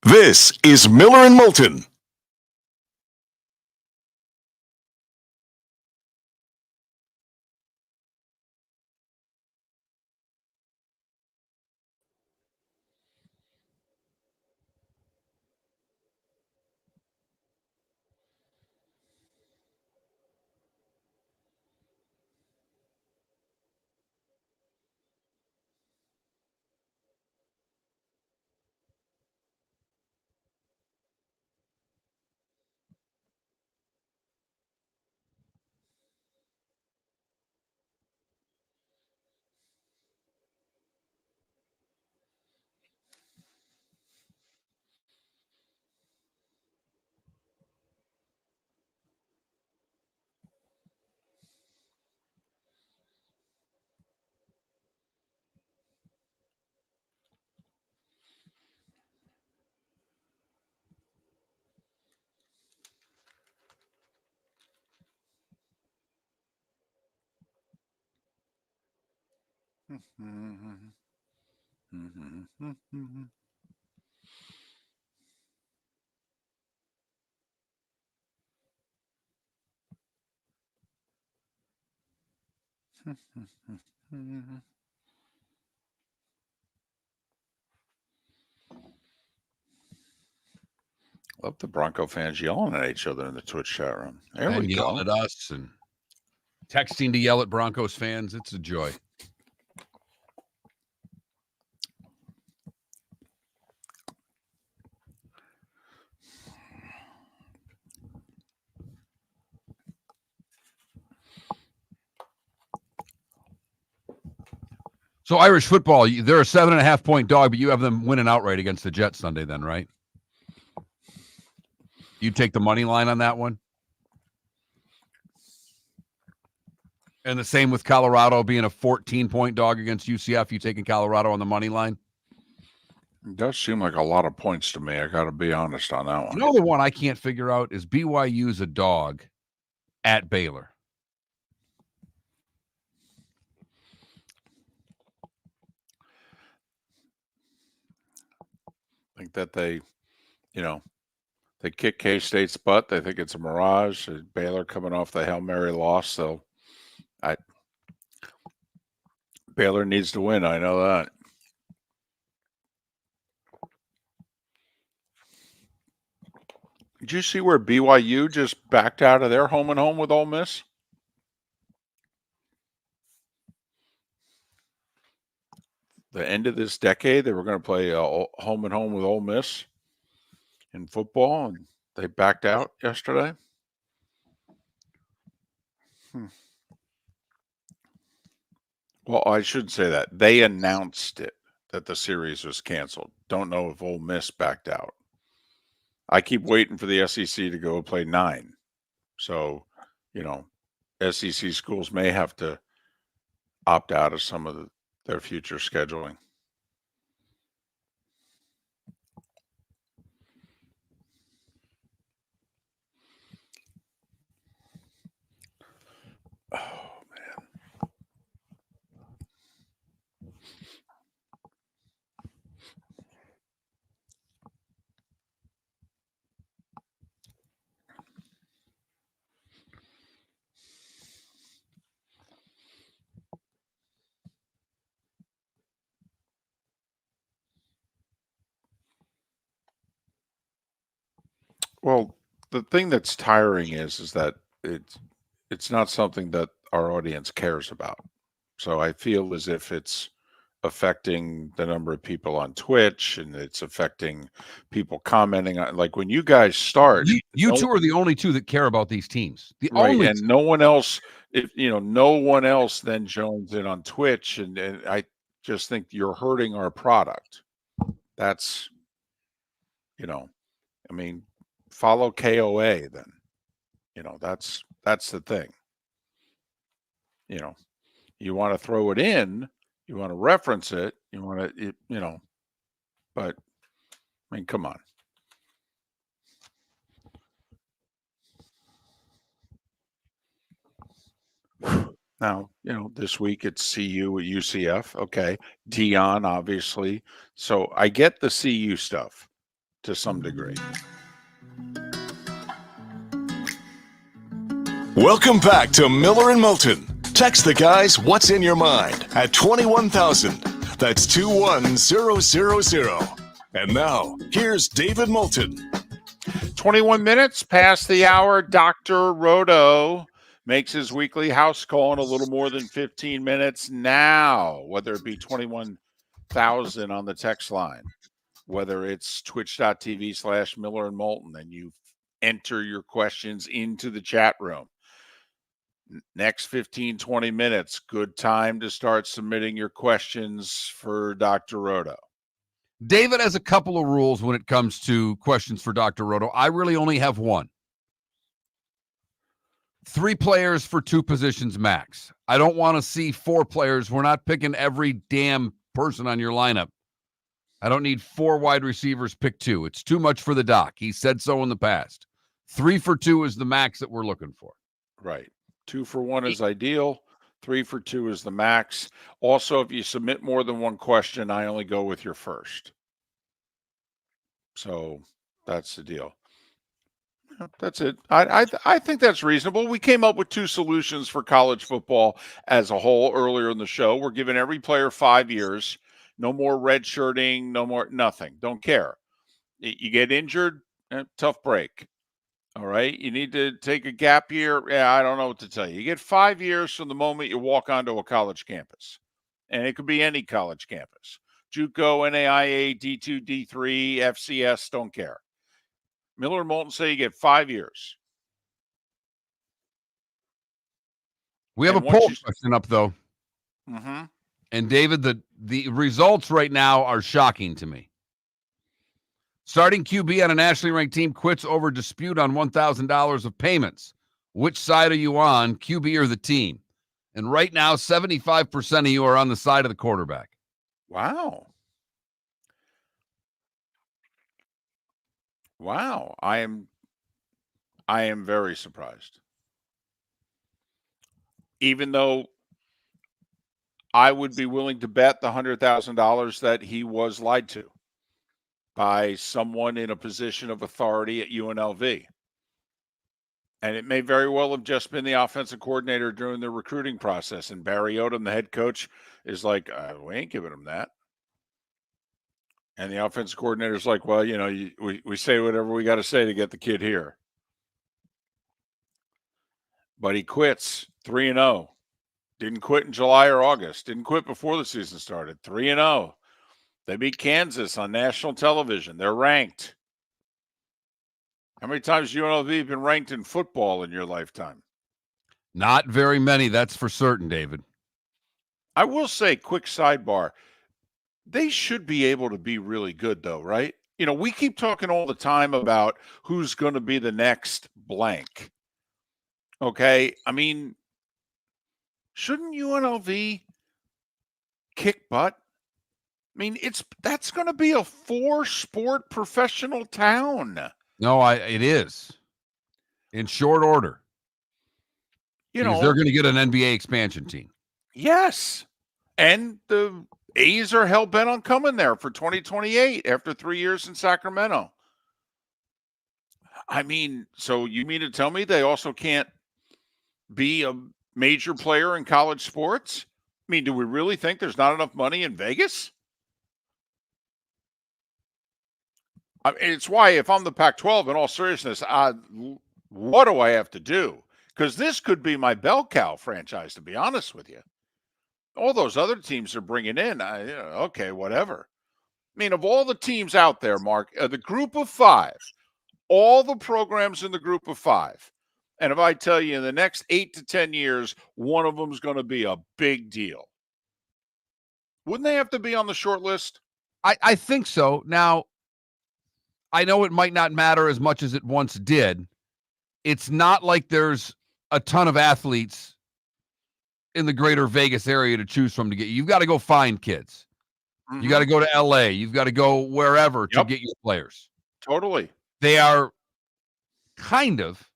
This is Miller and Moulton. Love the Bronco fans yelling at each other in the Twitch chat room. There And we yelling go. at us and texting to yell at Broncos fans. It's a joy. So Irish football, they're a 7.5-point dog, but you have them winning outright against the Jets Sunday then, right? You take the money line on that one? And the same with Colorado being a 14-point dog against UCF. You taking Colorado on the money line? It does seem like a lot of points to me. I got to be honest on that one. You know, the one I can't figure out is BYU's a dog at Baylor. I think that they kick K-State's butt. They think it's a mirage. Baylor coming off the Hail Mary loss. So Baylor needs to win. I know that. Did you see where BYU just backed out of their home and home with Ole Miss? The end of this decade, they were going to play home and home with Ole Miss in football, and they backed out yesterday. Well, I shouldn't say that. They announced it, that the series was canceled. Don't know if Ole Miss backed out. I keep waiting for the SEC to go play 9. So, SEC schools may have to opt out of some of their future scheduling. Oh, man. Well, the thing that's tiring is that it's not something that our audience cares about. So I feel as if it's affecting the number of people on Twitch, and it's affecting people commenting on, like, when you guys start. You two are the only two that care about these teams. The Right, only and no one else, no one else then joins in on Twitch, and I just think you're hurting our product. That's, follow KOA then. That's the thing. You want to throw it in, you want to reference it, you want to, but come on. Now, this week it's CU at UCF. Okay. Dion, obviously. So I get the CU stuff to some degree. Welcome back to Miller and Moulton. Text the guys what's in your mind at 21,000. That's 21000. And now, here's David Moulton. 21 minutes past the hour. Dr. Roto makes his weekly house call in a little more than 15 minutes now, whether it be 21,000 on the text line, whether it's twitch.tv/Miller and Moulton, and you enter your questions into the chat room. Next 15, 20 minutes, good time to start submitting your questions for Dr. Roto. David has a couple of rules when it comes to questions for Dr. Roto. I really only have one. 3 players for 2 positions max. I don't want to see 4 players. We're not picking every damn person on your lineup. I don't need 4 wide receivers, pick 2. It's too much for the doc. He said so in the past. 3 for 2 is the max that we're looking for. Right. 2 for 1 is ideal. 3 for 2 is the max. Also, if you submit more than one question, I only go with your first. So that's the deal. That's it. I think that's reasonable. We came up with 2 solutions for college football as a whole earlier in the show. We're giving every player 5 years. No more redshirting, no more nothing. Don't care. You get injured, tough break. All right. You need to take a gap year. Yeah, I don't know what to tell you. You get 5 years from the moment you walk onto a college campus. And it could be any college campus. JUCO, NAIA, D2, D3, FCS, don't care. Miller and Moulton say you get 5 years. We have And a poll once question up, though. Mm-hmm. And David, the results right now are shocking to me. Starting QB on a nationally ranked team quits over dispute on $1,000 of payments. Which side are you on, QB or the team? And right now, 75% of you are on the side of the quarterback. Wow. Wow. I am very surprised. Even though I would be willing to bet the $100,000 that he was lied to by someone in a position of authority at UNLV. And it may very well have just been the offensive coordinator during the recruiting process. And Barry Odom, the head coach, is like, we ain't giving him that. And the offensive coordinator's like, well, we say whatever we got to say to get the kid here. But he quits 3-0. Didn't quit in July or August. Didn't quit before the season started. 3-0. They beat Kansas on national television. They're ranked. How many times UNLV have been ranked in football in your lifetime? Not very many, that's for certain, David. I will say, quick sidebar, they should be able to be really good, though, right? We keep talking all the time about who's going to be the next blank. Okay? I mean, shouldn't UNLV kick butt? I mean, that's going to be a 4-sport professional town. No, it is. In short order. Because they're going to get an NBA expansion team. Yes. And the A's are hell-bent on coming there for 2028 after 3 years in Sacramento. I mean, so you mean to tell me they also can't be a major player in college sports? I mean, do we really think there's not enough money in Vegas? It's why if I'm the Pac-12, in all seriousness, what do I have to do? Because this could be my bell cow franchise, to be honest with you. All those other teams are bringing in, okay, whatever. I mean, of all the teams out there, Mark, the group of 5, all the programs in the group of 5, and if I tell you in the next 8 to 10 years, one of them is going to be a big deal. Wouldn't they have to be on the short list? I think so. Now, I know it might not matter as much as it once did. It's not like there's a ton of athletes in the greater Vegas area to choose from to get. You've got to go find kids. Mm-hmm. You got to go to LA. You've got to go wherever to get your players. Totally. They are kind of,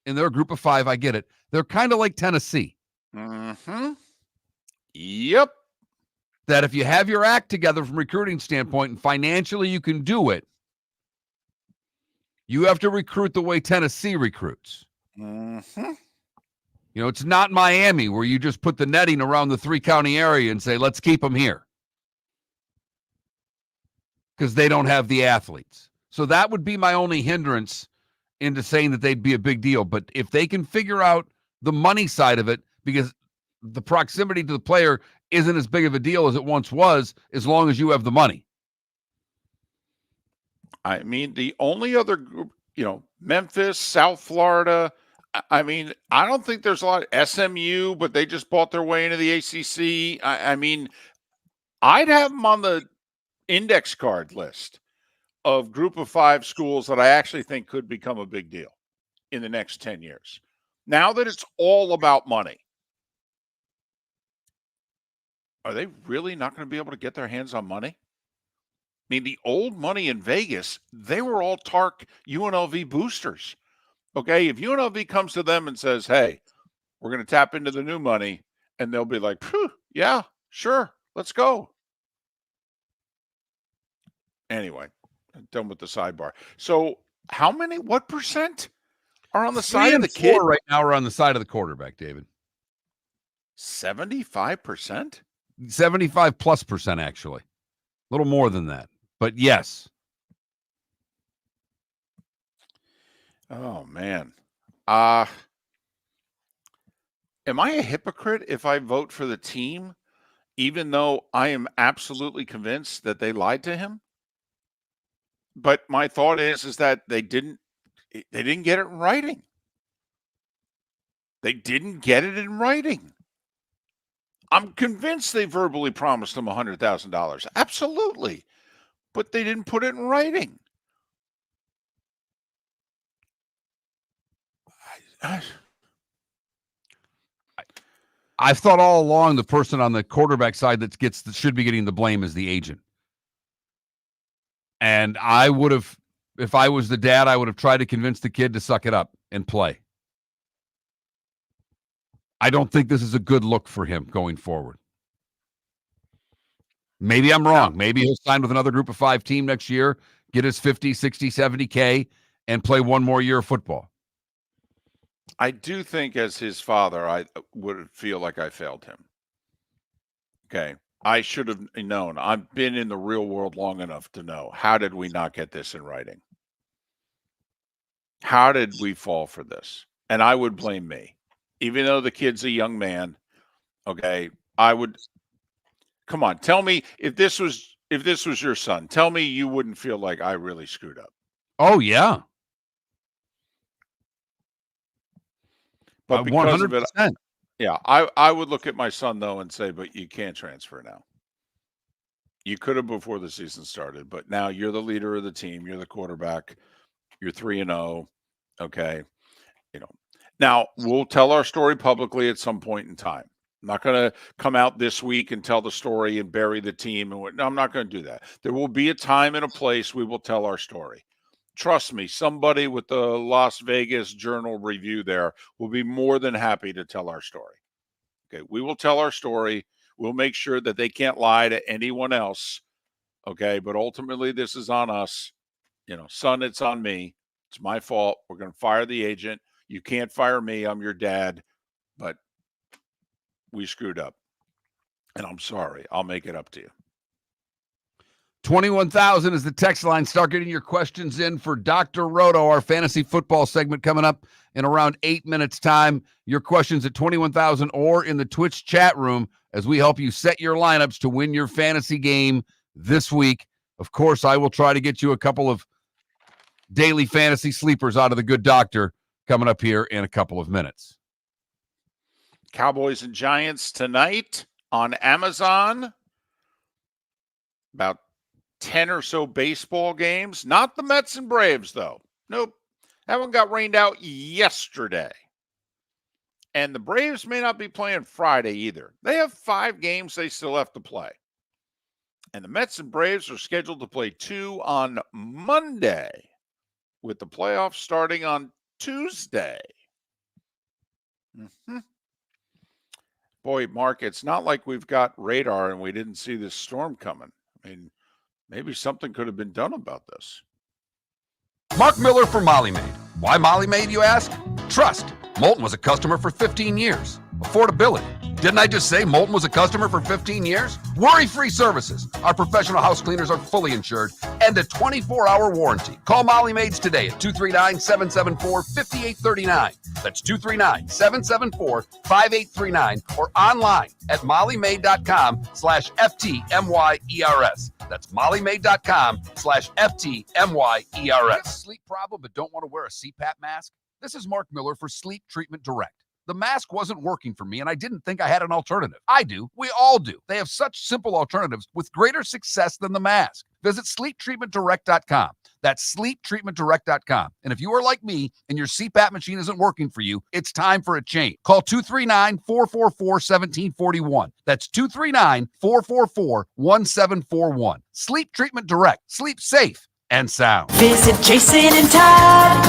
in their group of 5, I get it. They're kind of like Tennessee. Mm-hmm. Yep. That if you have your act together from a recruiting standpoint and financially you can do it, you have to recruit the way Tennessee recruits. Mm-hmm. It's not Miami where you just put the netting around the 3-county area and say, let's keep them here. Because they don't have the athletes. So that would be my only hindrance into saying that they'd be a big deal. But if they can figure out the money side of it, because the proximity to the player isn't as big of a deal as it once was, as long as you have the money. I mean, the only other group, Memphis, South Florida. I mean, I don't think there's a lot of SMU, but they just bought their way into the ACC. I mean, I'd have them on the index card list of group of 5 schools that I actually think could become a big deal in the next 10 years. Now that it's all about money, are they really not going to be able to get their hands on money? I mean, the old money in Vegas, they were all TARC UNLV boosters. Okay, if UNLV comes to them and says, hey, we're going to tap into the new money, And they'll be like, yeah, sure, let's go. Anyway, I'm done with the sidebar. So what percent are on the side of the kid? Right now are on the side of the quarterback, David. 75%? 75+%, actually. A little more than that. But yes. Oh, man. Am I a hypocrite if I vote for the team, even though I am absolutely convinced that they lied to him? But my thought is that they didn't get it in writing. They didn't get it in writing. I'm convinced they verbally promised him $100,000. Absolutely. But they didn't put it in writing. I've thought all along the person on the quarterback side that should be getting the blame is the agent. And I would have, if I was the dad, I would have tried to convince the kid to suck it up and play. I don't think this is a good look for him going forward. Maybe I'm wrong. Maybe he'll sign with another group of 5 team next year, get his 50, 60, 70K, and play one more year of football. I do think as his father, I would feel like I failed him. Okay. I should have known. I've been in the real world long enough to know. How did we not get this in writing? How did we fall for this? And I would blame me. Even though the kid's a young man, okay, I would come on, tell me if this was your son, tell me you wouldn't feel like I really screwed up. Oh, yeah. But because 100%. of it, yeah, I would look at my son, though, and say, but you can't transfer now. You could have before the season started, but now you're the leader of the team. You're the quarterback. You're 3-0. Okay. Now we'll tell our story publicly at some point in time. I'm not going to come out this week and tell the story and bury the team. No, I'm not going to do that. There will be a time and a place we will tell our story. Trust me, somebody with the Las Vegas Journal Review there will be more than happy to tell our story. Okay, we will tell our story. We'll make sure that they can't lie to anyone else. Okay, but ultimately this is on us. Son, it's on me. It's my fault. We're going to fire the agent. You can't fire me. I'm your dad. But we screwed up. And I'm sorry. I'll make it up to you. 21,000 is the text line. Start getting your questions in for Dr. Roto, our fantasy football segment coming up in around 8 minutes time. Your questions at 21,000 or in the Twitch chat room as we help you set your lineups to win your fantasy game this week. Of course, I will try to get you a couple of daily fantasy sleepers out of the good doctor coming up here in a couple of minutes. Cowboys and Giants tonight on Amazon. About 10 or so baseball games. Not the Mets and Braves, though. Nope. That one got rained out yesterday. And the Braves may not be playing Friday either. They have 5 games they still have to play. And the Mets and Braves are scheduled to play 2 on Monday, with the playoffs starting on Tuesday. Boy, Mark, it's not like we've got radar and we didn't see this storm coming. I mean, maybe something could have been done about this. Mark Miller for Molly Maid. Why Molly Maid, you ask? Trust. Moulton was a customer for 15 years. Affordability. Didn't I just say Moulton was a customer for 15 years? Worry-free services. Our professional house cleaners are fully insured and a 24-hour warranty. Call Molly Maids today at 239-774-5839. That's 239-774-5839 or online at mollymaid.com/FTMYERS. That's mollymaid.com/FTMYERS. Sleep problem but don't want to wear a CPAP mask? This is Mark Miller for Sleep Treatment Direct. The mask wasn't working for me, and I didn't think I had an alternative. I do. We all do. They have such simple alternatives with greater success than the mask. Visit sleeptreatmentdirect.com. That's sleeptreatmentdirect.com. And if you are like me and your CPAP machine isn't working for you, it's time for a change. Call 239-444-1741. That's 239-444-1741. Sleep Treatment Direct. Sleep safe and sound. Visit Jason and Todd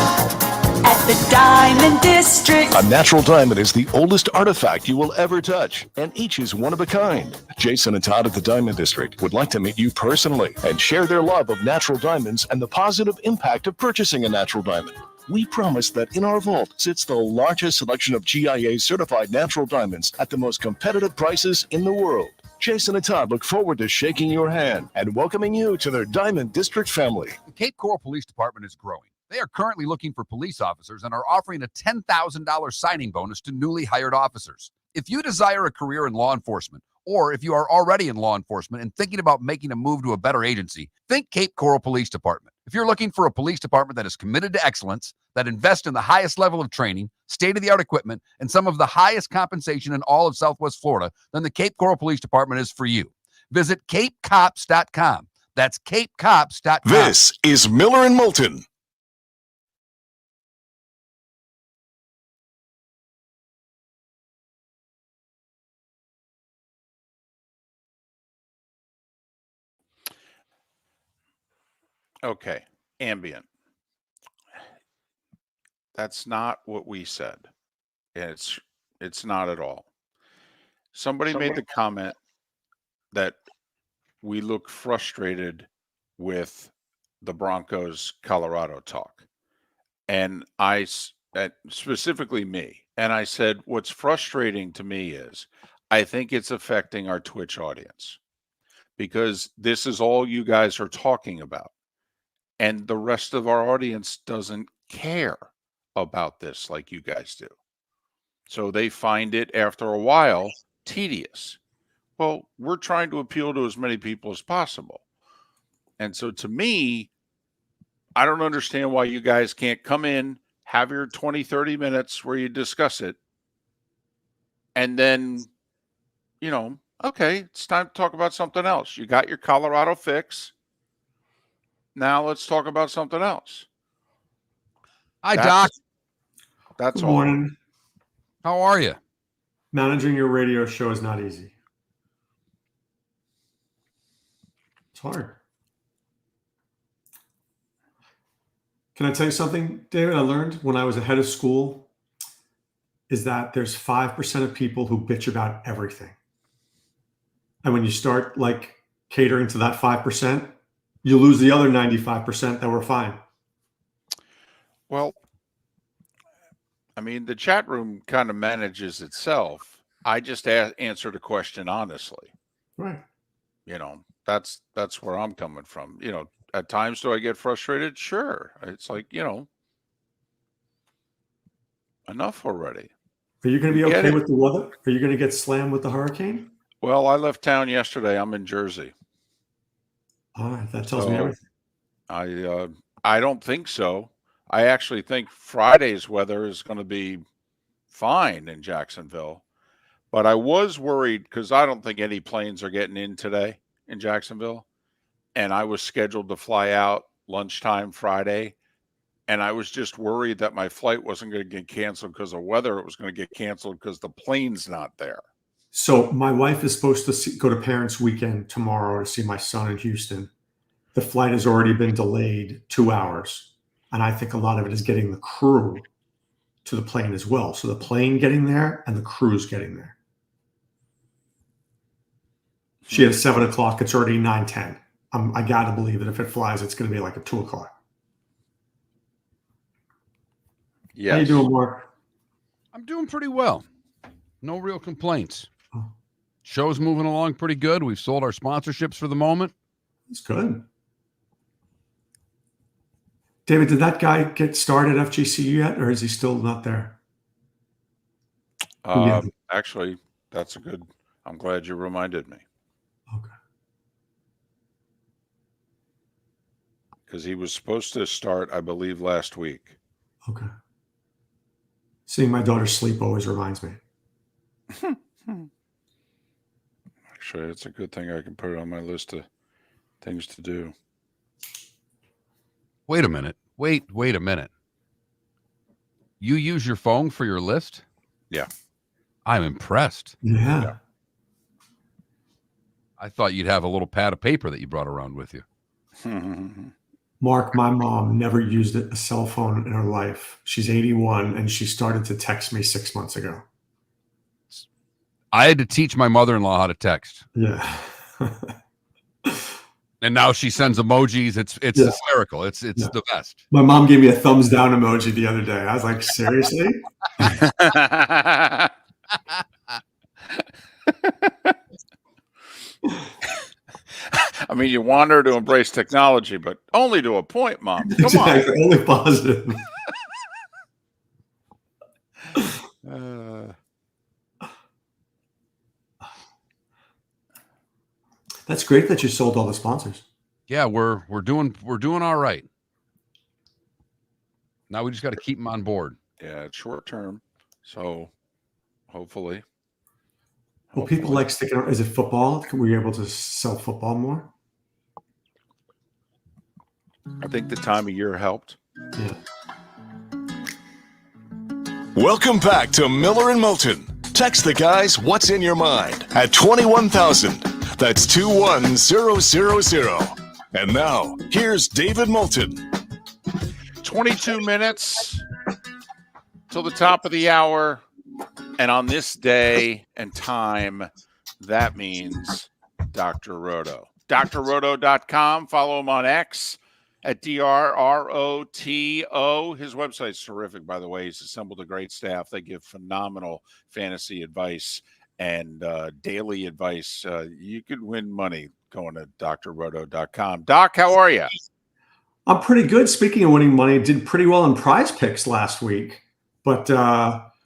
at the Diamond District. A natural diamond is the oldest artifact you will ever touch, and each is one of a kind. Jason and Todd at the Diamond District would like to meet you personally and share their love of natural diamonds and the positive impact of purchasing a natural diamond. We promise that in our vault sits the largest selection of GIA certified natural diamonds at the most competitive prices in the world. Jason and Todd look forward to shaking your hand and welcoming you to their Diamond District family. The Cape Coral Police Department is growing. They are currently looking for police officers and are offering a $10,000 signing bonus to newly hired officers. If you desire a career in law enforcement, or if you are already in law enforcement and thinking about making a move to a better agency, think Cape Coral Police Department. If you're looking for a police department that is committed to excellence, that invests in the highest level of training, state-of-the-art equipment, and some of the highest compensation in all of Southwest Florida, then the Cape Coral Police Department is for you. Visit capecops.com. That's capecops.com. This is Miller and Moulton. Okay, ambient. That's not what we said. It's not at all. Somebody made the comment that we look frustrated with the Broncos Colorado talk. And specifically me, and I said, what's frustrating to me is I think it's affecting our Twitch audience because this is all you guys are talking about. And the rest of our audience doesn't care about this like you guys do. So they find it, after a while, tedious. Well, we're trying to appeal to as many people as possible. And so to me, I don't understand why you guys can't come in, have your 20, 30 minutes where you discuss it, and then, okay, it's time to talk about something else. You got your Colorado fix. Now let's talk about something else. Hi, Doc. That's Good all. morning. How are you? Managing your radio show is not easy. It's hard. Can I tell you something, David? I learned when I was ahead of school is that there's 5% of people who bitch about everything. And when you start catering to that 5%, you lose the other 95% that were fine. Well, I mean, the chat room kind of manages itself. I just answered a question honestly. Right. That's where I'm coming from. At times, do I get frustrated? Sure. It's like, enough already. Are you going to be okay with the weather? Are you going to get slammed with the hurricane? Well, I left town yesterday. I'm in Jersey. All right. That tells me everything. I don't think so. I actually think Friday's weather is going to be fine in Jacksonville. But I was worried because I don't think any planes are getting in today in Jacksonville. And I was scheduled to fly out lunchtime Friday. And I was just worried that my flight wasn't going to get canceled because of weather. It was going to get canceled because the plane's not there. So my wife is supposed to go to Parents' Weekend tomorrow to see my son in Houston. The flight has already been delayed 2 hours. And I think a lot of it is getting the crew to the plane as well. So the plane getting there and the crew's getting there. She had 7 o'clock. It's already 9:10. I got to believe that if it flies, it's going to be like at 2 o'clock. Yes. How you doing, Mark? I'm doing pretty well. No real complaints. Show's moving along pretty good. We've sold our sponsorships for the moment. That's good. David, did that guy get started at FGCU yet, or is he still not there? Actually, that's I'm glad you reminded me. Okay. Because he was supposed to start, I believe, last week. Okay. Seeing my daughter sleep always reminds me. Actually, it's a good thing I can put it on my list of things to do. Wait a minute. Wait a minute. You use your phone for your list? Yeah. I'm impressed. Yeah. I thought you'd have a little pad of paper that you brought around with you. Mark, my mom never used a cell phone in her life. She's 81, and she started to text me 6 months ago. I had to teach my mother-in-law how to text. Yeah. And now she sends emojis. It's hysterical. It's the best. My mom gave me a thumbs down emoji the other day. I was like, seriously? I mean, you want her to embrace technology, but only to a point, Mom. Come on. Only positive. That's great that you sold all the sponsors. Yeah, we're doing all right. Now we just got to keep them on board. Yeah, it's short term, so hopefully. Well, people like sticking around. Is it football? Were you able to sell football more? I think the time of year helped. Yeah. Welcome back to Miller and Moulton. Text the guys what's in your mind at 21,000. That's 21000. And now, here's David Moulton. 22 minutes till the top of the hour. And on this day and time, that means Dr. Roto. drroto.com. Follow him on X at DRROTO. His website's terrific, by the way. He's assembled a great staff. They give phenomenal fantasy advice and daily advice. You could win money going to drroto.com. Doc, how are you? I'm pretty good. Speaking of winning money, did pretty well in Prize Picks last week, but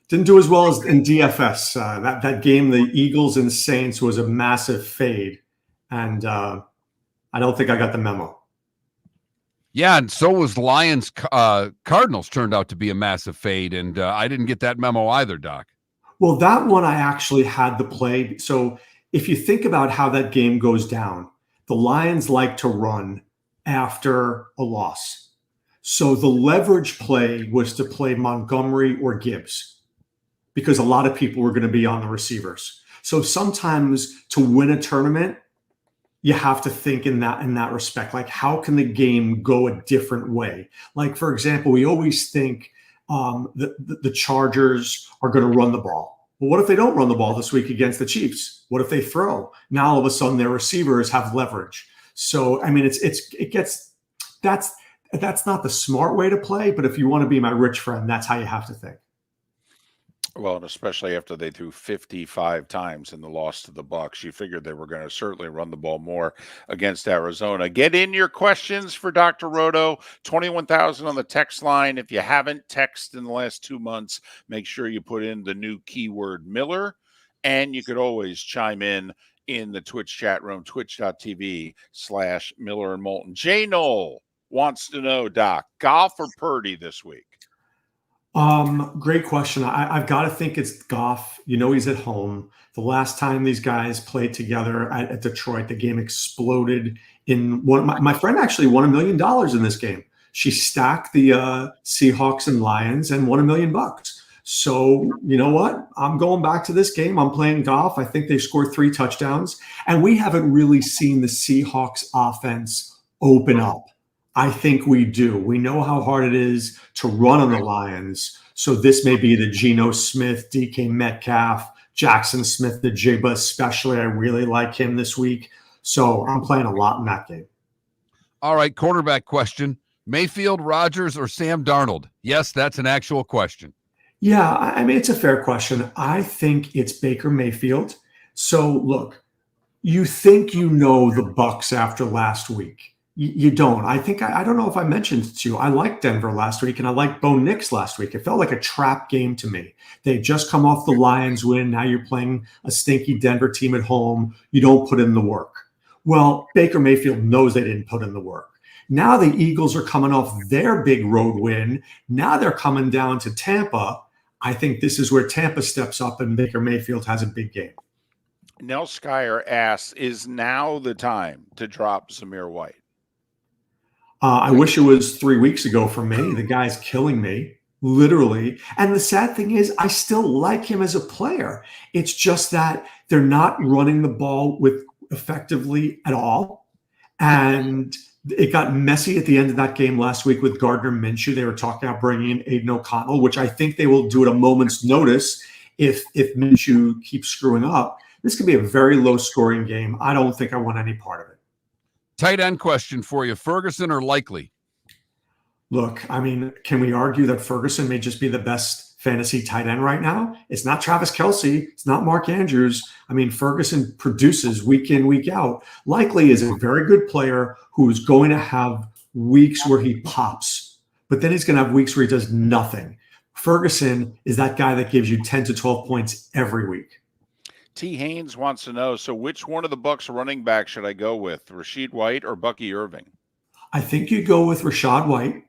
didn't do as well as in DFS. That game, the Eagles and Saints, was a massive fade, and I don't think I got the memo. Yeah, and so was Lions Cardinals turned out to be a massive fade, and I didn't get that memo either, Doc. Well, that one I actually had the play. So if you think about how that game goes down, the Lions like to run after a loss. So the leverage play was to play Montgomery or Gibbs because a lot of people were going to be on the receivers. So sometimes to win a tournament, you have to think in that respect, like how can the game go a different way? Like, for example, we always think the Chargers are going to run the ball. Well, what if they don't run the ball this week against the Chiefs? What if they throw? Now all of a sudden their receivers have leverage. So I mean, that's not the smart way to play. But if you want to be my rich friend, that's how you have to think. Well, and especially after they threw 55 times in the loss to the Bucs, you figured they were going to certainly run the ball more against Arizona. Get in your questions for Dr. Roto, 21,000 on the text line. If you haven't texted in the last 2 months, make sure you put in the new keyword Miller, and you could always chime in the Twitch chat room, twitch.tv/Miller and Moulton. Jay Knoll wants to know, Doc, Goff or Purdy this week? Great question. I've got to think it's Goff. You know, he's at home. The last time these guys played together at Detroit, the game exploded in one. My friend actually won $1 million in this game. She stacked the Seahawks and Lions and won $1 million. So you know what? I'm going back to this game. I'm playing Goff. I think they scored 3 touchdowns, and we haven't really seen the Seahawks offense open up. I think we do. We know how hard it is to run on the Lions. So this may be the Geno Smith, DK Metcalf, Jackson Smith, the Jigba especially. I really like him this week. So I'm playing a lot in that game. All right, quarterback question. Mayfield, Rodgers, or Sam Darnold? Yes, that's an actual question. Yeah, I mean, it's a fair question. I think it's Baker Mayfield. So look, you think you know the Bucs after last week. You don't. I think I don't know if I mentioned it to you. I liked Denver last week, and I liked Bo Nix last week. It felt like a trap game to me. They just come off the Lions win. Now you're playing a stinky Denver team at home. You don't put in the work. Well, Baker Mayfield knows they didn't put in the work. Now the Eagles are coming off their big road win. Now they're coming down to Tampa. I think this is where Tampa steps up and Baker Mayfield has a big game. Nell Skyer asks, is now the time to drop Zamir White? I wish it was 3 weeks ago for me. The guy's killing me, literally. And the sad thing is, I still like him as a player. It's just that they're not running the ball with effectively at all. And It got messy at the end of that game last week with Gardner Minshew. They were talking about bringing in Aiden O'Connell, which I think they will do at a moment's notice if Minshew keeps screwing up. This could be a very low-scoring game. I don't think I want any part of it. Tight end question for you. Ferguson or Likely? Look, I mean, can we argue that Ferguson may just be the best fantasy tight end right now? It's not Travis Kelce. It's not Mark Andrews. I mean, Ferguson produces week in, week out. Likely is a very good player who is going to have weeks where he pops, but then he's going to have weeks where he does nothing. Ferguson is that guy that gives you 10 to 12 points every week. T. Haynes wants to know, so which one of the Bucs running backs should I go with, Rashid White or Bucky Irving? I think you go with Rashad White.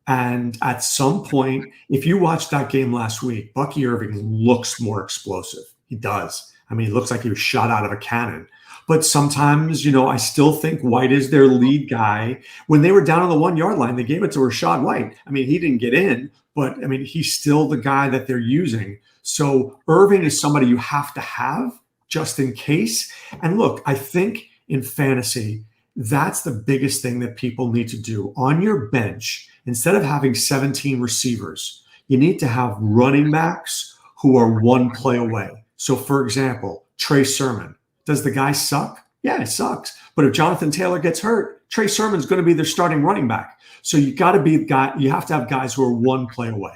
And at some point, if you watched that game last week, Bucky Irving looks more explosive. He does. I mean, he looks like he was shot out of a cannon. But sometimes, you know, I still think White is their lead guy. When they were down on the 1 yard line, they gave it to Rashad White. I mean, he didn't get in, but I mean, he's still the guy that they're using. So Irving is somebody you have to have just in case. And look, I think in fantasy, that's the biggest thing that people need to do. On your bench, instead of having 17 receivers, you need to have running backs who are one play away. So, for example, Trey Sermon. Does the guy suck? Yeah, it sucks. But if Jonathan Taylor gets hurt, Trey Sermon's going to be their starting running back. So you got to be the guy. You have to have guys who are one play away.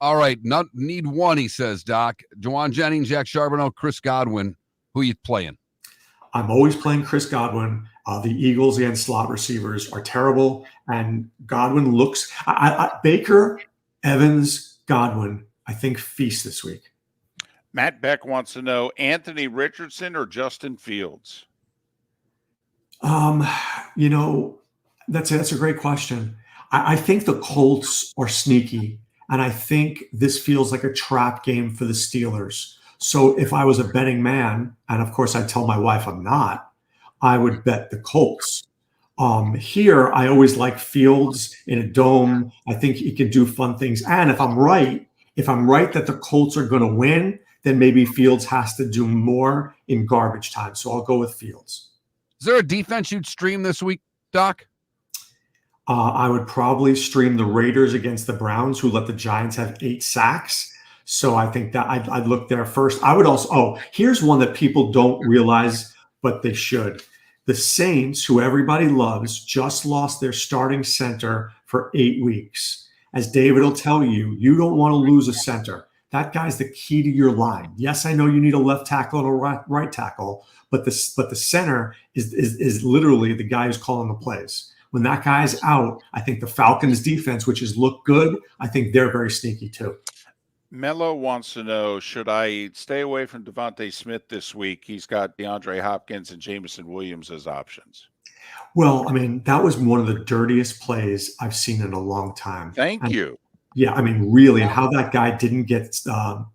All right, not need one, he says, Doc. Juwan Jennings, Jack Charbonneau, Chris Godwin. Who you playing? I'm always playing Chris Godwin. The Eagles against slot receivers are terrible, and Godwin looks Baker, Evans, Godwin, I think feast this week. Matt Beck wants to know Anthony Richardson or Justin Fields? You know, that's a great question. I think the Colts are sneaky, and I think this feels like a trap game for the Steelers. So if I was a betting man, and of course I tell my wife I'm not, I would bet the Colts. Here, I always like Fields in a dome. I think he can do fun things. And if I'm right that the Colts are going to win, then maybe Fields has to do more in garbage time. So I'll go with Fields. Is there a defense you'd stream this week, Doc? I would probably stream the Raiders against the Browns, who let the Giants have 8 sacks. So I think that I'd look there first. I would also, here's one that people don't realize, but they should. The Saints, who everybody loves, just lost their starting center for 8 weeks. As David will tell you, you don't want to lose a center. That guy's the key to your line. Yes, I know you need a left tackle and a right tackle, but the center is literally the guy who's calling the plays. When that guy's out, I think the Falcons' defense, which has looked good, I think they're very sneaky too. Mello wants to know, should I stay away from Devontae Smith this week? He's got DeAndre Hopkins and Jameson Williams as options. Well, I mean, that was one of the dirtiest plays I've seen in a long time. Thank you. Yeah, I mean, really, and how that guy didn't get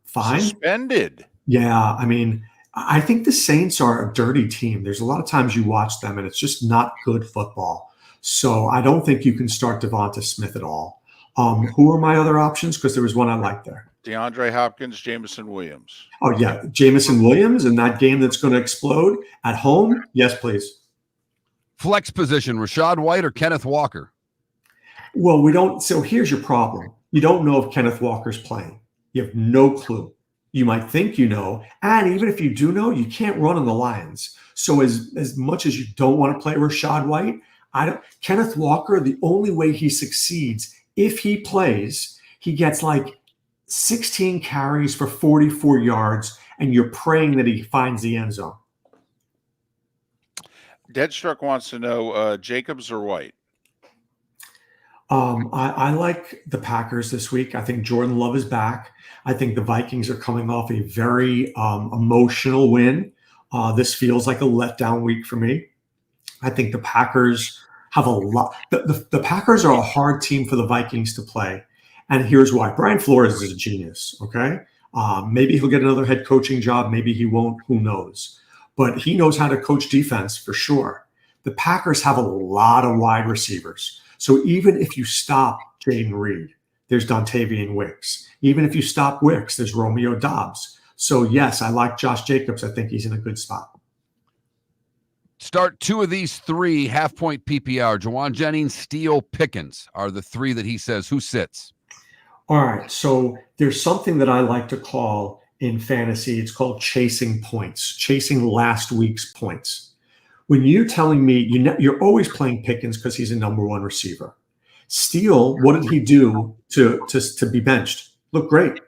fined. Suspended. Yeah, I mean, I think the Saints are a dirty team. There's a lot of times you watch them, and it's just not good football. So I don't think you can start Devonta Smith at all. Who are my other options? Because there was one I liked there. DeAndre Hopkins, Jameson Williams. Oh, yeah, Jameson Williams in that game that's going to explode at home? Yes, please. Flex position, Rashad White or Kenneth Walker? Well, we don't. So here's your problem. You don't know if Kenneth Walker's playing. You have no clue. You might think you know. And even if you do know, you can't run on the Lions. So as much as you don't want to play Rashad White, Kenneth Walker, the only way he succeeds, if he plays, he gets like 16 carries for 44 yards, and you're praying that he finds the end zone. Deadstruck wants to know Jacobs or White? I like the Packers this week. I think Jordan Love is back. I think the Vikings are coming off a very emotional win. This feels like a letdown week for me. I think the Packers have a lot. The Packers are a hard team for the Vikings to play. And here's why. Brian Flores is a genius, okay? Maybe he'll get another head coaching job. Maybe he won't. Who knows? But he knows how to coach defense for sure. The Packers have a lot of wide receivers. So even if you stop Jaden Reed, there's Dontavian Wicks. Even if you stop Wicks, there's Romeo Doubs. So yes, I like Josh Jacobs. I think he's in a good spot. Start two of these three half-point PPR. Jawan Jennings, Steele, Pickens are the three that he says. Who sits? All right. So there's something that I like to call in fantasy. It's called chasing points, chasing last week's points. When you're telling me you're always playing Pickens because he's a number one receiver. Steele, what did he do to be benched? Look great.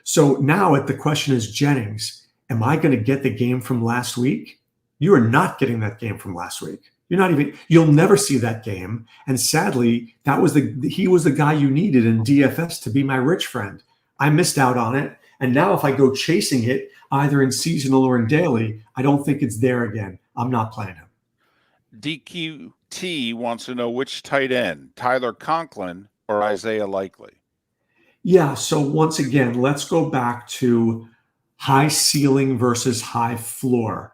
So now the question is, Jennings, am I going to get the game from last week? You are not getting that game from last week. You'll never see that game. And sadly, he was the guy you needed in DFS to be my rich friend. I missed out on it. And now if I go chasing it, either in seasonal or in daily, I don't think it's there again. I'm not playing him. DQT wants to know which tight end, Tyler Conklin or Isaiah Likely. Yeah. So once again, let's go back to high ceiling versus high floor.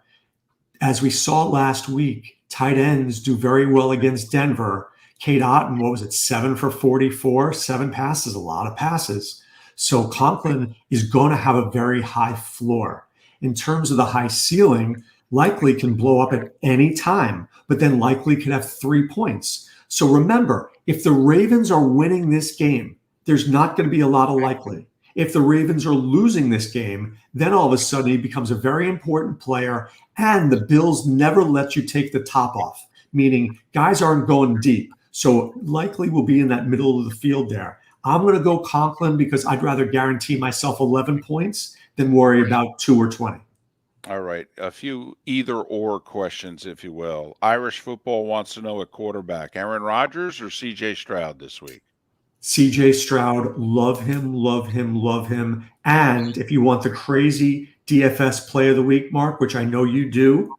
As we saw last week, tight ends do very well against Denver. Kate Otten, 7 for 44, 7 passes, a lot of passes. So Conklin is going to have a very high floor. In terms of the high ceiling, Likely can blow up at any time, but then Likely could have 3 points. So remember, if the Ravens are winning this game, there's not going to be a lot of Likely. If the Ravens are losing this game, then all of a sudden he becomes a very important player, and the Bills never let you take the top off, meaning guys aren't going deep. So Likely will be in that middle of the field there. I'm going to go Conklin because I'd rather guarantee myself 11 points than worry about 2 or 20. All right. A few either or questions, if you will. Irish football wants to know at quarterback, Aaron Rodgers or CJ Stroud this week? CJ Stroud, love him, love him, love him. And if you want the crazy DFS play of the week, Mark, which I know you do,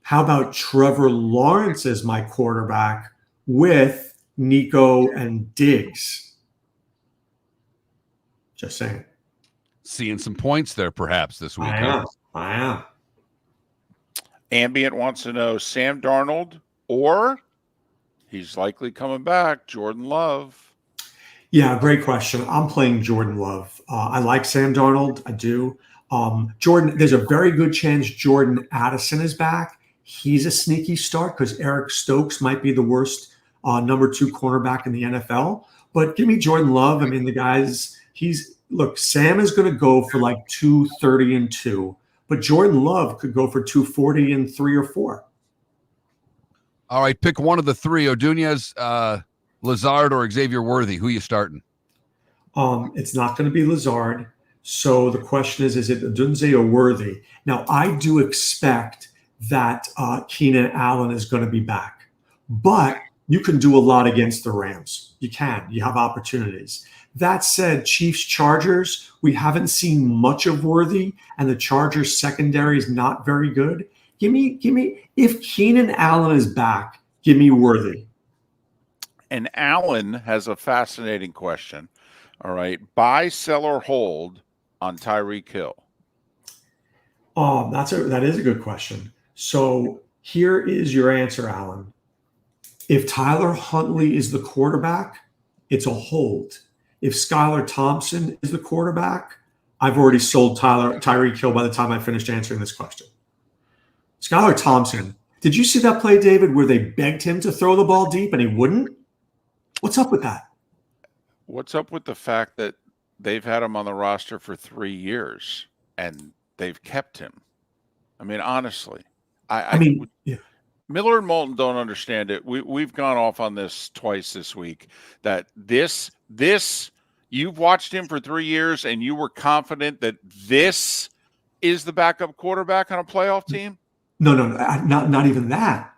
how about Trevor Lawrence as my quarterback with Nico and Diggs? Just saying. Seeing some points there perhaps this week. I am. Ambient wants to know Sam Darnold or he's likely coming back, Jordan Love. Yeah, great question. I'm playing Jordan Love. I like Sam Darnold. I do. Jordan, there's a very good chance Jordan Addison is back. He's a sneaky start because Eric Stokes might be the worst number 2 cornerback in the NFL. But give me Jordan Love. I mean, the guy's Sam is going to go for like 230 and 2, but Jordan Love could go for 240 and 3 or 4. All right, pick one of the three: Odunez, Lazard, or Xavier Worthy. Who are you starting? It's not going to be Lazard. So the question is it Odunze or Worthy? Now, I do expect that Keenan Allen is going to be back, but you can do a lot against the Rams. You can. You have opportunities. That said, Chiefs-Chargers, we haven't seen much of Worthy, and the Chargers secondary is not very good. Give me, if Keenan Allen is back, give me Worthy. And Allen has a fascinating question. All right. Buy, sell, or hold on Tyreek Hill? That is a good question. So here is your answer, Alan. If Tyler Huntley is the quarterback, it's a hold. If Skylar Thompson is the quarterback, I've already sold Tyreek Hill by the time I finished answering this question. Skylar Thompson, did you see that play, David, where they begged him to throw the ball deep and he wouldn't? What's up with that? What's up with the fact that they've had him on the roster for 3 years and they've kept him? I mean, honestly, Miller and Moulton don't understand it. We've gone off on this twice this week that this you've watched him for 3 years and you were confident that this is the backup quarterback on a playoff team? No, not even that.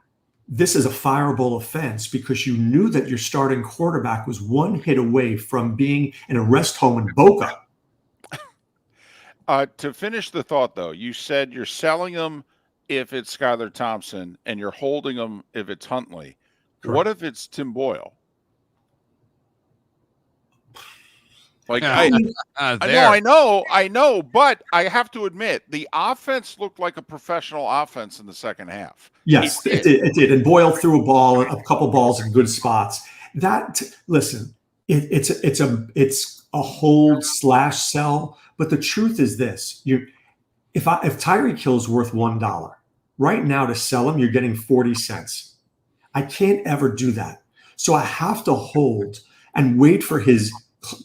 This is a fireable offense because you knew that your starting quarterback was one hit away from being an arrest home in Boca. To finish the thought, though, you said you're selling him if it's Skylar Thompson and you're holding him if it's Huntley. Correct. What if it's Tim Boyle? Like I know, but I have to admit the offense looked like a professional offense in the second half. Yes, it did. And Boyle threw a couple balls in good spots. It's a hold / sell. But the truth is this: if Tyreek Hill is worth $1, Right now, to sell them, you're getting 40 cents. I can't ever do that. So I have to hold and wait for his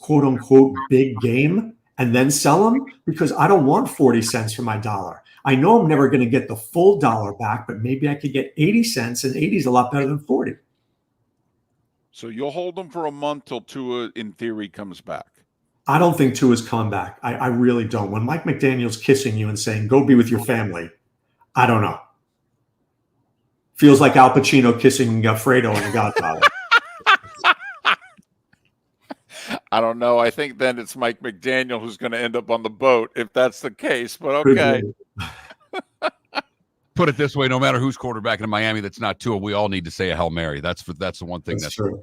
quote unquote big game and then sell them, because I don't want 40 cents for my dollar. I know I'm never going to get the full dollar back, but maybe I could get 80 cents, and 80 is a lot better than 40. So you'll hold them for a month till Tua, in theory, comes back. I don't think Tua's come back. I really don't. When Mike McDaniel's kissing you and saying, go be with your family, I don't know. Feels like Al Pacino kissing Fredo in The Godfather. I don't know. I think then it's Mike McDaniel who's going to end up on the boat if that's the case. But okay. Put it this way: no matter who's quarterback in Miami, that's not Tua. We all need to say a Hail Mary. That's the one thing that's true.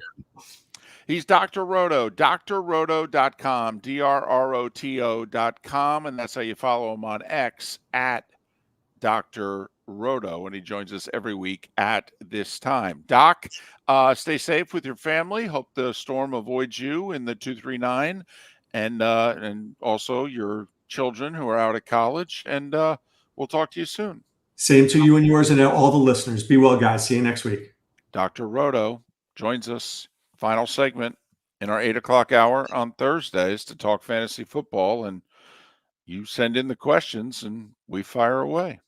He's Dr. Roto, drroto.com, drroto.com, and that's how you follow him on X at Dr. Roto, and he joins us every week at this time. Doc, stay safe with your family. Hope the storm avoids you in the 239, and also your children who are out at college. And we'll talk to you soon. Same to you and yours, and all the listeners. Be well, guys. See you next week. Dr. Roto joins us. Final segment in our 8 o'clock hour on Thursdays to talk fantasy football, and you send in the questions and we fire away.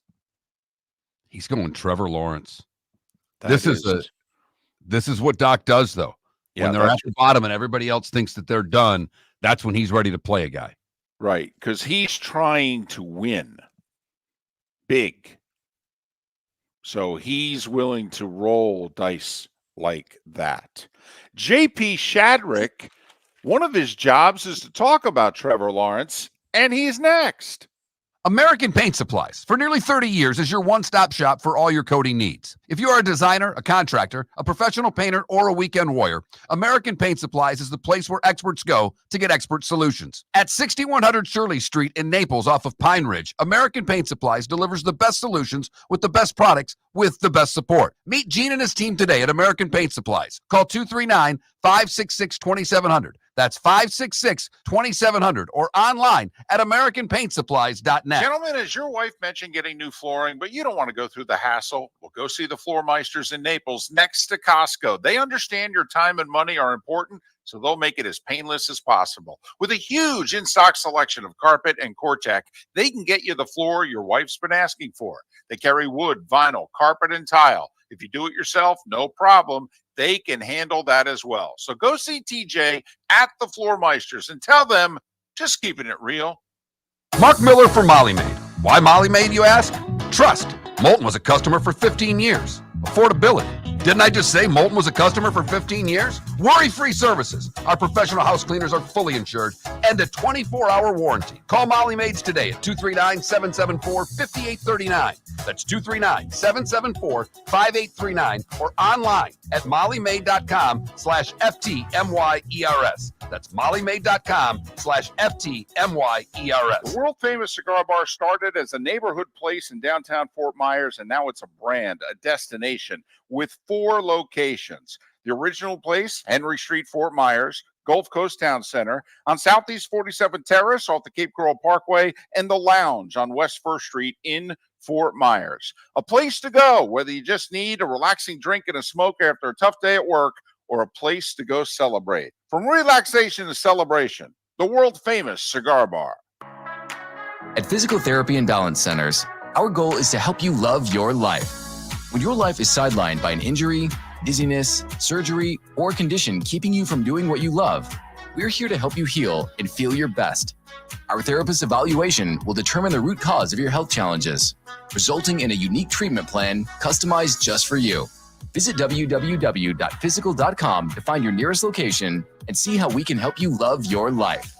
He's going Trevor Lawrence. That This is what Doc does, though. Yeah, when they're at the bottom and everybody else thinks that they're done, that's when he's ready to play a guy. Right, because he's trying to win big. So he's willing to roll dice like that. JP Shadrick, one of his jobs is to talk about Trevor Lawrence, and he's next. American Paint Supplies, for nearly 30 years, is your one-stop shop for all your coating needs. If you are a designer, a contractor, a professional painter, or a weekend warrior, American Paint Supplies is the place where experts go to get expert solutions. At 6100 Shirley Street in Naples off of Pine Ridge, American Paint Supplies delivers the best solutions with the best products with the best support. Meet Gene and his team today at American Paint Supplies. Call 239-566-2700. That's 566-2700 or online at AmericanPaintSupplies.net. Gentlemen, as your wife mentioned getting new flooring, but you don't want to go through the hassle, well, go see the Floor Meisters in Naples next to Costco. They understand your time and money are important, so they'll make it as painless as possible. With a huge in-stock selection of carpet and Cortec, they can get you the floor your wife's been asking for. They carry wood, vinyl, carpet, and tile. If you do it yourself, no problem. They can handle that as well. So go see TJ at the Floor Meisters and tell them, just keeping it real. Mark Miller for Molly Maid. Why Molly Maid, you ask? Trust. Moulton was a customer for 15 years. Affordability. Didn't I just say Moulton was a customer for 15 years? Worry-free services. Our professional house cleaners are fully insured and a 24-hour warranty. Call Molly Maids today at 239-774-5839. That's 239-774-5839 or online at mollymaid.com/FTMYERS. That's mollymaid.com/FTMYERS. The world-famous cigar bar started as a neighborhood place in downtown Fort Myers, and now it's a brand, a destination, with 4 locations. The original place, Henry Street, Fort Myers, Gulf Coast Town Center, on Southeast 47th Terrace off the Cape Coral Parkway, and the Lounge on West 1st Street in Fort Myers. A place to go, whether you just need a relaxing drink and a smoke after a tough day at work, or a place to go celebrate. From relaxation to celebration, the world-famous cigar bar. At Physical Therapy and Balance Centers, our goal is to help you love your life. When your life is sidelined by an injury, dizziness, surgery, or condition keeping you from doing what you love, we're here to help you heal and feel your best. Our therapist evaluation will determine the root cause of your health challenges, resulting in a unique treatment plan customized just for you. Visit www.physical.com to find your nearest location and see how we can help you love your life.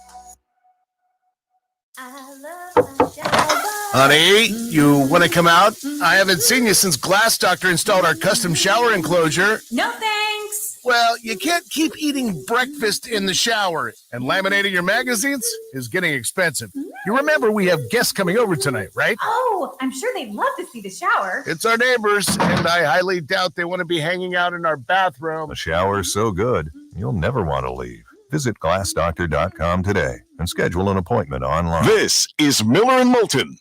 Honey, you want to come out? I haven't seen you since Glass Doctor installed our custom shower enclosure. No thanks. Well, you can't keep eating breakfast in the shower, and laminating your magazines is getting expensive. You remember we have guests coming over tonight, right? Oh, I'm sure they'd love to see the shower. It's our neighbors, and I highly doubt they want to be hanging out in our bathroom. The shower's so good, you'll never want to leave. Visit glassdoctor.com today and schedule an appointment online. This is Miller and Moulton.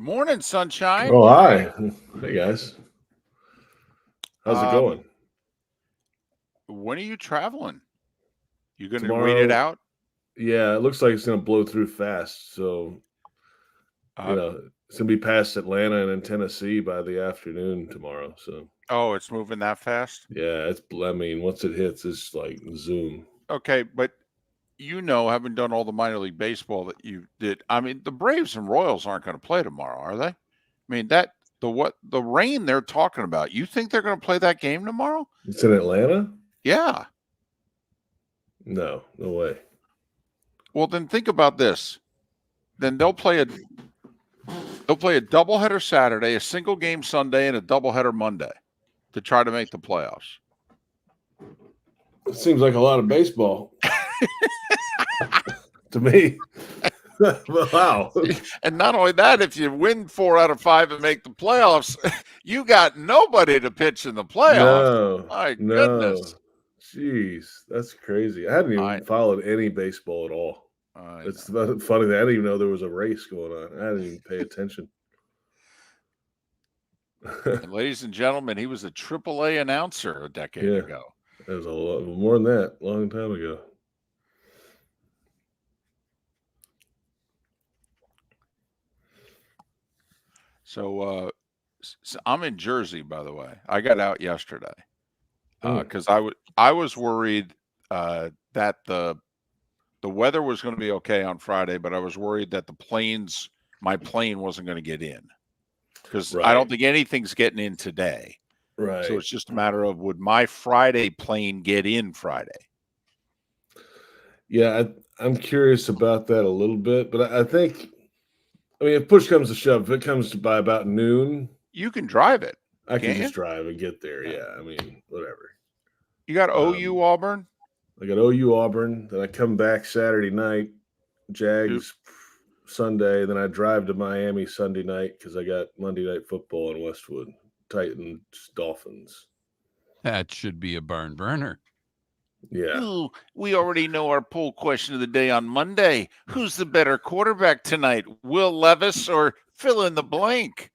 Morning, sunshine. Oh, hi. Hey, guys. How's it going? When are you traveling? You going to Tomorrow, wait it out? Yeah, it looks like it's going to blow through fast. So, it's going to be past Atlanta and in Tennessee by the afternoon tomorrow. So, oh, it's moving that fast? Yeah, once it hits, it's like zoom. Okay, but having done all the minor league baseball that you did, I mean, the Braves and Royals aren't going to play tomorrow, are they? I mean, the rain they're talking about, you think they're going to play that game tomorrow? It's in Atlanta? Yeah. No way. Well, then think about this. Then they'll play a doubleheader Saturday, a single game Sunday, and a doubleheader Monday to try to make the playoffs. It seems like a lot of baseball to me. Wow. And not only that, if you win 4 out of 5 and make the playoffs, you got nobody to pitch in the playoffs. My goodness. Jeez, that's crazy. I hadn't even followed any baseball at all. It's funny that I didn't even know there was a race going on. I didn't even pay attention. And ladies and gentlemen, he was a AAA announcer a decade ago. It was a lot more than that, a long time ago. So I'm in Jersey, by the way. I got out yesterday because I was worried that the weather was going to be okay on Friday, but I was worried that my plane wasn't going to get in because I don't think anything's getting in today. Right. So it's just a matter of, would my Friday plane get in Friday? Yeah, I'm curious about that a little bit, but I think, if push comes to shove, if it comes to by about noon, you can drive it. I can just drive and get there. Yeah, whatever. You got OU Auburn? I got OU Auburn. Then I come back Saturday night, Jags Sunday. Then I drive to Miami Sunday night because I got Monday Night Football in Westwood. Titans, Dolphins. That should be a barn burner. Yeah. Ooh, we already know our poll question of the day on Monday. Who's the better quarterback tonight, Will Levis or fill in the blank?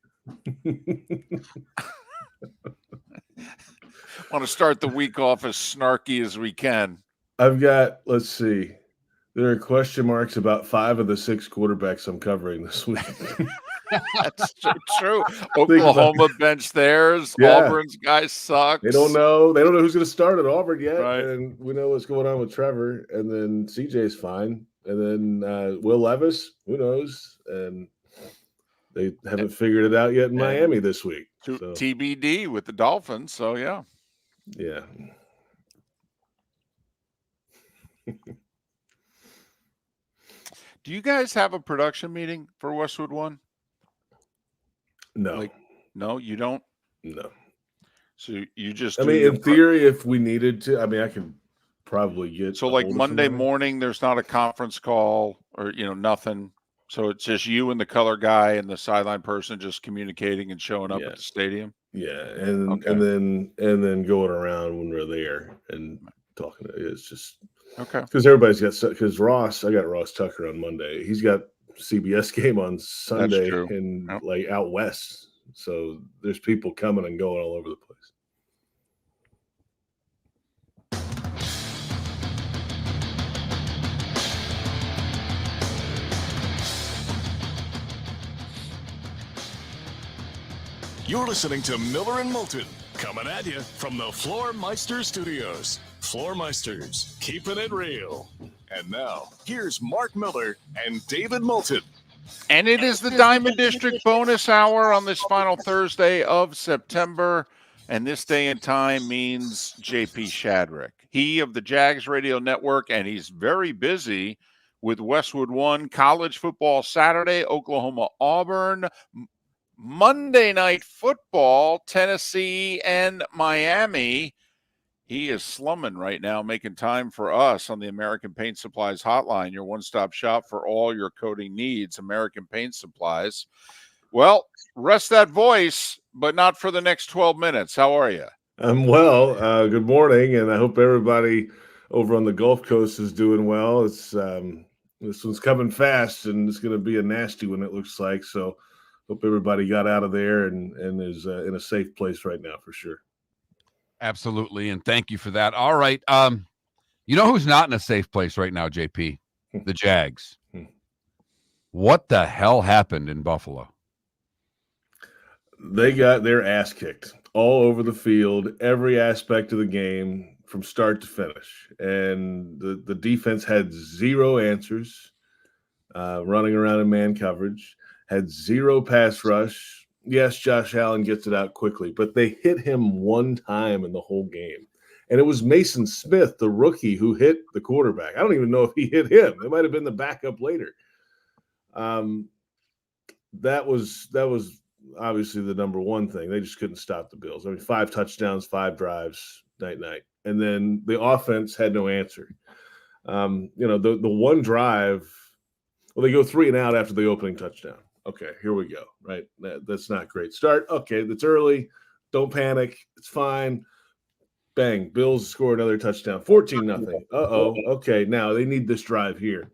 Want to start the week off as snarky as we can. I've got, let's see, there are question marks about 5 of the 6 quarterbacks I'm covering this week. That's true. Oklahoma bench theirs. Yeah. Auburn's guy sucks. They don't know who's going to start at Auburn yet. Right. And we know what's going on with Trevor. And then CJ's fine. And then Will Levis, who knows? And they haven't figured it out yet in Miami this week. So. TBD with the Dolphins. So, yeah. Yeah. Do you guys have a production meeting for Westwood One? No. No, you don't? No. So you just in theory, if we needed to, I could probably get Monday morning, there's not a conference call or nothing. So it's just you and the color guy and the sideline person just communicating and showing up at the stadium. Yeah, and then going around when we're there and talking. It's just because everybody's got because I got Ross Tucker on Monday. He's got CBS game on Sunday and out west. So there's people coming and going all over the place. You're listening to Miller and Moulton, coming at you from the Floormeister Studios. Floormeisters, keeping it real. And now, here's Mark Miller and David Moulton. And it is the Diamond District bonus hour on this final Thursday of September. And this day and time means JP Shadrick. He of the Jags Radio Network, and he's very busy with Westwood One, college football Saturday, Oklahoma, Auburn, Monday Night Football, Tennessee and Miami. He is slumming right now, making time for us on the American Paint Supplies hotline, your one-stop shop for all your coating needs, American Paint Supplies. Well, rest that voice, but not for the next 12 minutes. How are you? I'm well. Good morning, and I hope everybody over on the Gulf Coast is doing well. It's this one's coming fast, and it's going to be a nasty one, it looks like. So hope everybody got out of there and is in a safe place right now for sure. Absolutely, and thank you for that. All right, you know who's not in a safe place right now, JP? The Jags. What the hell happened in Buffalo? They got their ass kicked all over the field, every aspect of the game from start to finish. And the defense had zero answers, running around in man coverage, had zero pass rush. Yes, Josh Allen gets it out quickly, but they hit him one time in the whole game. And it was Mason Smith, the rookie, who hit the quarterback. I don't even know if he hit him. It might have been the backup later. That was obviously the number one thing. They just couldn't stop the Bills. I mean, 5 touchdowns, 5 drives, night. And then the offense had no answer. The one drive, well, they go 3 and out after the opening touchdown. Okay, here we go, right? That's not a great start. Okay, that's early. Don't panic. It's fine. Bang, Bills score another touchdown, 14-0. Uh-oh, okay, now they need this drive here.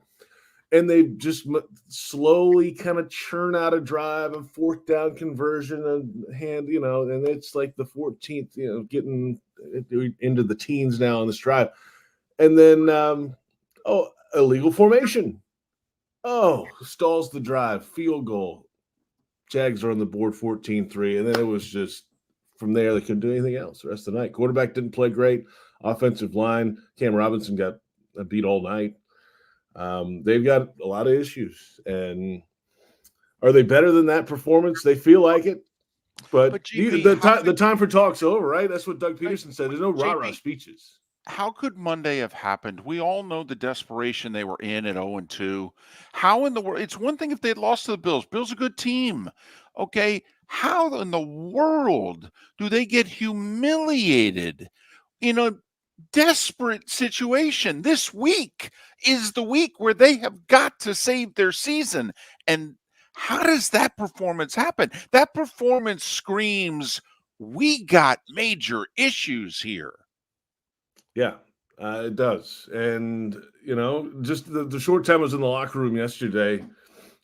And they just slowly kind of churn out a drive, a 4th down conversion, and it's like the 14th, getting into the teens now on this drive. And then, illegal formation. Oh, stalls the drive, field goal. Jags are on the board 14-3, and then it was just from there, they couldn't do anything else the rest of the night. Quarterback didn't play great. Offensive line, Cam Robinson got beat all night. They've got a lot of issues. And are they better than that performance? They feel like it. But the time for talk's over, right? That's what Doug Peterson said. There's no rah-rah speeches. How could Monday have happened? We all know the desperation they were in at 0-2. How in the world? It's one thing if they'd lost to the Bills. Bills are a good team. Okay. How in the world do they get humiliated in a desperate situation? This week is the week where they have got to save their season. And how does that performance happen? That performance screams, we got major issues here. Yeah, it does. And, just the short time I was in the locker room yesterday,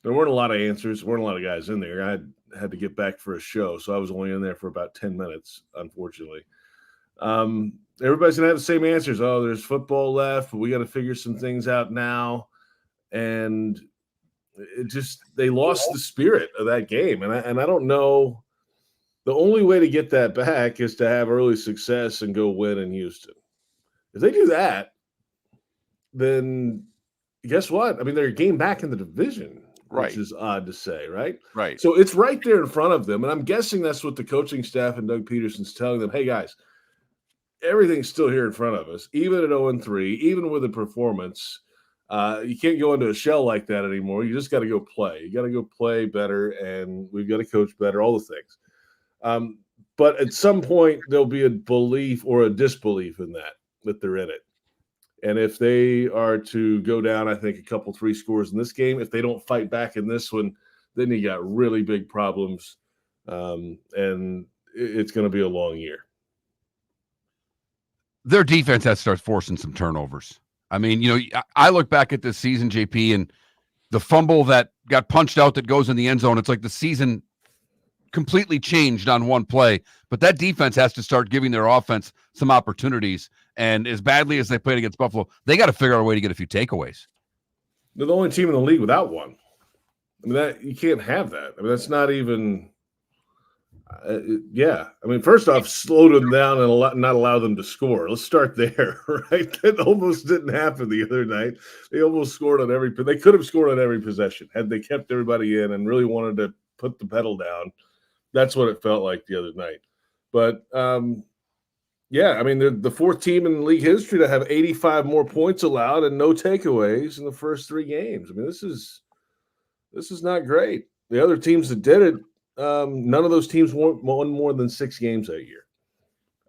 there weren't a lot of answers. There weren't a lot of guys in there. I had to get back for a show, so I was only in there for about 10 minutes, unfortunately. Everybody's going to have the same answers. Oh, there's football left, but we got to figure some things out now. And they lost the spirit of that game. And I don't know. The only way to get that back is to have early success and go win in Houston. If they do that, then guess what? I mean, they're a game back in the division, right? Which is odd to say, right? Right. So it's right there in front of them. And I'm guessing that's what the coaching staff and Doug Peterson's telling them. Hey, guys, everything's still here in front of us, even at 0-3, even with the performance. You can't go into a shell like that anymore. You just got to go play. You got to go play better, and we've got to coach better, all the things. But at some point, there'll be a belief or a disbelief in that they're in it. And if they are to go down, I think, a couple, 3 scores in this game, if they don't fight back in this one, then you got really big problems. And it's going to be a long year. Their defense has to start forcing some turnovers. I mean, I look back at this season, JP, and the fumble that got punched out that goes in the end zone, it's like the season completely changed on one play. But that defense has to start giving their offense some opportunities. And as badly as they played against Buffalo, they got to figure out a way to get a few takeaways. They're the only team in the league without one. I mean, you can't have that. I mean, that's not even yeah. I mean, first off, slow them down and not allow them to score. Let's start there, right? That almost didn't happen the other night. They almost scored on they could have scored on every possession had they kept everybody in and really wanted to put the pedal down. That's what it felt like the other night. But, yeah, I mean, they're the 4th team in league history to have 85 more points allowed and no takeaways in the first 3 games. I mean, this is not great. The other teams that did it, none of those teams won more than 6 games that year.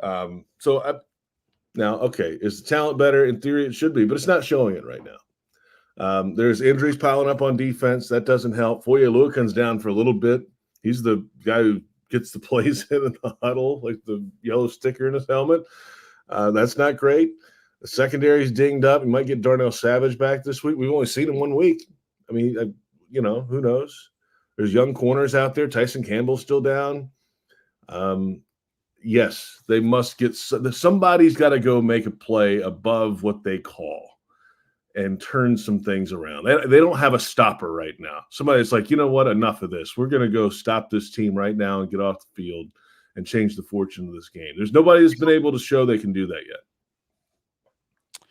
Now, okay, is the talent better? In theory, it should be, but it's not showing it right now. There's injuries piling up on defense. That doesn't help. Foye Oluokun's down for a little bit. He's the guy who gets the plays in the huddle, like the yellow sticker in his helmet. That's not great. The secondary's dinged up. We might get Darnell Savage back this week. We've only seen him 1 week. I mean, who knows? There's young corners out there. Tyson Campbell's still down. Yes, they must get somebody's got to go make a play above what they call and turn some things around. They don't have a stopper right now. Somebody's like, you know what? Enough of this. We're going to go stop this team right now and get off the field and change the fortune of this game. There's nobody that's been able to show they can do that yet.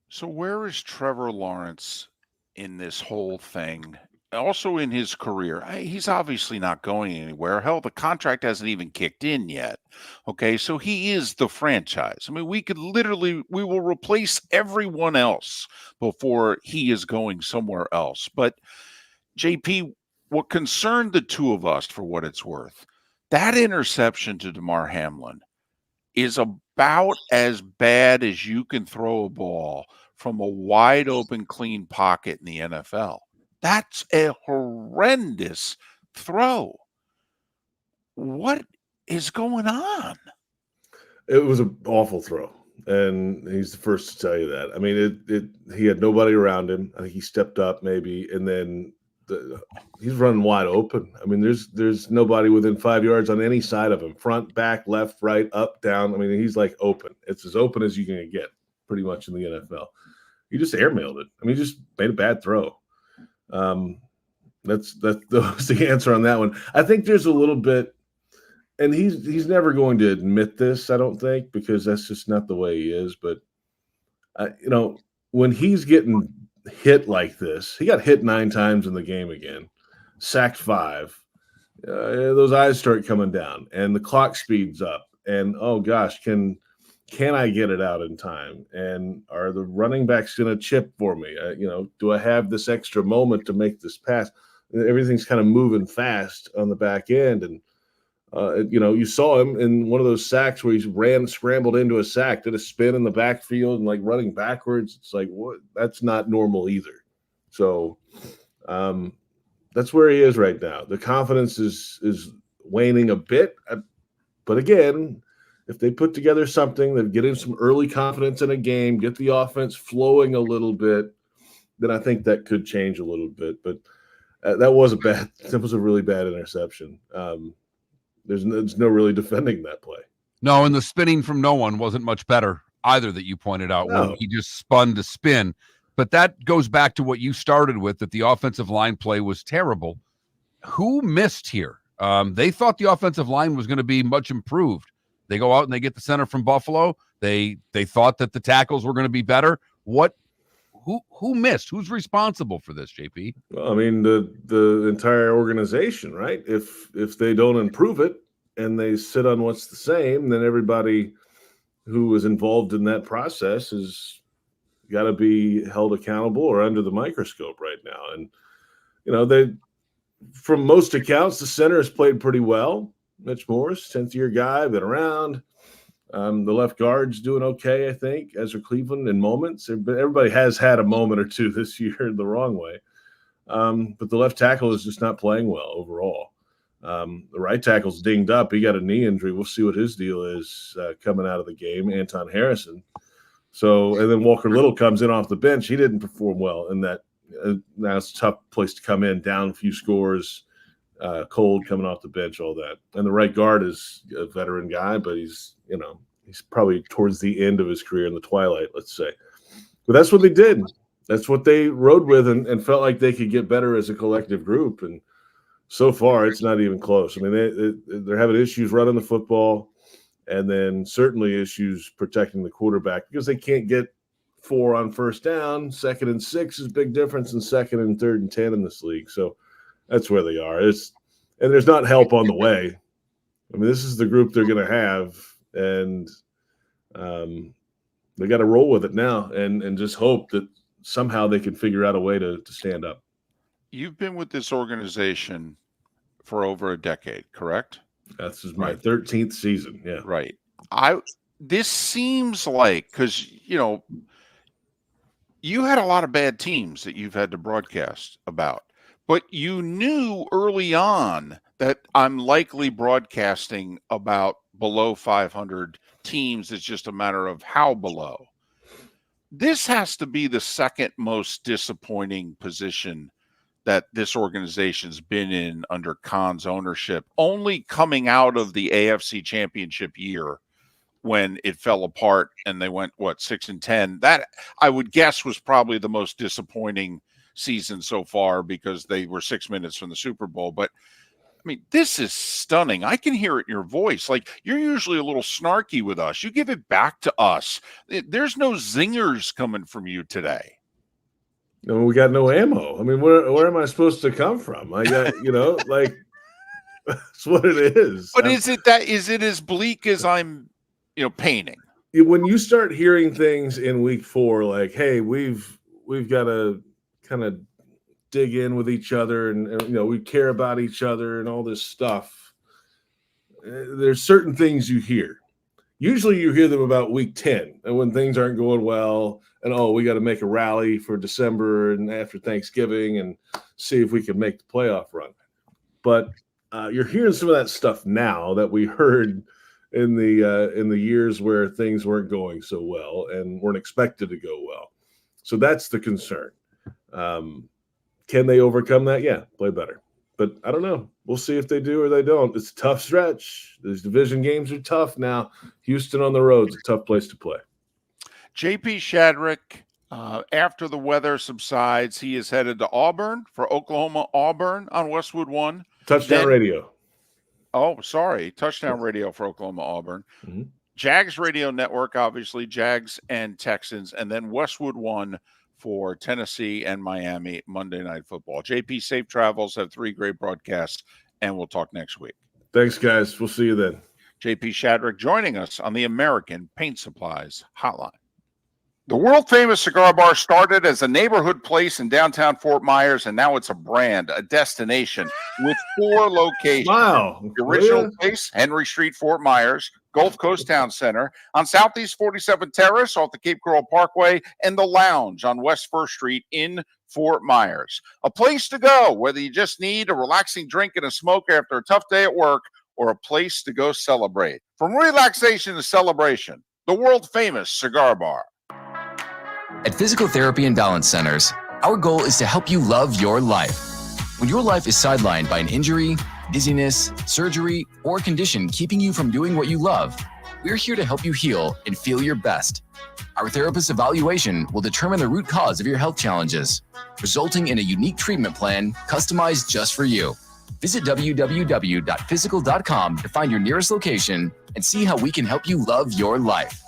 So where is Trevor Lawrence in this whole thing? Also in his career, he's obviously not going anywhere. Hell, the contract hasn't even kicked in yet. Okay, so he is the franchise. I mean, we will replace everyone else before he is going somewhere else. But JP, what concerned the two of us, for what it's worth, that interception to Damar Hamlin is about as bad as you can throw a ball from a wide open, clean pocket in the NFL. That's a horrendous throw. What is going on? It was an awful throw, and he's the first to tell you that. I mean, he had nobody around him. I think he stepped up maybe, and then he's running wide open. I mean, there's nobody within 5 yards on any side of him, front, back, left, right, up, down. I mean, he's like open. It's as open as you can get pretty much in the NFL. He just airmailed it. I mean, he just made a bad throw. That's the answer on that one. I think there's a little bit, and he's never going to admit this, I don't think, because that's just not the way he is. But when he's getting hit like this, he got hit 9 times in the game again, sacked 5. Those eyes start coming down, and the clock speeds up. And oh gosh, can I get it out in time? And are the running backs going to chip for me? Do I have this extra moment to make this pass? Everything's kind of moving fast on the back end. And, you saw him in one of those sacks where he scrambled into a sack, did a spin in the backfield and like running backwards. It's like, what? That's not normal either. So that's where he is right now. The confidence is waning a bit. But again, if they put together something that get him some early confidence in a game, get the offense flowing a little bit, then I think that could change a little bit. But that was a really bad interception. There's no really defending that play. No, and the spinning from no one wasn't much better either that you pointed out. No. When he just spun to spin. But that goes back to what you started with, that the offensive line play was terrible. Who missed here? They thought the offensive line was going to be much improved. They go out and they get the center from Buffalo. They thought that the tackles were going to be better. Who missed? Who's responsible for this, JP? Well, I mean, the entire organization, right? If they don't improve it and they sit on what's the same, then everybody who was involved in that process has got to be held accountable or under the microscope right now. And they, from most accounts, the center has played pretty well. Mitch Morris, 10th-year guy, been around. The left guard's doing okay, I think, Ezra Cleveland in moments. Everybody has had a moment or two this year the wrong way. But the left tackle is just not playing well overall. The right tackle's dinged up. He got a knee injury. We'll see what his deal is coming out of the game, Anton Harrison. And then Walker Little comes in off the bench. He didn't perform well in that. Now it's a tough place to come in, down a few scores. Cold coming off the bench, all that. And the right guard is a veteran guy, but he's probably towards the end of his career in the twilight, let's say. But that's what they did. That's what they rode with and felt like they could get better as a collective group. And so far, it's not even close. I mean, they're having issues running the football and then certainly issues protecting the quarterback because they can't get 4 on first down. 2nd and 6 is a big difference in 2nd and 3rd and 10 in this league. So that's where they are. And there's not help on the way. I mean, this is the group they're going to have, and they got to roll with it now and just hope that somehow they can figure out a way to stand up. You've been with this organization for over a decade, correct? This is my 13th season. Yeah. Right. This seems like, because, you had a lot of bad teams that you've had to broadcast about. But you knew early on that I'm likely broadcasting about below 500 teams. It's just a matter of how below. This has to be the second most disappointing position that this organization's been in under Khan's ownership, only coming out of the AFC Championship year when it fell apart and they went 6-10. That I would guess was probably the most disappointing season so far because they were 6 minutes from the Super Bowl. But I mean, this is stunning. I can hear it in your voice. Like, you're usually a little snarky with us. You give it back to us. There's no zingers coming from you today. No, we got no ammo. I mean, where am I supposed to come from? I got, like that's what it is. But is it as bleak as I'm, painting? When you start hearing things in week 4, like, hey, we've got to kind of dig in with each other and we care about each other and all this stuff. There's certain things you hear. Usually you hear them about week 10 and when things aren't going well and, we got to make a rally for December and after Thanksgiving and see if we can make the playoff run. But you're hearing some of that stuff now that we heard in the years where things weren't going so well and weren't expected to go well. So that's the concern. Can they overcome that? Yeah, play better. But I don't know. We'll see if they do or they don't. It's a tough stretch. These division games are tough now. Houston on the road is a tough place to play. JP Shadrick, after the weather subsides, he is headed to Auburn for Oklahoma-Auburn on Westwood 1. Touchdown radio. Oh, sorry. Touchdown radio for Oklahoma-Auburn. Mm-hmm. Jags radio network, obviously, Jags and Texans, and then Westwood 1 for Tennessee and Miami Monday Night Football. JP, safe travels. Have 3 great broadcasts, and we'll talk next week. Thanks, guys. We'll see you then. JP Shadrick joining us on the American Paint Supplies Hotline. The world-famous cigar bar started as a neighborhood place in downtown Fort Myers, and now it's a brand, a destination with 4 locations. Wow. The original place, Henry Street, Fort Myers, Gulf Coast Town Center, on Southeast 47th Terrace off the Cape Coral Parkway, and the Lounge on West 1st Street in Fort Myers. A place to go, whether you just need a relaxing drink and a smoke after a tough day at work, or a place to go celebrate. From relaxation to celebration, the world-famous cigar bar. At Physical Therapy and Balance Centers, our goal is to help you love your life. When your life is sidelined by an injury, dizziness, surgery, or condition keeping you from doing what you love, we're here to help you heal and feel your best. Our therapist evaluation will determine the root cause of your health challenges, resulting in a unique treatment plan customized just for you. Visit www.physical.com to find your nearest location and see how we can help you love your life.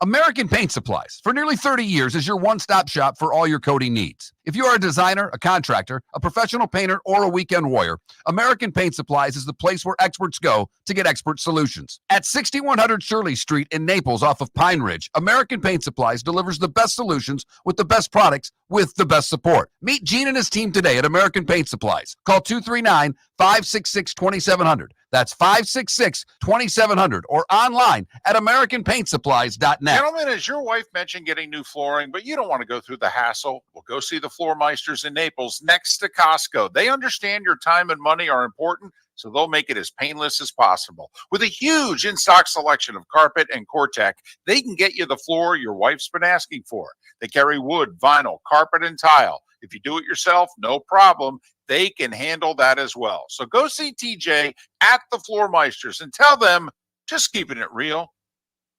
American Paint Supplies, for nearly 30 years, is your one-stop shop for all your coating needs. If you are a designer, a contractor, a professional painter, or a weekend warrior, American Paint Supplies is the place where experts go to get expert solutions. At 6100 Shirley Street in Naples off of Pine Ridge, American Paint Supplies delivers the best solutions with the best products with the best support. Meet Gene and his team today at American Paint Supplies. Call 239-566-2700. That's 566-2700 or online at AmericanPaintSupplies.net. Gentlemen, as your wife mentioned getting new flooring, but you don't want to go through the hassle, well, go see the Floor Meisters in Naples next to Costco. They understand your time and money are important, so they'll make it as painless as possible. With a huge in-stock selection of carpet and Cortec, they can get you the floor your wife's been asking for. They carry wood, vinyl, carpet, and tile. If you do it yourself, no problem. They can handle that as well. So go see TJ at the Floor Meisters and tell them, just keeping it real.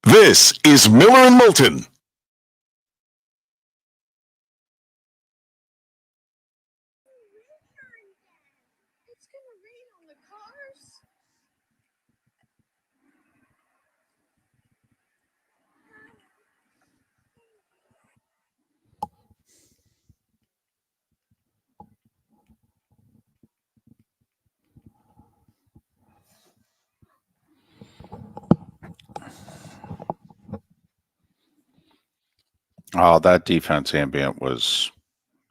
This is Miller and Moulton. Oh, that defense ambient was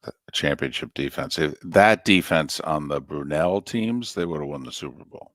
a championship defense. If that defense on the Brunel teams, they would have won the Super Bowl.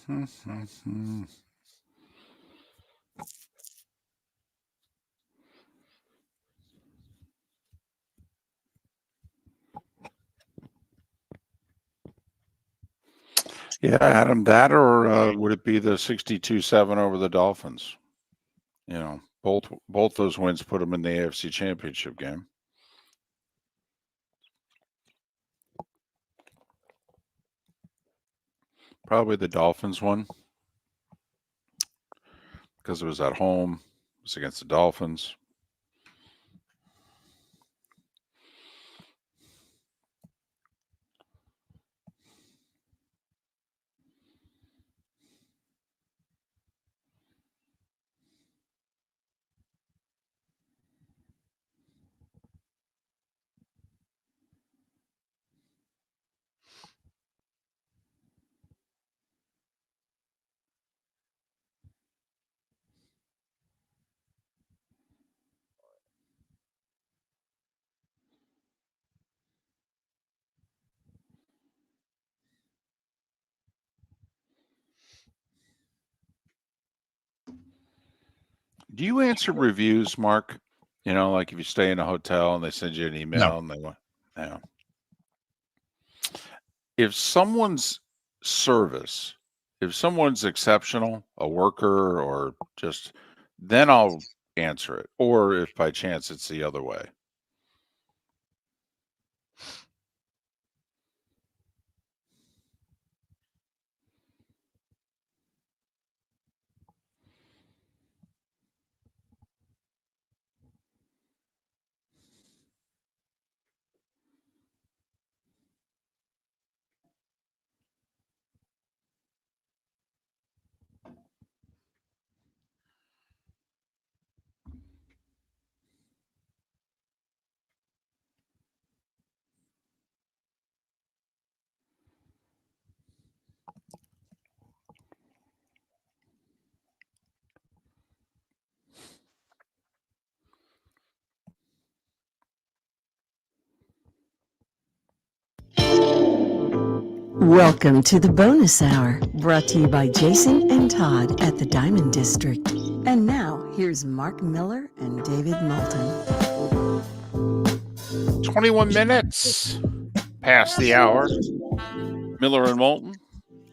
Yeah, Adam, that or would it be the 62-7 over the Dolphins? Both those wins put them in the AFC Championship game. Probably the Dolphins one because it was at home. It was against the Dolphins. Do you answer reviews, Mark? Like if you stay in a hotel and they send you an email and they want, if someone's service, if someone's exceptional, a worker or just, then I'll answer it. Or if by chance it's the other way. Welcome to the bonus hour, brought to you by Jason and Todd at the Diamond District. And now, here's Mark Miller and David Moulton. 21 minutes past the hour. Miller and Moulton,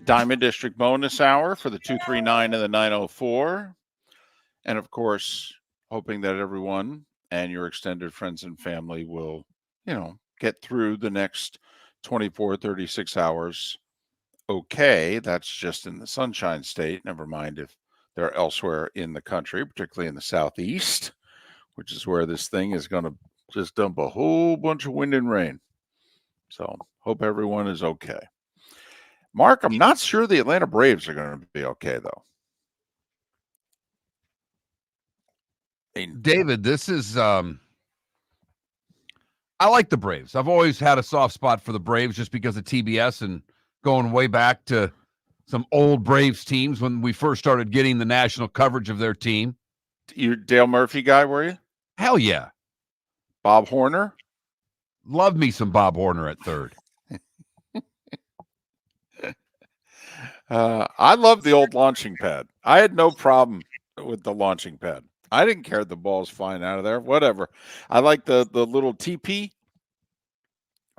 Diamond District bonus hour for the 239 and the 904. And of course, hoping that everyone and your extended friends and family will, get through the next 24, 36 hours. Okay, that's just in the Sunshine State. Never mind if they're elsewhere in the country, particularly in the Southeast, which is where this thing is going to just dump a whole bunch of wind and rain. So hope everyone is okay. Mark, I'm not sure the Atlanta Braves are going to be okay, though. David, this is I like the Braves. I've always had a soft spot for the Braves just because of TBS and going way back to some old Braves teams when we first started getting the national coverage of their team. You Dale Murphy guy, were you? Hell yeah. Bob Horner? Love me some Bob Horner at third. I love the old launching pad. I had no problem with the launching pad. I didn't care the ball's flying out of there. Whatever. I like the little teepee.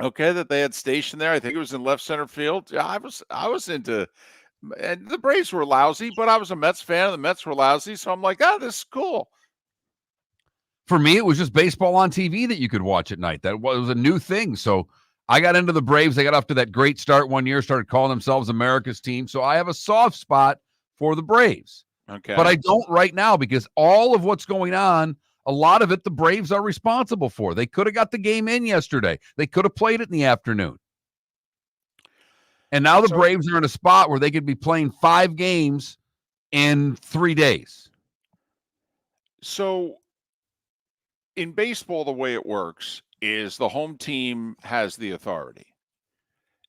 Okay, that they had stationed there. I think it was in left center field. Yeah, I was into, and the Braves were lousy, but I was a Mets fan and the Mets were lousy. So I'm like, this is cool. For me, it was just baseball on TV that you could watch at night. That was a new thing. So I got into the Braves. They got off to that great start one year, started calling themselves America's team. So I have a soft spot for the Braves. Okay. But I don't right now because all of what's going on, a lot of it, the Braves are responsible for. They could have got the game in yesterday. They could have played it in the afternoon. And now the Braves are in a spot where they could be playing 5 games in 3 days. So in baseball, the way it works is the home team has the authority.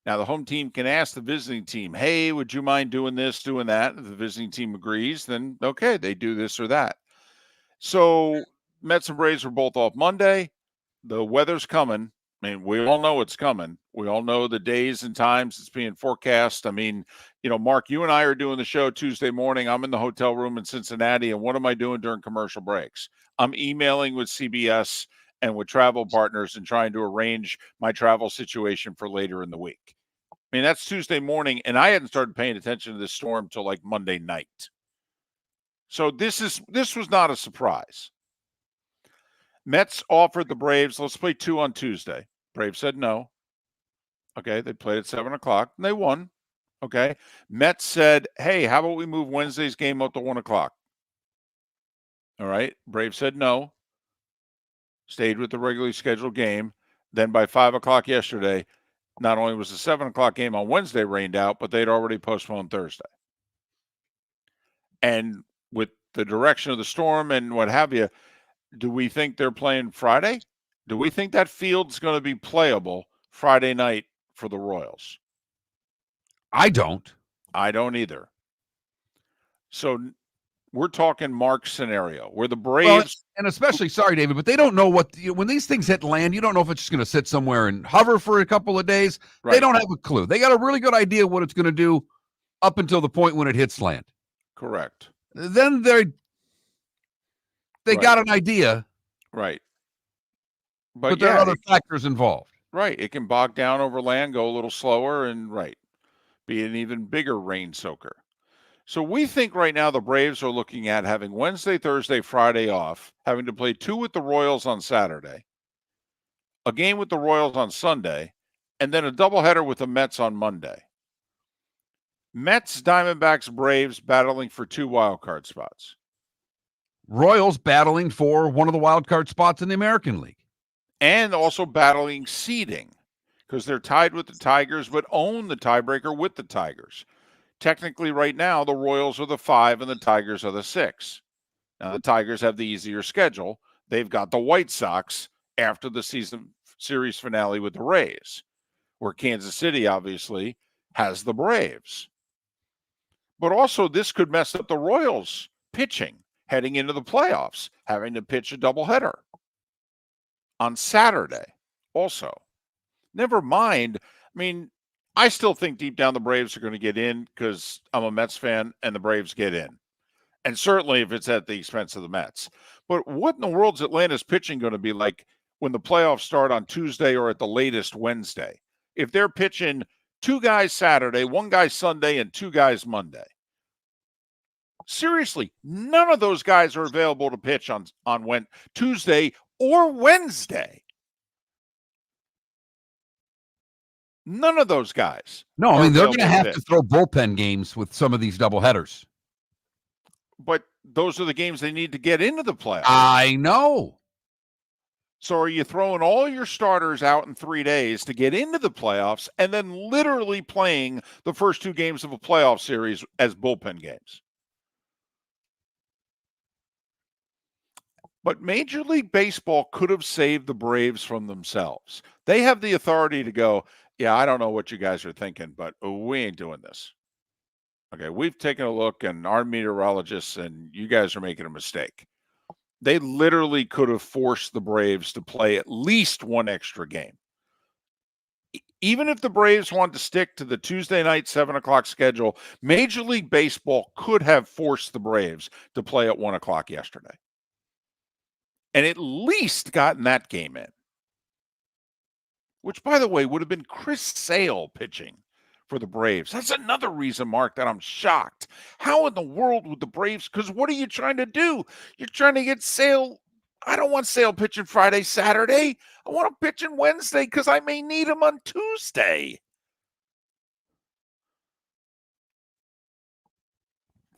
Now, the home team can ask the visiting team, hey, would you mind doing this, doing that? If the visiting team agrees, then okay, they do this or that. So Mets and Braves were both off Monday. The weather's coming. I mean, we all know it's coming. We all know the days and times it's being forecast. I mean, Mark, you and I are doing the show Tuesday morning. I'm in the hotel room in Cincinnati, and what am I doing during commercial breaks? I'm emailing with CBS and with travel partners and trying to arrange my travel situation for later in the week. I mean, that's Tuesday morning, and I hadn't started paying attention to this storm till like Monday night. So this was not a surprise. Mets offered the Braves, let's play 2 on Tuesday. Braves said no. Okay, they played at 7 o'clock, and they won. Okay. Mets said, hey, how about we move Wednesday's game up to 1 o'clock? All right. Braves said no. Stayed with the regularly scheduled game. Then by 5 o'clock yesterday, not only was the 7 o'clock game on Wednesday rained out, but they'd already postponed Thursday. And with the direction of the storm and what have you, do we think they're playing Friday? Do we think that field's going to be playable Friday night for the Royals? I don't. I don't either. So we're talking Mark's scenario where the Braves, and especially, sorry, David, but they don't know when these things hit land, you don't know if it's just going to sit somewhere and hover for a couple of days. Right. They don't have a clue. They got a really good idea what it's going to do up until the point when it hits land. Correct. Then they got an idea. Right. But there are other factors involved. Right. It can bog down over land, go a little slower, and be an even bigger rain soaker. So we think right now the Braves are looking at having Wednesday, Thursday, Friday off, having to play 2 with the Royals on Saturday, a game with the Royals on Sunday, and then a doubleheader with the Mets on Monday. Mets, Diamondbacks, Braves battling for 2 wild card spots. Royals battling for one of the wild card spots in the American League. And also battling seeding because they're tied with the Tigers but own the tiebreaker with the Tigers. Technically, right now, the Royals are the 5 and the Tigers are the 6. Now, the Tigers have the easier schedule. They've got the White Sox after the series finale with the Rays, where Kansas City, obviously, has the Braves. But also, this could mess up the Royals pitching heading into the playoffs, having to pitch a doubleheader on Saturday also. Never mind. I mean, I still think deep down the Braves are going to get in because I'm a Mets fan and the Braves get in. And certainly if it's at the expense of the Mets. But what in the world's Atlanta's pitching going to be like when the playoffs start on Tuesday or at the latest Wednesday? If they're pitching 2 guys Saturday, 1 guy Sunday, and 2 guys Monday. Seriously, none of those guys are available to pitch on Tuesday or Wednesday. None of those guys. No, I mean, they're going to have to throw bullpen games with some of these doubleheaders. But those are the games they need to get into the playoffs. I know. So are you throwing all your starters out in 3 days to get into the playoffs and then literally playing the first 2 games of a playoff series as bullpen games? But Major League Baseball could have saved the Braves from themselves. They have the authority to go, yeah, I don't know what you guys are thinking, but we ain't doing this. Okay, we've taken a look, and our meteorologists, and you guys are making a mistake. They literally could have forced the Braves to play at least 1 extra game. Even if the Braves wanted to stick to the Tuesday night 7 o'clock schedule, Major League Baseball could have forced the Braves to play at 1 o'clock yesterday. And at least gotten that game in. Which, by the way, would have been Chris Sale pitching for the Braves. That's another reason, Mark, that I'm shocked. How in the world would the Braves, because what are you trying to do? You're trying to get Sale. I don't want Sale pitching Friday, Saturday. I want him pitching Wednesday because I may need him on Tuesday.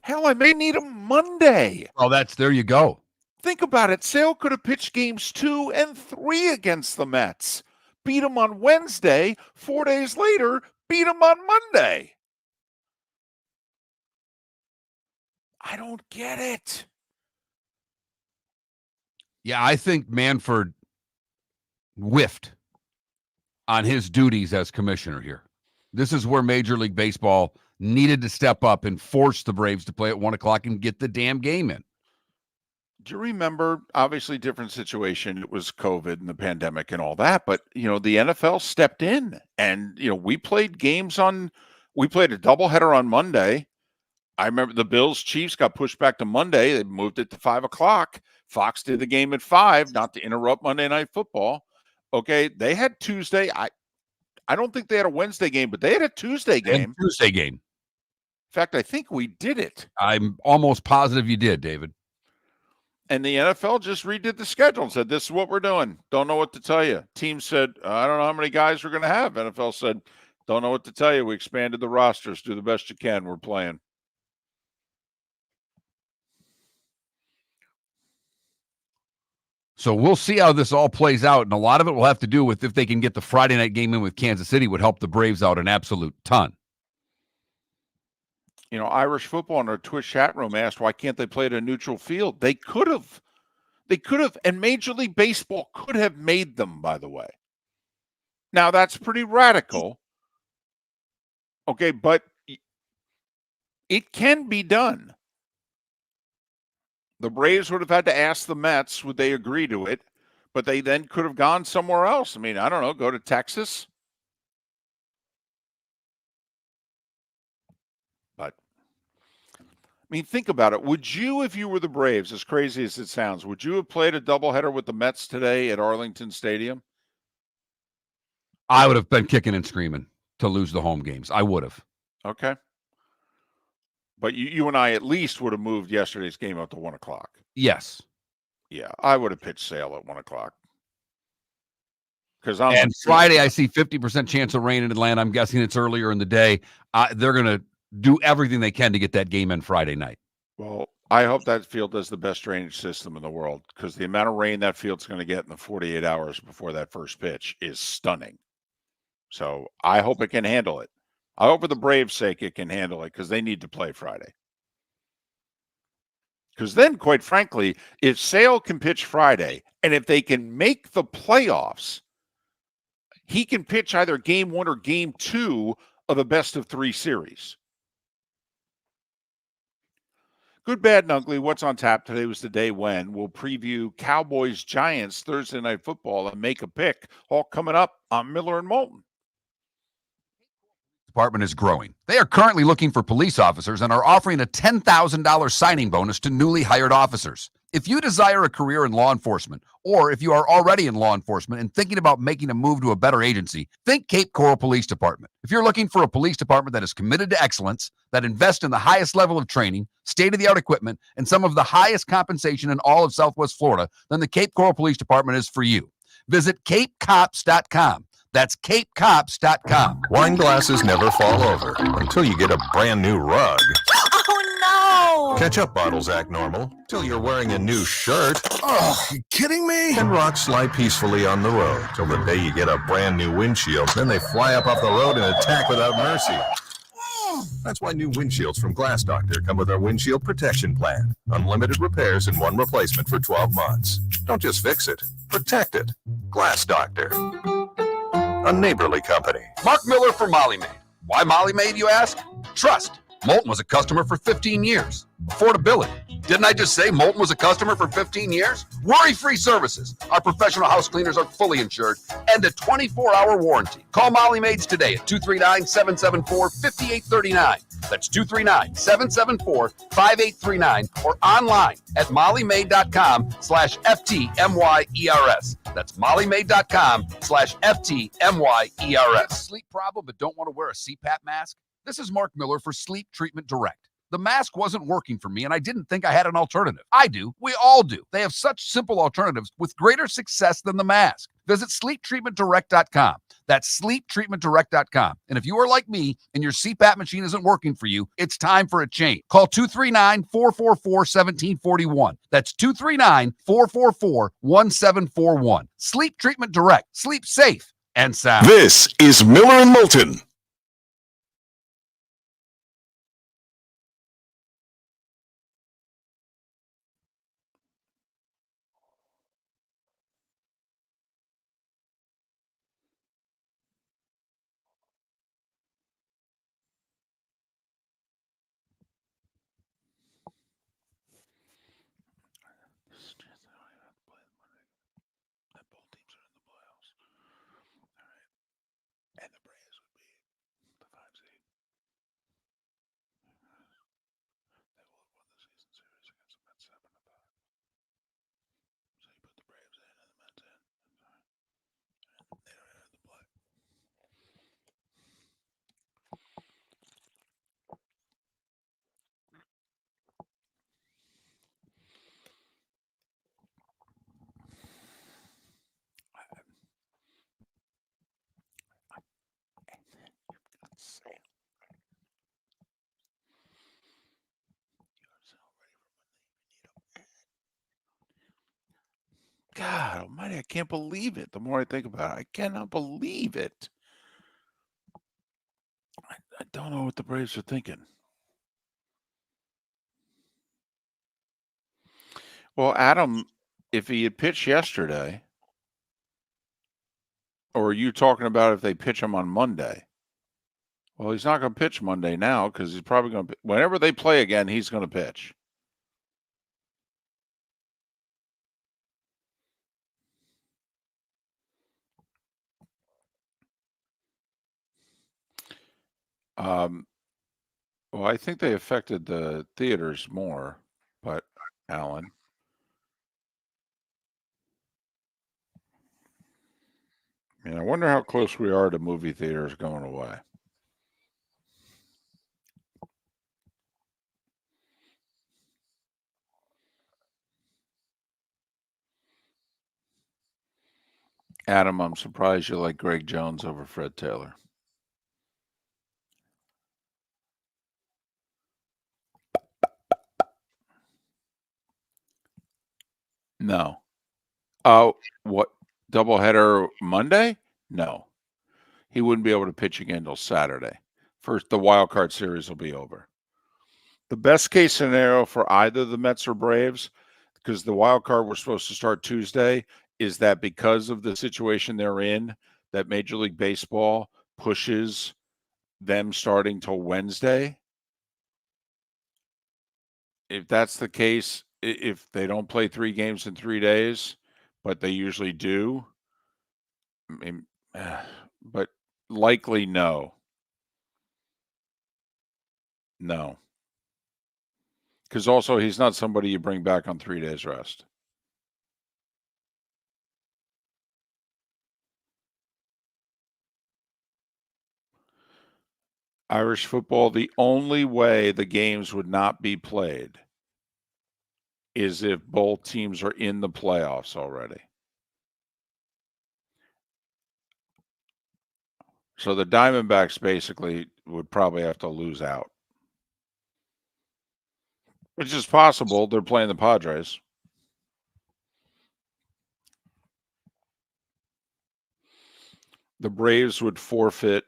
Hell, I may need him Monday. Oh, there you go. Think about it. Sale could have pitched games 2 and 3 against the Mets. Beat them on Wednesday. 4 days later, beat them on Monday. I don't get it. Yeah, I think Manfred whiffed on his duties as commissioner here. This is where Major League Baseball needed to step up and force the Braves to play at 1 o'clock and get the damn game in. Do you remember, obviously different situation, it was COVID and the pandemic and all that, but, the NFL stepped in and, we played we played a doubleheader on Monday. I remember the Bills Chiefs got pushed back to Monday. They moved it to 5:00. Fox did the game at 5, not to interrupt Monday Night Football. Okay, they had Tuesday. I don't think they had a Wednesday game, but they had a Tuesday game. Tuesday game. In fact, I think we did it. I'm almost positive you did, David. And the NFL just redid the schedule and said, this is what we're doing. Don't know what to tell you. Team said, I don't know how many guys we're going to have. NFL said, don't know what to tell you. We expanded the rosters. Do the best you can. We're playing. So we'll see how this all plays out. And a lot of it will have to do with if they can get the Friday night game in with Kansas City would help the Braves out an absolute ton. Irish football in our Twitch chat room asked, why can't they play at a neutral field? They could have. And Major League Baseball could have made them, by the way. Now, that's pretty radical. Okay, but it can be done. The Braves would have had to ask the Mets, would they agree to it? But they then could have gone somewhere else. I mean, I don't know, go to Texas. But, think about it. Would you, if you were the Braves, as crazy as it sounds, would you have played a doubleheader with the Mets today at Arlington Stadium? I would have been kicking and screaming to lose the home games. I would have. Okay. But you and I at least would have moved yesterday's game up to 1:00. Yes. Yeah, I would have pitched sale at 1:00. Because and Friday, I see 50% chance of rain in Atlanta. I'm guessing it's earlier in the day. They're going to do everything they can to get that game in Friday night. Well, I hope that field has the best drainage system in the world because the amount of rain that field's going to get in the 48 hours before that first pitch is stunning. So I hope it can handle it. I hope for the Braves' sake it can handle it because they need to play Friday. Because then, quite frankly, if Sale can pitch Friday and if they can make the playoffs, he can pitch either game 1 or game 2 of the best of 3 series. Good, bad, and ugly. What's on tap today was the day when we'll preview Cowboys-Giants Thursday Night Football and make a pick. All coming up on Miller and Moulton. Department is growing. They are currently looking for police officers and are offering a $10,000 signing bonus to newly hired officers. If you desire a career in law enforcement, or if you are already in law enforcement and thinking about making a move to a better agency, think Cape Coral Police Department. If you're looking for a police department that is committed to excellence, that invests in the highest level of training, state-of-the-art equipment, and some of the highest compensation in all of Southwest Florida, then the Cape Coral Police Department is for you. Visit capecops.com. That's capecops.com. Wine glasses never fall over until you get a brand new rug. Oh, no! Ketchup bottles act normal till you're wearing a new shirt. Oh, you kidding me? And rocks slide peacefully on the road till the day you get a brand new windshield. Then they fly up off the road and attack without mercy. That's why new windshields from Glass Doctor come with our windshield protection plan. Unlimited repairs and 1 replacement for 12 months. Don't just fix it, protect it. Glass Doctor. A neighborly company. Mark Miller for Molly Maid. Why Molly Maid, you ask? Trust. Moulton was a customer for 15 years. Affordability. Didn't I just say Moulton was a customer for 15 years? Worry-free services. Our professional house cleaners are fully insured and a 24-hour warranty. Call Molly Maids today at 239-774-5839. That's 239-774-5839 or online at mollymaid.com/FTMYERS. That's mollymaid.com/FTMYERS. Sleep problem but don't want to wear a CPAP mask? This is Mark Miller for Sleep Treatment Direct. The mask wasn't working for me, and I didn't think I had an alternative. I do. We all do. They have such simple alternatives with greater success than the mask. Visit sleeptreatmentdirect.com. That's sleeptreatmentdirect.com. And if you are like me and your CPAP machine isn't working for you, it's time for a change. Call 239-444-1741. That's 239-444-1741. Sleep Treatment Direct. Sleep safe and sound. This is Miller and Moulton. I can't believe it. The more I think about it, I cannot believe it. I don't know what the Braves are thinking. Well, Adam, if he had pitched yesterday, or are you talking about if they pitch him on Monday? Well, he's not going to pitch Monday now because he's probably going to. Whenever they play again, he's going to pitch. Well, I think they affected the theaters more, but Alan. I wonder how close we are to movie theaters going away. Adam, I'm surprised you like Greg Jones over Fred Taylor. No. Oh, what? Doubleheader Monday? No. He wouldn't be able to pitch again until Saturday. First, the wild card series will be over. The best case scenario for either the Mets or Braves, because the wild card was supposed to start Tuesday, is that because of the situation they're in, that Major League Baseball pushes them starting till Wednesday. If that's the case, if they don't play 3 games in 3 days, but they usually do, but likely no. No. Because also he's not somebody you bring back on 3 days rest. Irish football, the only way the games would not be played is if both teams are in the playoffs already. So the Diamondbacks basically would probably have to lose out. Which is possible. They're playing the Padres. The Braves would forfeit,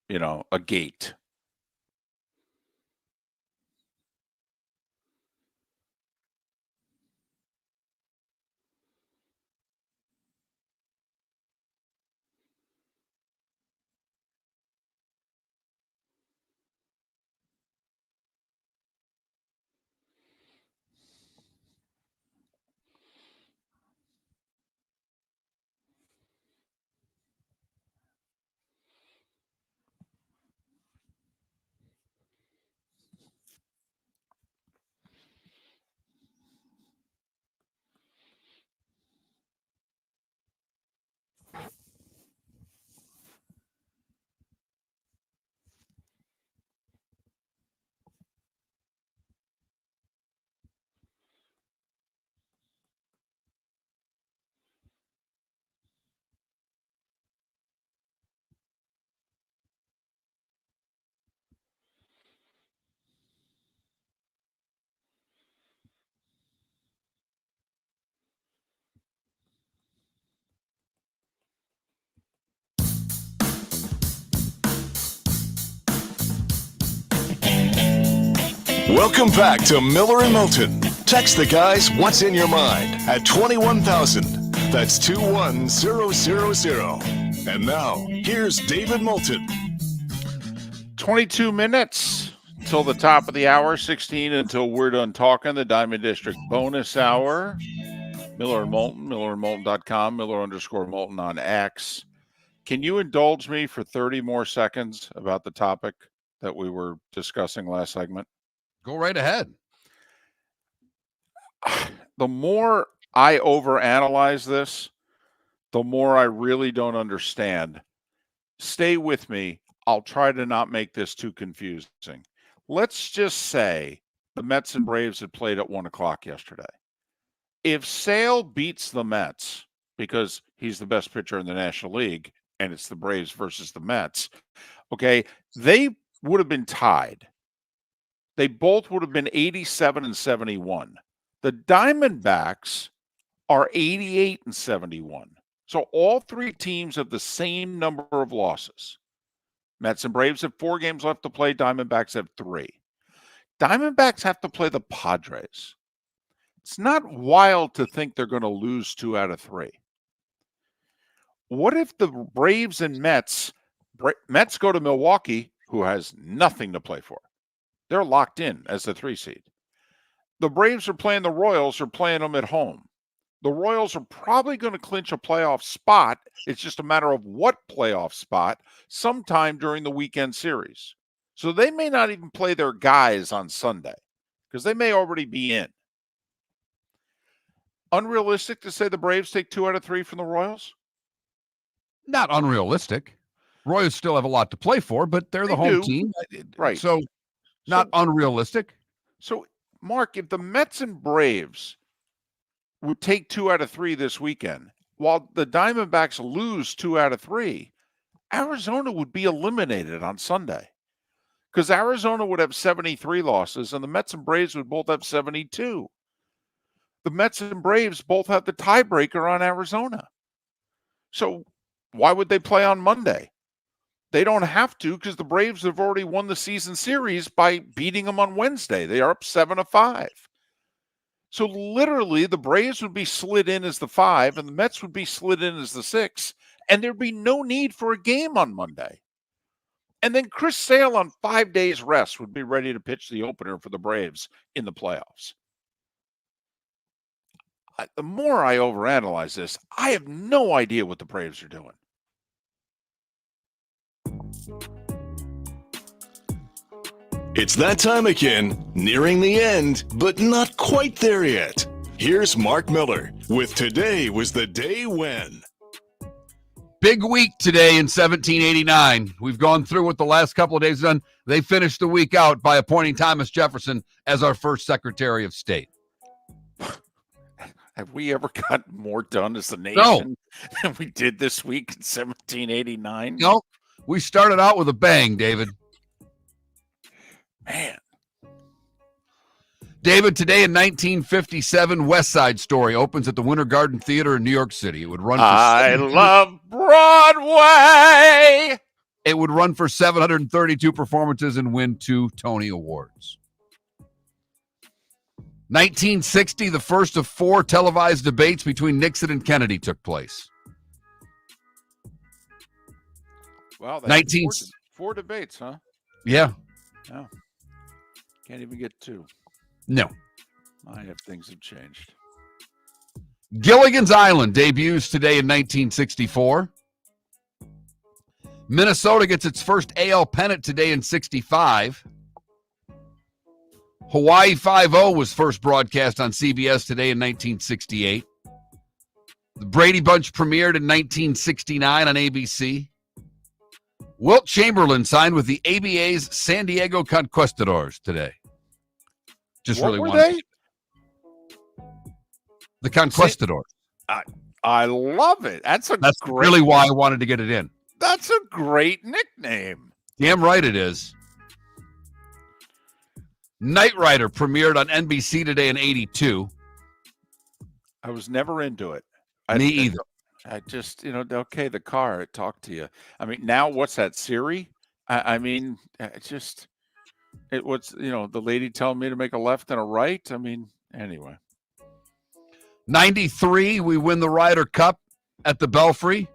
a gate. Welcome back to Miller and Moulton. Text the guys what's in your mind at 21,000. That's 21000. And now, here's David Moulton. 22 minutes till the top of the hour, 16 until we're done talking. The Diamond District bonus hour. Miller and Moulton, millerandmoulton.com, Miller_Moulton on X. Can you indulge me for 30 more seconds about the topic that we were discussing last segment? Go right ahead. The more I overanalyze this, the more I really don't understand. Stay with me. I'll try to not make this too confusing. Let's just say the Mets and Braves had played at 1 o'clock yesterday. If Sale beats the Mets because he's the best pitcher in the National League and it's the Braves versus the Mets, okay, they would have been tied. They both would have been 87 and 71. The Diamondbacks are 88 and 71. So all three teams have the same number of losses. Mets and Braves have 4 games left to play. Diamondbacks have 3. Diamondbacks have to play the Padres. It's not wild to think they're going to lose 2 out of 3. What if the Braves and Mets go to Milwaukee, who has nothing to play for? They're locked in as the 3 seed. The Braves are playing the Royals, are playing them at home. The Royals are probably going to clinch a playoff spot. It's just a matter of what playoff spot sometime during the weekend series. So they may not even play their guys on Sunday because they may already be in. Unrealistic to say the Braves take 2 out of 3 from the Royals? Not unrealistic. Royals still have a lot to play for, but they're the home team. Right. So not unrealistic. So, Mark, if the Mets and Braves would take 2 out of 3 this weekend, while the Diamondbacks lose 2 out of 3, Arizona would be eliminated on Sunday because Arizona would have 73 losses and the Mets and Braves would both have 72. The Mets and Braves both have the tiebreaker on Arizona. So why would they play on Monday? They don't have to because the Braves have already won the season series by beating them on Wednesday. They are up 7-5. So literally the Braves would be slid in as the 5 and the Mets would be slid in as the 6, and there'd be no need for a game on Monday. And then Chris Sale on 5 days rest would be ready to pitch the opener for the Braves in the playoffs. The more I overanalyze this, I have no idea what the Braves are doing. It's that time again, nearing the end, but not quite there yet. Here's Mark Miller with Today Was the Day When. Big week today in 1789. We've gone through what the last couple of days done. They finished the week out by appointing Thomas Jefferson as our first Secretary of State. Have we ever gotten more done as a nation than we did this week in 1789? No, we started out with a bang, David. Man. David, today in 1957, West Side Story opens at the Winter Garden Theater in New York City. It would run for I love Broadway. It would run for 732 performances and win 2 Tony Awards. 1960, the first of 4 televised debates between Nixon and Kennedy took place. Wow, that's 4 debates, huh? Yeah. No. Can't even get 2. No. Things have changed. Gilligan's Island debuts today in 1964. Minnesota gets its first AL pennant today in 65. Hawaii 5-0 was first broadcast on CBS today in 1968. The Brady Bunch premiered in 1969 on ABC. Wilt Chamberlain signed with the ABA's San Diego Conquistadors today. Just What really were wanted they? The Conquistadors. I love it. That's great really why I wanted to get it in. That's a great nickname. Damn right it is. Knight Rider premiered on NBC today in 82. I was never into it. Me either. I just, okay, the car, it talked to you. I mean, now what's that, Siri? It was, the lady telling me to make a left and a right. I mean, anyway. 93, we win the Ryder Cup at the Belfry.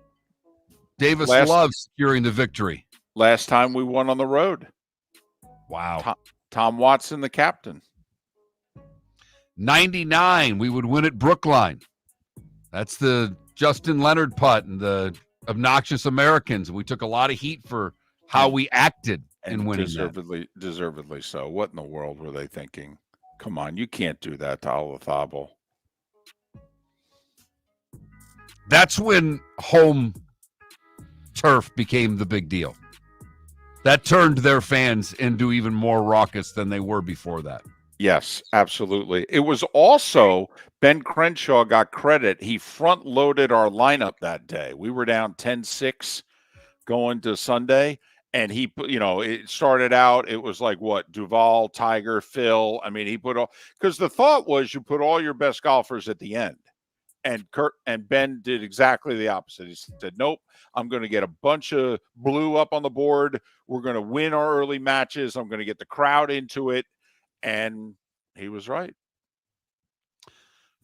Davis Love securing the victory. Last time we won on the road. Wow. Tom Watson, the captain. 99, we would win at Brookline. That's the Justin Leonard putt and the obnoxious Americans. We took a lot of heat for how we acted in winning deservedly so. What in the world were they thinking? Come on, you can't do that to Olazabal. That's when home turf became the big deal. That turned their fans into even more raucous than they were before that. Yes, absolutely. It was also Ben Crenshaw got credit. He front-loaded our lineup that day. We were down 10-6 going to Sunday, and he put, it started out, it was like what, Duval, Tiger, Phil. I mean, he put all, because the thought was you put all your best golfers at the end. And Ben did exactly the opposite. He said, nope, I'm going to get a bunch of blue up on the board. We're going to win our early matches. I'm going to get the crowd into it. And he was right.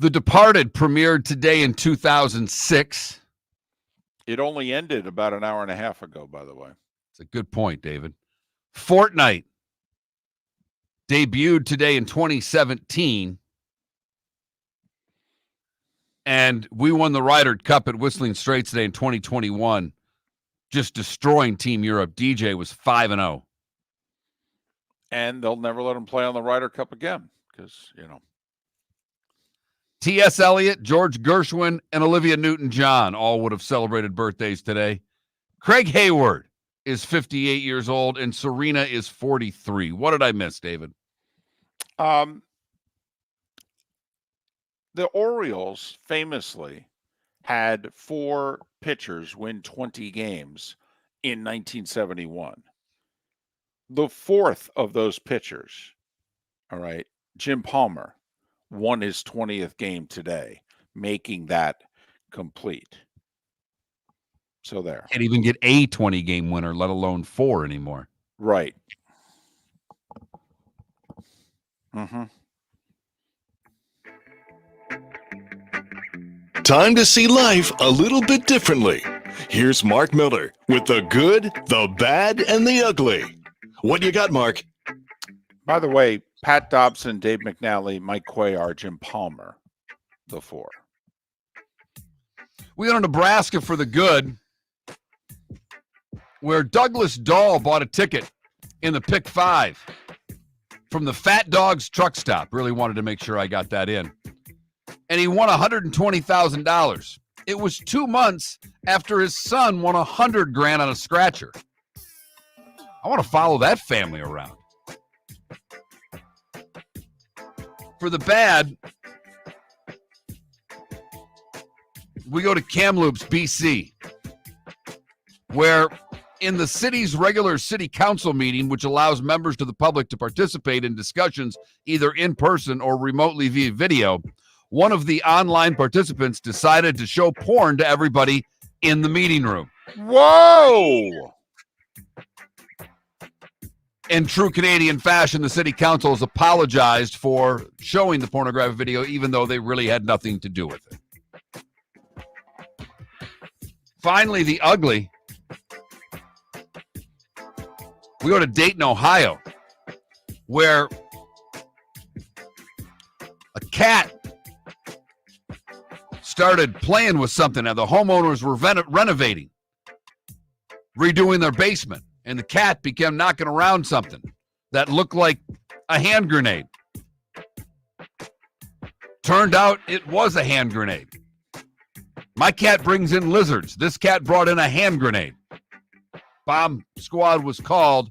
The Departed premiered today in 2006. It only ended about an hour and a half ago, by the way. It's a good point, David. Fortnite debuted today in 2017. And we won the Ryder Cup at Whistling Straits today in 2021, just destroying Team Europe. DJ was 5-0. And they'll never let him play on the Ryder Cup again because, T.S. Eliot, George Gershwin, and Olivia Newton-John all would have celebrated birthdays today. Craig Hayward is 58 years old, and Serena is 43. What did I miss, David? The Orioles famously had 4 pitchers win 20 games in 1971. The fourth of those pitchers, all right, Jim Palmer, won his 20th game today, making that complete. So there. Can't even get a 20-game winner, let alone 4 anymore. Right. Mm-hmm. Time to see life a little bit differently. Here's Mark Miller with the good, the bad, and the ugly. What you got, Mark? By the way, Pat Dobson, Dave McNally, Mike Cuellar, Jim Palmer, the 4. We go to Nebraska for the good, where Douglas Dahl bought a ticket in the Pick 5 from the Fat Dogs truck stop. Really wanted to make sure I got that in. And he won $120,000. It was 2 months after his son won $100,000 on a scratcher. I want to follow that family around. For the bad, we go to Kamloops, BC, where in the city's regular city council meeting, which allows members to the public to participate in discussions either in person or remotely via video, one of the online participants decided to show porn to everybody in the meeting room. Whoa! In true Canadian fashion, the city council has apologized for showing the pornographic video, even though they really had nothing to do with it. Finally, the ugly. We go to Dayton, Ohio, where a cat started playing with something. Now, the homeowners were renovating, redoing their basement, and the cat began knocking around something that looked like a hand grenade. Turned out it was a hand grenade. My cat brings in lizards. This cat brought in a hand grenade. Bomb squad was called,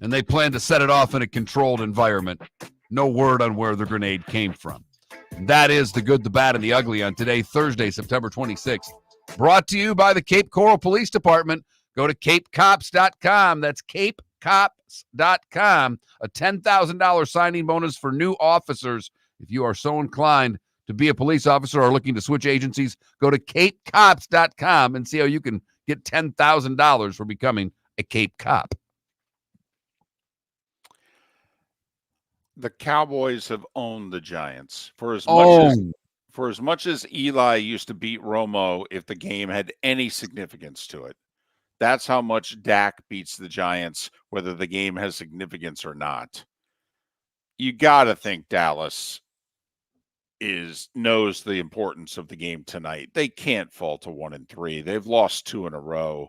and they planned to set it off in a controlled environment. No word on where the grenade came from. And that is the good, the bad, and the ugly on today, Thursday, September 26th. Brought to you by the Cape Coral Police Department. Go to capecops.com. That's capecops.com. A $10,000 signing bonus for new officers. If you are so inclined to be a police officer or looking to switch agencies, go to capecops.com and see how you can get $10,000 for becoming a Cape Cop. The Cowboys have owned the Giants for as much as Eli used to beat Romo if the game had any significance to it. That's how much Dak beats the Giants, whether the game has significance or not. You got to think Dallas knows the importance of the game tonight. They can't fall to 1-3. They've lost 2 in a row,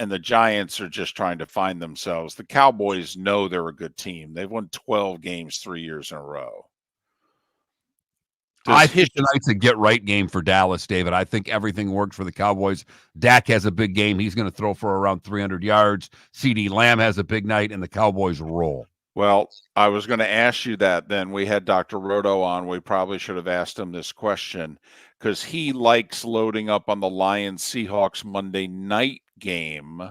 and the Giants are just trying to find themselves. The Cowboys know they're a good team. They've won 12 games 3 years in a row. I think tonight's a get-right game for Dallas, David. I think everything worked for the Cowboys. Dak has a big game. He's going to throw for around 300 yards. CeeDee Lamb has a big night, and the Cowboys roll. Well, I was going to ask you that then. We had Dr. Roto on. We probably should have asked him this question because he likes loading up on the Lions-Seahawks Monday night game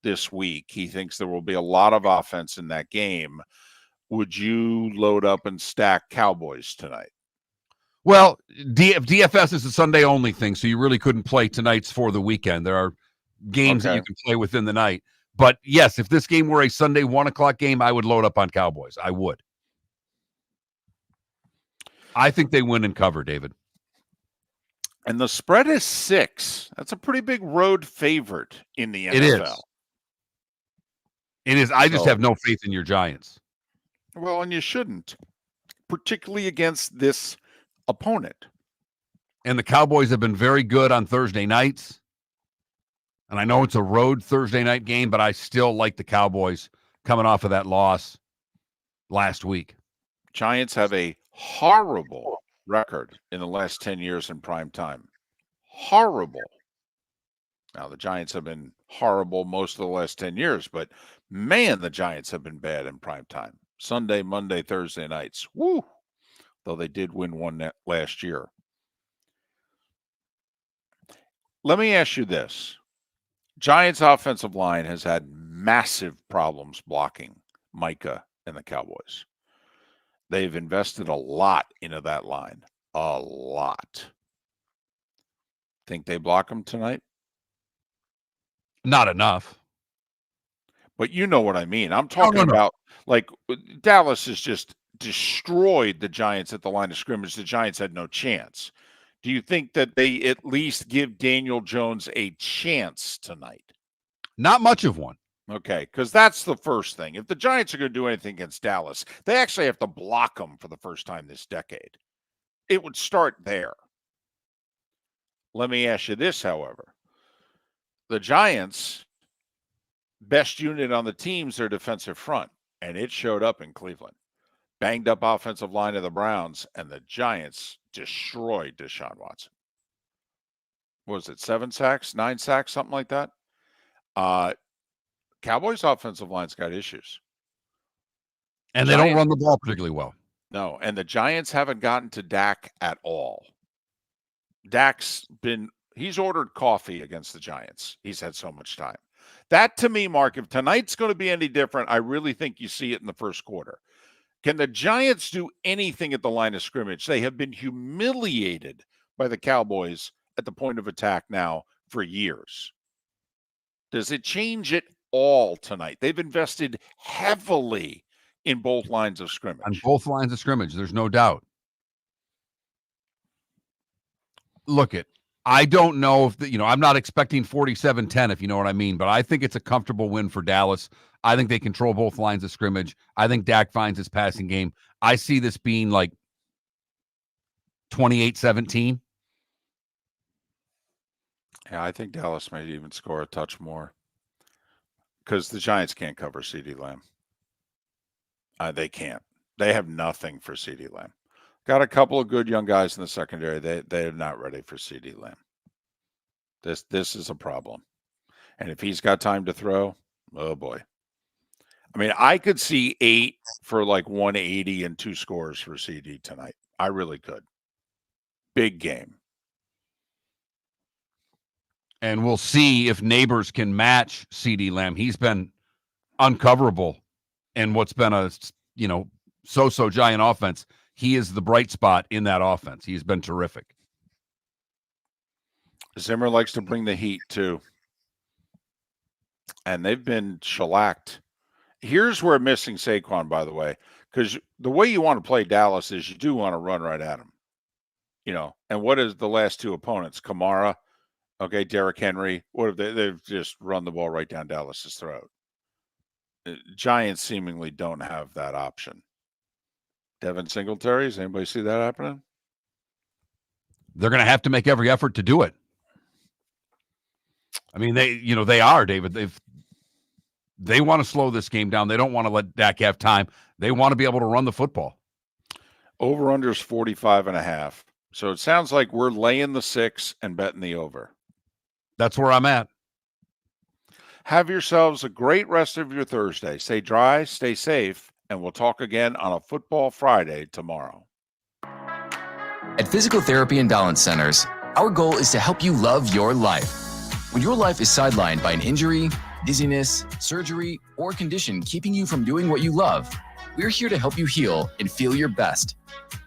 this week. He thinks there will be a lot of offense in that game. Would you load up and stack Cowboys tonight? Well, DFS is a Sunday only thing, so you really couldn't play tonight's for the weekend. There are games that you can play within the night. But yes, if this game were a Sunday 1:00 game, I would load up on Cowboys. I would. I think they win and cover, David. And the spread is 6. That's a pretty big road favorite in the NFL. It is. It is. I just have no faith in your Giants. Well, and you shouldn't, particularly against this opponent. And the Cowboys have been very good on Thursday nights. And I know it's a road Thursday night game, but I still like the Cowboys coming off of that loss last week. Giants have a horrible record in the last 10 years in prime time. Horrible. Now, the Giants have been horrible most of the last 10 years, but man, the Giants have been bad in prime time. Sunday, Monday, Thursday nights. Woo! Though they did win one last year. Let me ask you this. Giants offensive line has had massive problems blocking Micah and the Cowboys. They've invested a lot into that line. A lot. Think they block them tonight? Not enough. But you know what I mean. I'm talking about, like, Dallas has just destroyed the Giants at the line of scrimmage. The Giants had no chance. Do you think that they at least give Daniel Jones a chance tonight? Not much of one. Okay, because that's the first thing. If the Giants are going to do anything against Dallas, they actually have to block them for the first time this decade. It would start there. Let me ask you this, however. The Giants' best unit on the team is their defensive front, and it showed up in Cleveland. Banged up offensive line of the Browns, and the Giants destroyed Deshaun Watson. What was it, 7 sacks, 9 sacks, something like that? Cowboys' offensive line's got issues. And they don't run the ball particularly well. No, and the Giants haven't gotten to Dak at all. He's ordered coffee against the Giants. He's had so much time. That, to me, Mark, if tonight's going to be any different, I really think you see it in the first quarter. Can the Giants do anything at the line of scrimmage? They have been humiliated by the Cowboys at the point of attack now for years. Does it change it all tonight? They've invested heavily in both lines of scrimmage. On both lines of scrimmage, there's no doubt. Look, I don't know if I'm not expecting 47-10, if you know what I mean, but I think it's a comfortable win for Dallas. I think they control both lines of scrimmage. I think Dak finds his passing game. I see this being like 28-17. Yeah, I think Dallas might even score a touch more because the Giants can't cover CeeDee Lamb. They can't. They have nothing for CeeDee Lamb. Got a couple of good young guys in the secondary. They're not ready for CeeDee Lamb. This is a problem. And if he's got time to throw, oh boy. I mean, I could see 8 for like 180 and 2 scores for CD tonight. I really could. Big game. And we'll see if Neighbors can match CeeDee Lamb. He's been uncoverable in what's been a, so-so Giant offense. He is the bright spot in that offense. He's been terrific. Zimmer likes to bring the heat, too. And they've been shellacked. Here's where missing Saquon, by the way, because the way you want to play Dallas is you do want to run right at him. And what is the last 2 opponents? Kamara, okay, Derrick Henry. What have they've just run the ball right down Dallas's throat. Giants seemingly don't have that option. Devin Singletary, does anybody see that happening? They're going to have to make every effort to do it. I mean, they are, David. They want to slow this game down. They don't want to let Dak have time. They want to be able to run the football. Over-under is 45.5. So it sounds like we're laying the 6 and betting the over. That's where I'm at. Have yourselves a great rest of your Thursday. Stay dry, stay safe, and we'll talk again on a Football Friday tomorrow. At Physical Therapy and Balance Centers, our goal is to help you love your life. When your life is sidelined by an injury, dizziness, surgery, or condition keeping you from doing what you love, We're here to help you heal and feel your best.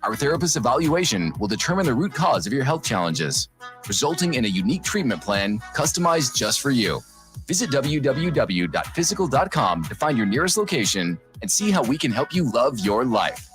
Our therapist evaluation will determine the root cause of your health challenges, resulting in a unique treatment plan customized just for you. Visit www.physical.com to find your nearest location and see how we can help you love your life.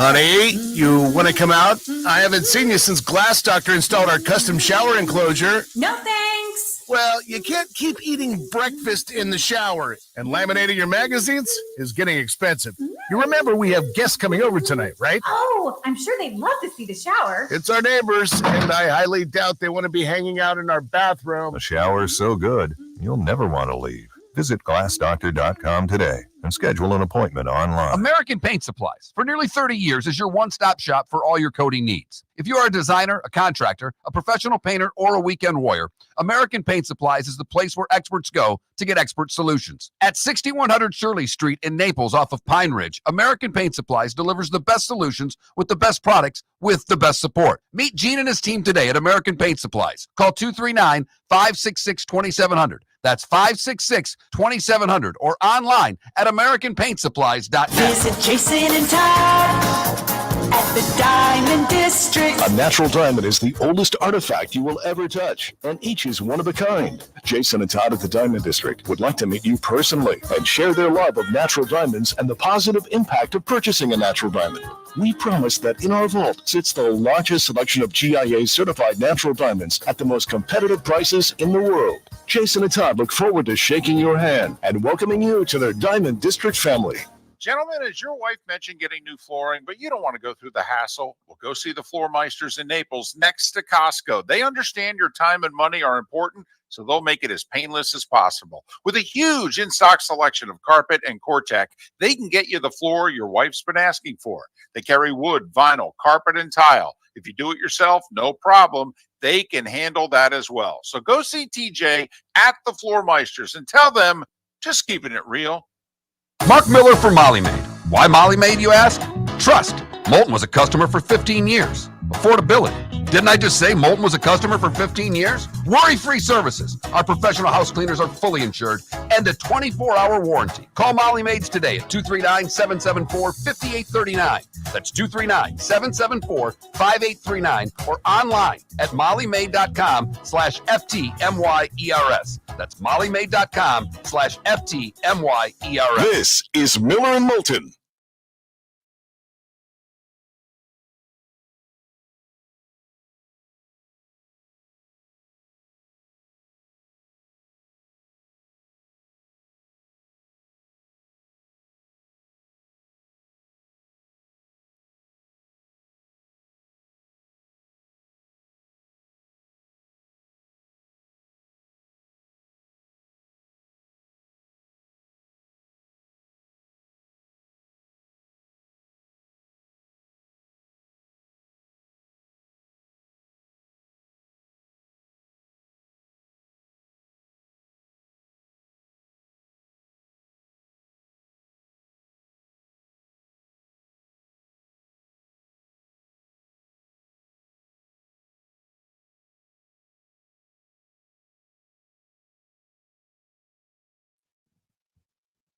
Honey, you want to come out? I haven't seen you since Glass Doctor installed our custom shower enclosure. No thanks. Well, you can't keep eating breakfast in the shower, and laminating your magazines is getting expensive. You remember we have guests coming over tonight, right? Oh, I'm sure they'd love to see the shower. It's our neighbors, and I highly doubt they want to be hanging out in our bathroom. The shower's so good, you'll never want to leave. Visit glassdoctor.com today and schedule an appointment online. American Paint Supplies, for nearly 30 years, is your one-stop shop for all your coating needs. If you are a designer, a contractor, a professional painter, or a weekend warrior, American Paint Supplies is the place where experts go to get expert solutions. At 6100 Shirley Street in Naples off of Pine Ridge, American Paint Supplies delivers the best solutions with the best products with the best support. Meet Gene and his team today at American Paint Supplies. Call 239-566-2700. That's 566-2700 or online at AmericanPaintSupplies.net. Visit Jason and Todd at the Diamond District. A natural diamond is the oldest artifact you will ever touch, and each is one of a kind. Jason and Todd at the Diamond District would like to meet you personally and share their love of natural diamonds and the positive impact of purchasing a natural diamond. We promise that in our vault sits the largest selection of GIA-certified natural diamonds at the most competitive prices in the world. Jason and Todd look forward to shaking your hand and welcoming you to their Diamond District family. Gentlemen, as your wife mentioned getting new flooring, but you don't want to go through the hassle, well, go see the Floor Meisters in Naples next to Costco. They understand your time and money are important, so they'll make it as painless as possible. With a huge in-stock selection of carpet and Core-Tech, they can get you the floor your wife's been asking for. They carry wood, vinyl, carpet, and tile. If you do it yourself, no problem. They can handle that as well. So go see TJ at the Floor Meisters and tell them, just keeping it real. Mark Miller for Molly Maid. Why Molly Maid, you ask? Trust. Moulton was a customer for 15 years. Affordability. Didn't I just say Moulton was a customer for 15 years? Worry-free services. Our professional house cleaners are fully insured and a 24-hour warranty. Call Molly Maids today at 239-774-5839. That's 239-774-5839 or online at mollymaid.com/FTMYERS. That's mollymaid.com/FTMYERS. This is Miller and Moulton.